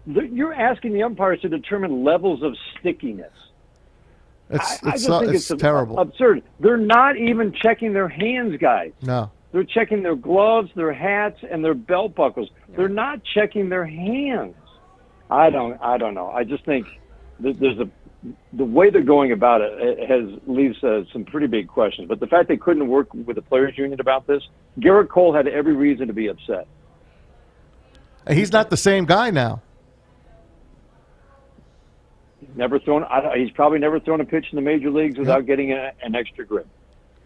you're asking the umpires to determine levels of stickiness. I just think it's terrible. Absurd. They're not even checking their hands, guys. No. They're checking their gloves, their hats, and their belt buckles. They're not checking their hands. I don't know. I just think the way they're going about it leaves some pretty big questions. But the fact they couldn't work with the players' union about this, Garrett Cole had every reason to be upset. He's not the same guy now. He's probably never thrown a pitch in the major leagues without getting an extra grip.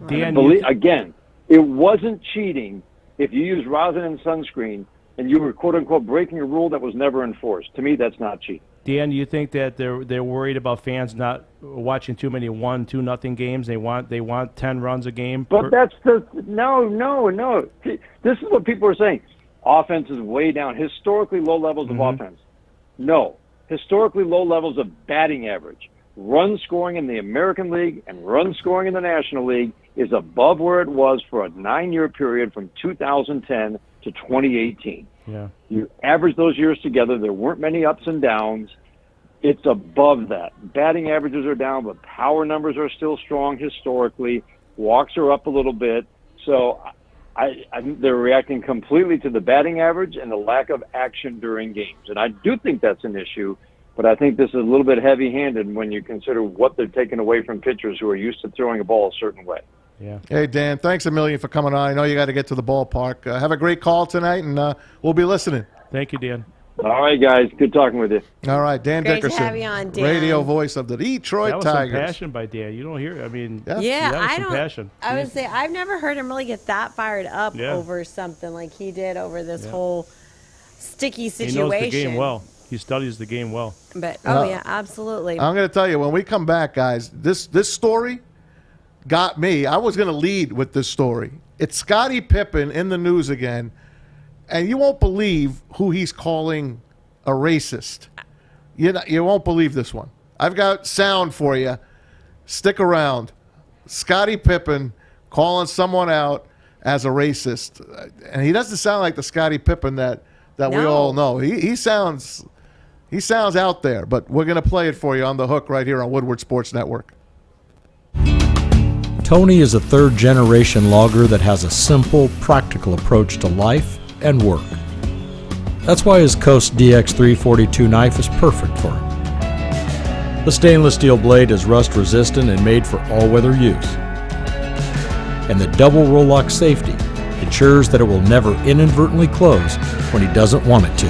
Again, it wasn't cheating if you used rosin and sunscreen and you were quote unquote breaking a rule that was never enforced. To me, that's not cheating. Dan, do you think that they're worried about fans not watching too many 1-2-0 games? They want 10 runs a game. But that's no. This is what people are saying. Offense is way down. Historically low levels of offense. No. Historically low levels of batting average. Run scoring in the American League and run scoring in the National League is above where it was for a 9-year period from 2010 to 2018. Yeah. You average those years together, there weren't many ups and downs. It's above that. Batting averages are down, but power numbers are still strong historically. Walks are up a little bit. So I think they're reacting completely to the batting average and the lack of action during games. And I do think that's an issue, but I think this is a little bit heavy-handed when you consider what they're taking away from pitchers who are used to throwing a ball a certain way. Yeah. Hey, Dan, thanks a million for coming on. I know you got to get to the ballpark. Have a great call tonight, and we'll be listening. Thank you, Dan. All right, guys. Good talking with you. All right, Dan Great Dickerson, to have you on, Dan. radio voice of the Detroit That was Tigers. some passion by Dan. You don't hear it. I mean, Yeah, that was I some don't. passion. I would say I've never heard him really get that fired up Yeah. over something like he did over this whole sticky situation. He knows the game well. He studies the game well. But yeah, absolutely. I'm going to tell you, when we come back, guys, this story got me. I was going to lead with this story. It's Scottie Pippen in the news again, and you won't believe who he's calling a racist. You won't believe this one. I've got sound for you. Stick around. Scottie Pippen calling someone out as a racist, and he doesn't sound like the Scottie Pippen that we all know. He sounds out there, but we're going to play it for you on the hook right here on Woodward Sports Network. Tony is a third-generation logger that has a simple, practical approach to life and work. That's why his Coast DX342 knife is perfect for him. The stainless steel blade is rust-resistant and made for all-weather use. And the double roll-lock safety ensures that it will never inadvertently close when he doesn't want it to.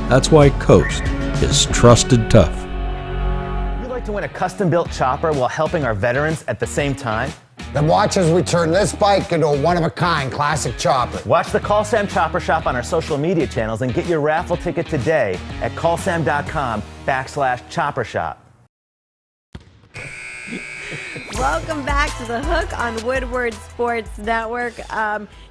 That's why Coast is trusted tough. Would you like to win a custom-built chopper while helping our veterans at the same time? Then watch as we turn this bike into a one-of-a-kind classic chopper. Watch the Call Sam Chopper Shop on our social media channels and get your raffle ticket today at callsam.com/chopper shop. Welcome back to The Hook on Woodward Sports Network.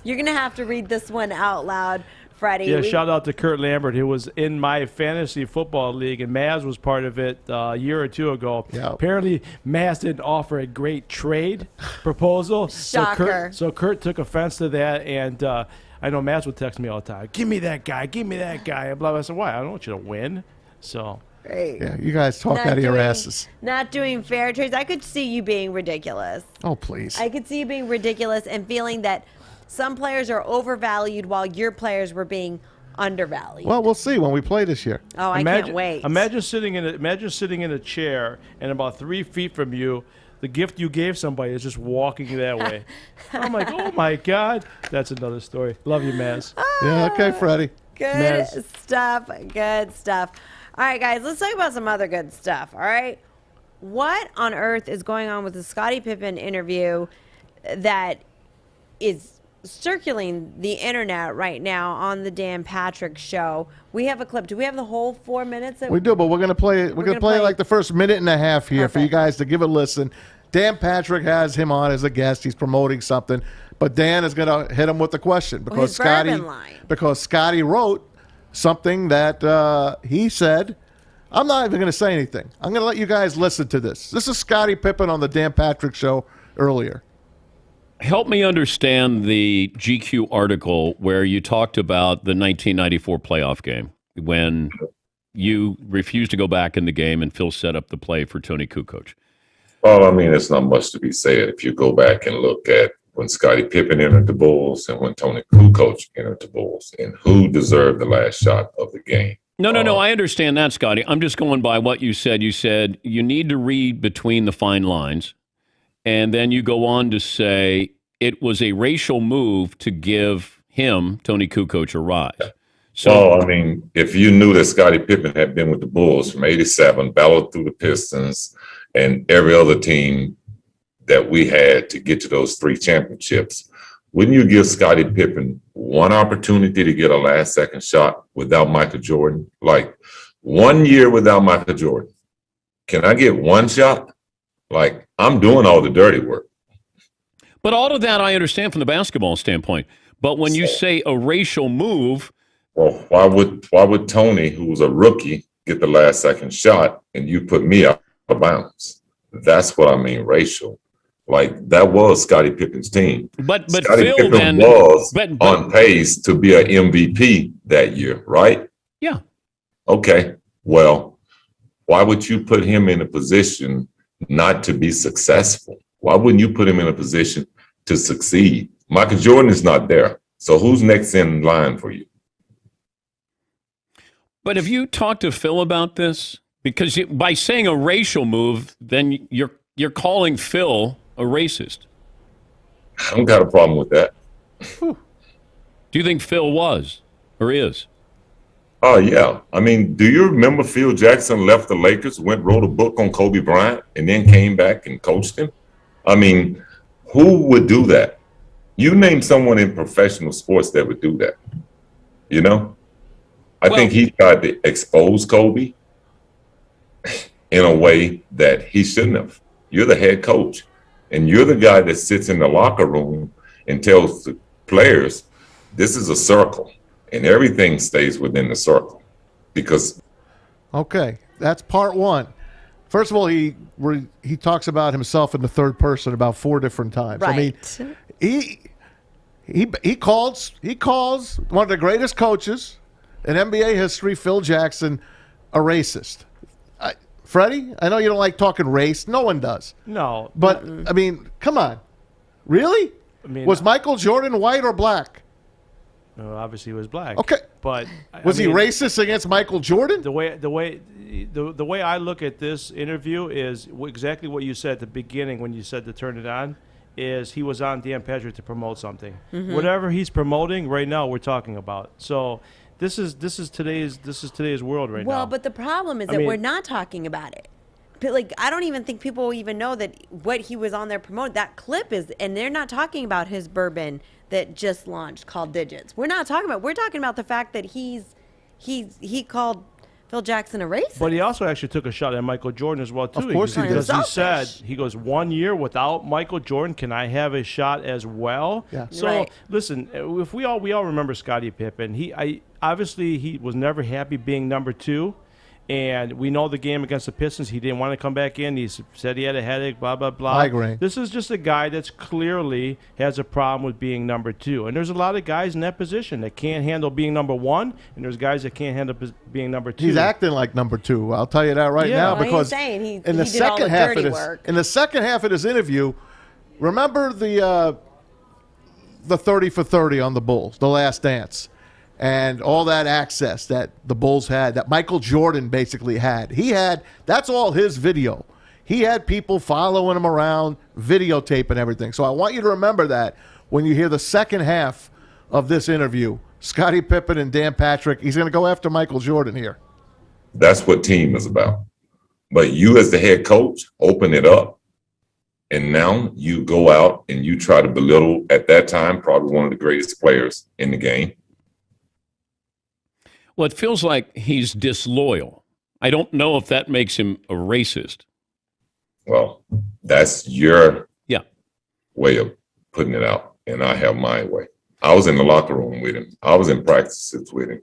You're going to have to read this one out loud, Freddie. Yeah, shout out to Kurt Lambert, who was in my fantasy football league, and Maz was part of it a year or two ago. Yeah. Apparently, Maz didn't offer a great trade proposal. Shocker. So Kurt took offense to that, and I know Maz would text me all the time, give me that guy, and blah, blah. I said, why? I don't want you to win. So... Great. Yeah, you guys talk out of your asses. Not doing fair trades. I could see you being ridiculous. Oh, please. I could see you being ridiculous and feeling that some players are overvalued while your players were being undervalued. Well, we'll see when we play this year. Oh, I can't wait. Imagine sitting in a chair, and about 3 feet from you, the gift you gave somebody is just walking that way. I'm like, oh my God. That's another story. Love you, Maz. Yeah, okay, Freddie. Good stuff. Good stuff. All right, guys, let's talk about some other good stuff. All right. What on earth is going on with the Scottie Pippen interview that is circulating the internet right now on the Dan Patrick Show? We have a clip. Do we have the whole 4 minutes? We do, but we're gonna play. We're gonna play like the first minute and a half here for you guys to give a listen. Dan Patrick has him on as a guest. He's promoting something, but Dan is gonna hit him with the question because Scottie wrote something that he said. I'm not even going to say anything. I'm going to let you guys listen to this. This is Scottie Pippen on the Dan Patrick Show earlier. Help me understand the GQ article where you talked about the 1994 playoff game when you refused to go back in the game and Phil set up the play for Tony Kukoc. Well, I mean, it's not much to be said if you go back and look at when Scottie Pippen entered the Bulls and when Tony Kukoc entered the Bulls and who deserved the last shot of the game. No, I understand that, Scotty. I'm just going by what you said. You said you need to read between the fine lines, and then you go on to say it was a racial move to give him, Tony Kukoc, a rise. So, I mean, if you knew that Scottie Pippen had been with the Bulls from 87, battled through the Pistons, and every other team that we had to get to those 3 championships, wouldn't you give Scottie Pippen one opportunity to get a last-second shot without Michael Jordan? Like, 1 year without Michael Jordan. Can I get one shot? Like, I'm doing all the dirty work. But all of that I understand from the basketball standpoint. But when you say a racial move... Well, why would Tony, who was a rookie, get the last-second shot and you put me out of bounds? That's what I mean, racial. Like, that was Scottie Pippen's team. But Scottie Phil Pippen was on pace to be an MVP that year, right? Yeah. Okay. Well, why would you put him in a position not to be successful? Why wouldn't you put him in a position to succeed? Michael Jordan is not there. So who's next in line for you? But have you talked to Phil about this? Because by saying a racial move, then you're calling Phil a racist. I don't got a problem with that. Do you think Phil was or is? Oh, yeah. I mean, do you remember Phil Jackson left the Lakers, wrote a book on Kobe Bryant, and then came back and coached him? I mean, who would do that? You name someone in professional sports that would do that. You know? I think he tried to expose Kobe in a way that he shouldn't have. You're the head coach, and you're the guy that sits in the locker room and tells the players, this is a circle, and everything stays within the circle. Because okay, that's part one. First of all, he talks about himself in the third person about 4 different times. Right. I mean, he calls one of the greatest coaches in NBA history, Phil Jackson, a racist. Freddie, I know you don't like talking race. No one does. No. But, I mean, come on. Really? I mean, was Michael Jordan white or black? No, obviously he was black. Okay. But was he racist against Michael Jordan? The way I look at this interview is exactly what you said at the beginning when you said to turn it on, is he was on Dan Patrick to promote something. Mm-hmm. Whatever he's promoting right now, we're talking about. So this is today's world right now. Well, but the problem is that we're not talking about it. But like, I don't even think people even know that what he was on there promoting. That clip is, and they're not talking about his bourbon that just launched called Digits. We're talking about the fact that he called Phil Jackson a racist. But he also actually took a shot at Michael Jordan as well too. Of course he did. Because he said, he goes, 1 year without Michael Jordan, can I have a shot as well? Yeah. So listen, if we all remember Scottie Pippen, obviously he was never happy being number 2. And we know the game against the Pistons, he didn't want to come back in. He said he had a headache, blah, blah, blah. Migraine. This is just a guy that's clearly has a problem with being number 2. And there's a lot of guys in that position that can't handle being number 1, and there's guys that can't handle being number 2. He's acting like number 2. I'll tell you that right now. Well, because he's saying he in the did all the dirty work. In the second half of this interview, remember the 30 for 30 on the Bulls, the last dance. And all that access that the Bulls had, that Michael Jordan basically had. That's all his video. He had people following him around, videotaping everything. So I want you to remember that when you hear the second half of this interview. Scottie Pippen and Dan Patrick. He's going to go after Michael Jordan here. That's what team is about. But you as the head coach, open it up. And now you go out and you try to belittle, at that time, probably one of the greatest players in the game. Well, it feels like he's disloyal. I don't know if that makes him a racist. Well, that's your way of putting it out, and I have my way. I was in the locker room with him. I was in practices with him.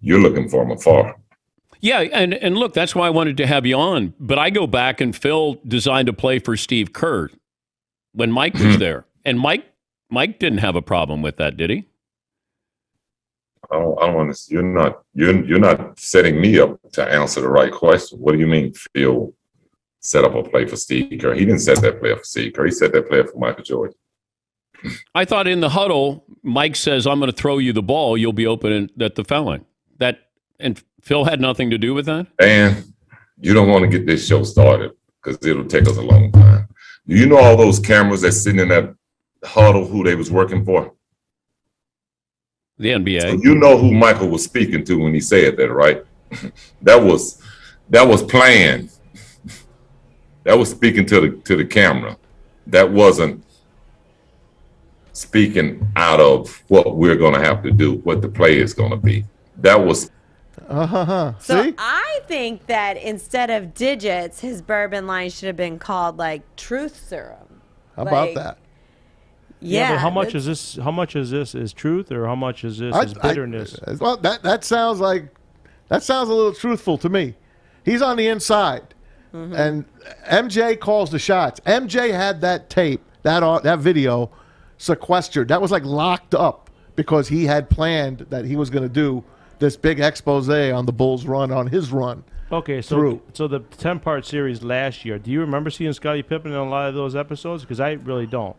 You're looking for him afar. Yeah, and look, that's why I wanted to have you on. But I go back, and Phil designed a play for Steve Kerr when Mike was there. And Mike didn't have a problem with that, did he? I don't want to. You're not setting me up to answer the right question. What do you mean Phil set up a play for Steve Kerr? He didn't set that play for Steve Kerr. He set that play for Michael Jordan. I thought in the huddle, Mike says, "I'm going to throw you the ball. You'll be open at the foul line." And Phil had nothing to do with that? And you don't want to get this show started because it'll take us a long time. Do you know all those cameras that's sitting in that huddle who they was working for? The NBA. So you know who Michael was speaking to when he said that, right? that was planned. That was speaking to the camera. That wasn't speaking out of what we're going to have to do, what the play is going to be. That was. So See? I think that instead of digits, his bourbon line should have been called like truth serum. How about that? Yeah. But how much is this? How much is this is truth, or how much is this is bitterness? Well, that sounds a little truthful to me. He's on the inside, and MJ calls the shots. MJ had that tape, that video, sequestered. That was like locked up because he had planned that he was going to do this big expose on the Bulls' run, on his run. Okay, so the 10-part series last year, do you remember seeing Scottie Pippen in a lot of those episodes? Because I really don't.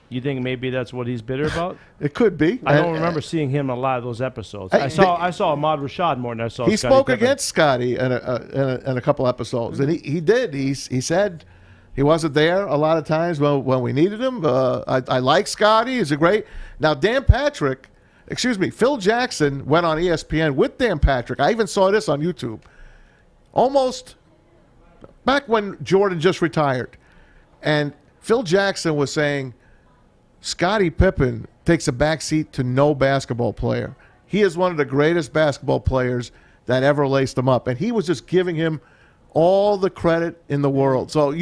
You think maybe that's what he's bitter about? It could be. I don't remember seeing him in a lot of those episodes. I saw Ahmad Rashad more than I saw. He Scottie spoke Pippen. against Scottie in a couple episodes, and he did. He said he wasn't there a lot of times when we needed him. I like Scottie. He's a great. Now Phil Jackson went on ESPN with Dan Patrick. I even saw this on YouTube. Almost back when Jordan just retired, and Phil Jackson was saying Scottie Pippen takes a backseat to no basketball player. He is one of the greatest basketball players that ever laced him up, and he was just giving him all the credit in the world. So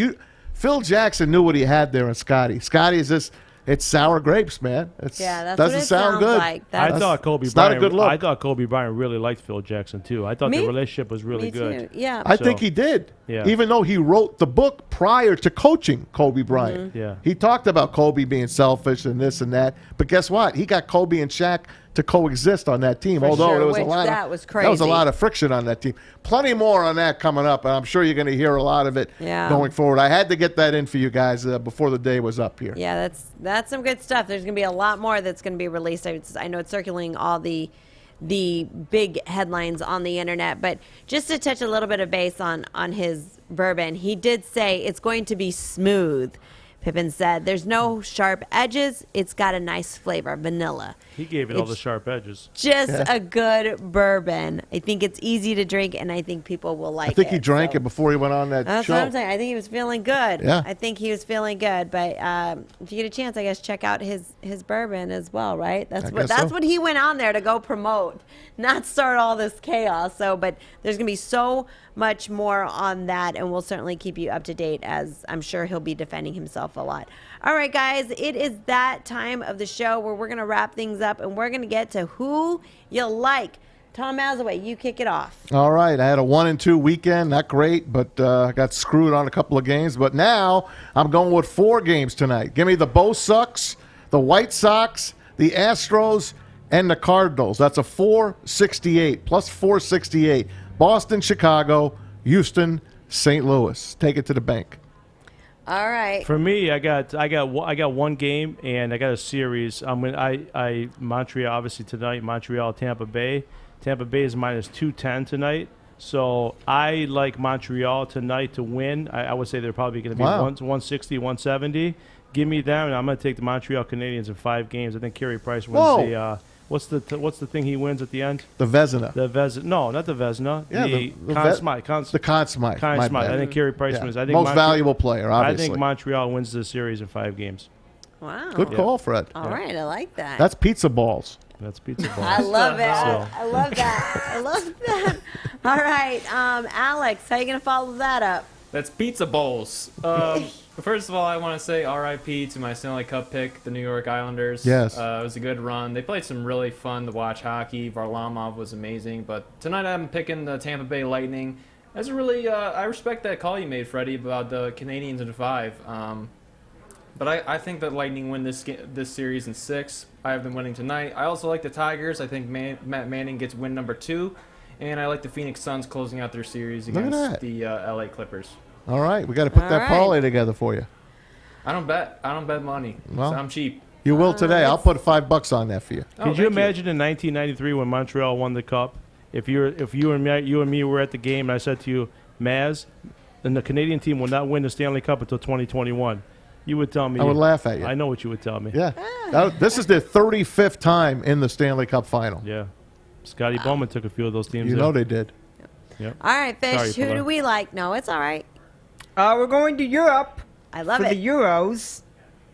Phil Jackson knew what he had there in Scottie. Scottie is just. It's sour grapes, man. That's doesn't what it sound sounds good. like. I thought Kobe it's Bryant. not a good look. I thought Kobe Bryant really liked Phil Jackson too. I thought the relationship was really good. Too. Yeah, I think he did. Yeah. Even though he wrote the book prior to coaching Kobe Bryant. Yeah. He talked about Kobe being selfish and this and that. But guess what? He got Kobe and Shaq to coexist on that team. For although sure, there was which a lot that was crazy. That was a lot of friction on that team. Plenty more on that coming up, and I'm sure you're going to hear a lot of it going forward. I had to get that in for you guys before the day was up here. Yeah, that's some good stuff. There's going to be a lot more that's going to be released. I know it's circulating all the big headlines on the internet, but just to touch a little bit of base on his bourbon, he did say it's going to be smooth. Pippen said, "There's no sharp edges. It's got a nice flavor, vanilla." He gave it all the sharp edges. Just a good bourbon. I think it's easy to drink, and I think people will like it. I think he drank it before he went on that That's show. what I'm saying. I think he was feeling good. Yeah. I think he was feeling good. But if you get a chance, I guess check out his bourbon as well, right? That's what he went on there to go promote, not start all this chaos. But there's gonna be so much more on that, and we'll certainly keep you up to date, as I'm sure he'll be defending himself a lot. All right, guys, it is that time of the show where we're gonna wrap things up, and we're gonna get to who you like. Tom Mazaway, you kick it off. All right, I had a 1-2 weekend, not great, but I got screwed on a couple of games. But now I'm going with 4 games tonight. Give me the Bo Sox, the White Sox, the Astros, and the Cardinals. That's a 468 plus 468. Boston, Chicago, Houston, St. Louis. Take it to the bank. All right. For me, I got one game and I got a series. Montreal obviously tonight. Montreal, Tampa Bay. Tampa Bay is minus 210 tonight. So I like Montreal tonight to win. I would say they're probably going to be 160, 170. Give me them, and I'm going to take the Montreal Canadiens in 5 games. I think Carey Price wins What's the thing he wins at the end? The Vezina. The Vezina. No, not the Vezina. Yeah, the Conn Smythe. I think Carey Price wins. I think most valuable player, obviously. I think Montreal wins this series in 5 games. Wow. Good call, Fred. All right, I like that. That's pizza balls. That's pizza balls. I love it. I love that. I love that. All right, Alex, how you going to follow that up? That's pizza bowls. First of all, I want to say RIP to my Stanley Cup pick, the New York Islanders. Yes. It was a good run. They played some really fun to watch hockey. Varlamov was amazing. But tonight I'm picking the Tampa Bay Lightning. That's really, I respect that call you made, Freddie, about the Canadians in 5. But I think that Lightning win this series in 6. I have them winning tonight. I also like the Tigers. I think Matt Manning gets win number 2. And I like the Phoenix Suns closing out their series against the LA Clippers. All right, we got to put that parlay together for you. I don't bet money. Well, so I'm cheap. You will today. I'll put $5 on that for you. Could you imagine in 1993 when Montreal won the cup? If you and me were at the game and I said to you, Maz, and the Canadian team will not win the Stanley Cup until 2021. You would tell me. I would laugh at you. I know what you would tell me. Yeah. This is their 35th time in the Stanley Cup final. Yeah. Scotty Bowman took a few of those teams. You know they did. Yep. All right, Fish, Sorry, who do we like? No, it's all right. We're going to Europe. I love for it. the Euros.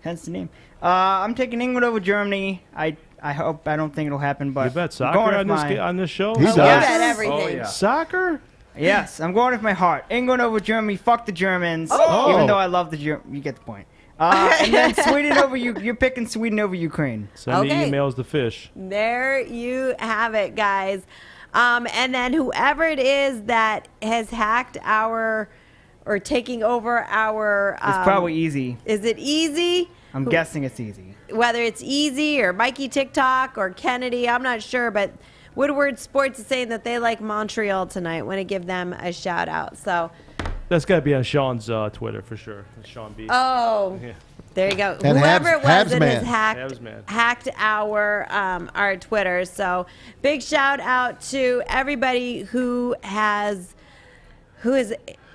Hence the name. I'm taking England over Germany. I don't think it'll happen, but you bet I'm soccer going with on this show? He does. bet everything. Oh, yeah. Soccer? Yes, I'm going with my heart. England over Germany. Fuck the Germans. Oh. Even though I love the Germans. You get the point. And then Sweden over you're picking Sweden over Ukraine. Send me emails to Fish. There you have it, guys. And then whoever it is that has hacked or taking over our... It's probably easy. Is it easy? I'm guessing it's easy. Whether it's easy or Mikey TikTok or Kennedy, I'm not sure, but Woodward Sports is saying that they like Montreal tonight. Want to give them a shout out. So that's got to be on Sean's Twitter for sure. Sean B. Oh, yeah. There you go. And Whoever it was that has hacked our Twitter. So big shout out to everybody who has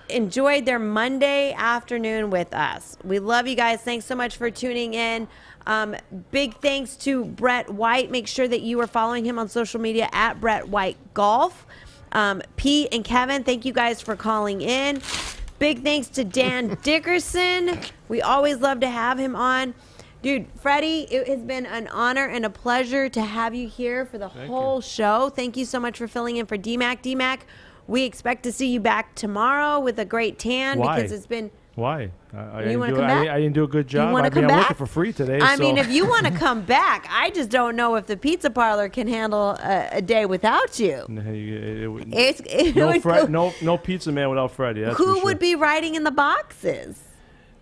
enjoyed their Monday afternoon with us. We love you guys. Thanks so much for tuning in. Big thanks to Brett White. Make sure that you are following him on social media at Brett White Golf. Pete and Kevin, thank you guys for calling in. Big thanks to Dan Dickerson. We always love to have him on. Dude, Freddie, it has been an honor and a pleasure to have you here for the whole show. Thank you so much for filling in for DMac. DMac, we expect to see you back tomorrow with a great tan. Why? Because it's been... Why? You want to come back? I didn't do a good job. You want to come I'm back? working for free today. I mean, if you want to come back, I just don't know if the pizza parlor can handle a day without you. No pizza man without Freddie. That's Who for would be writing in the boxes?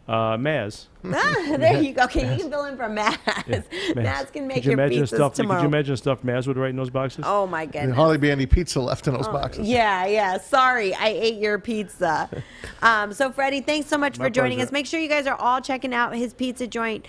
Maz. There you go. Okay, you can fill in for Maz. Yeah, Maz can make your pizzas tomorrow. Could you imagine stuff Maz would write in those boxes? Oh, my goodness. There'd hardly be any pizza left in those boxes. Yeah. Sorry, I ate your pizza. So, Freddie, thanks so much for joining us. Make sure you guys are all checking out his pizza joint,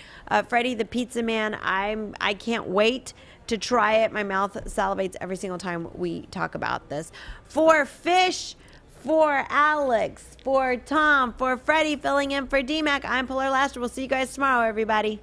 Freddie the Pizza Man. I can't wait to try it. My mouth salivates every single time we talk about this. For Fish, for Alex, for Tom, for Freddie filling in for DMac, I'm Pilar Laster. We'll see you guys tomorrow, everybody.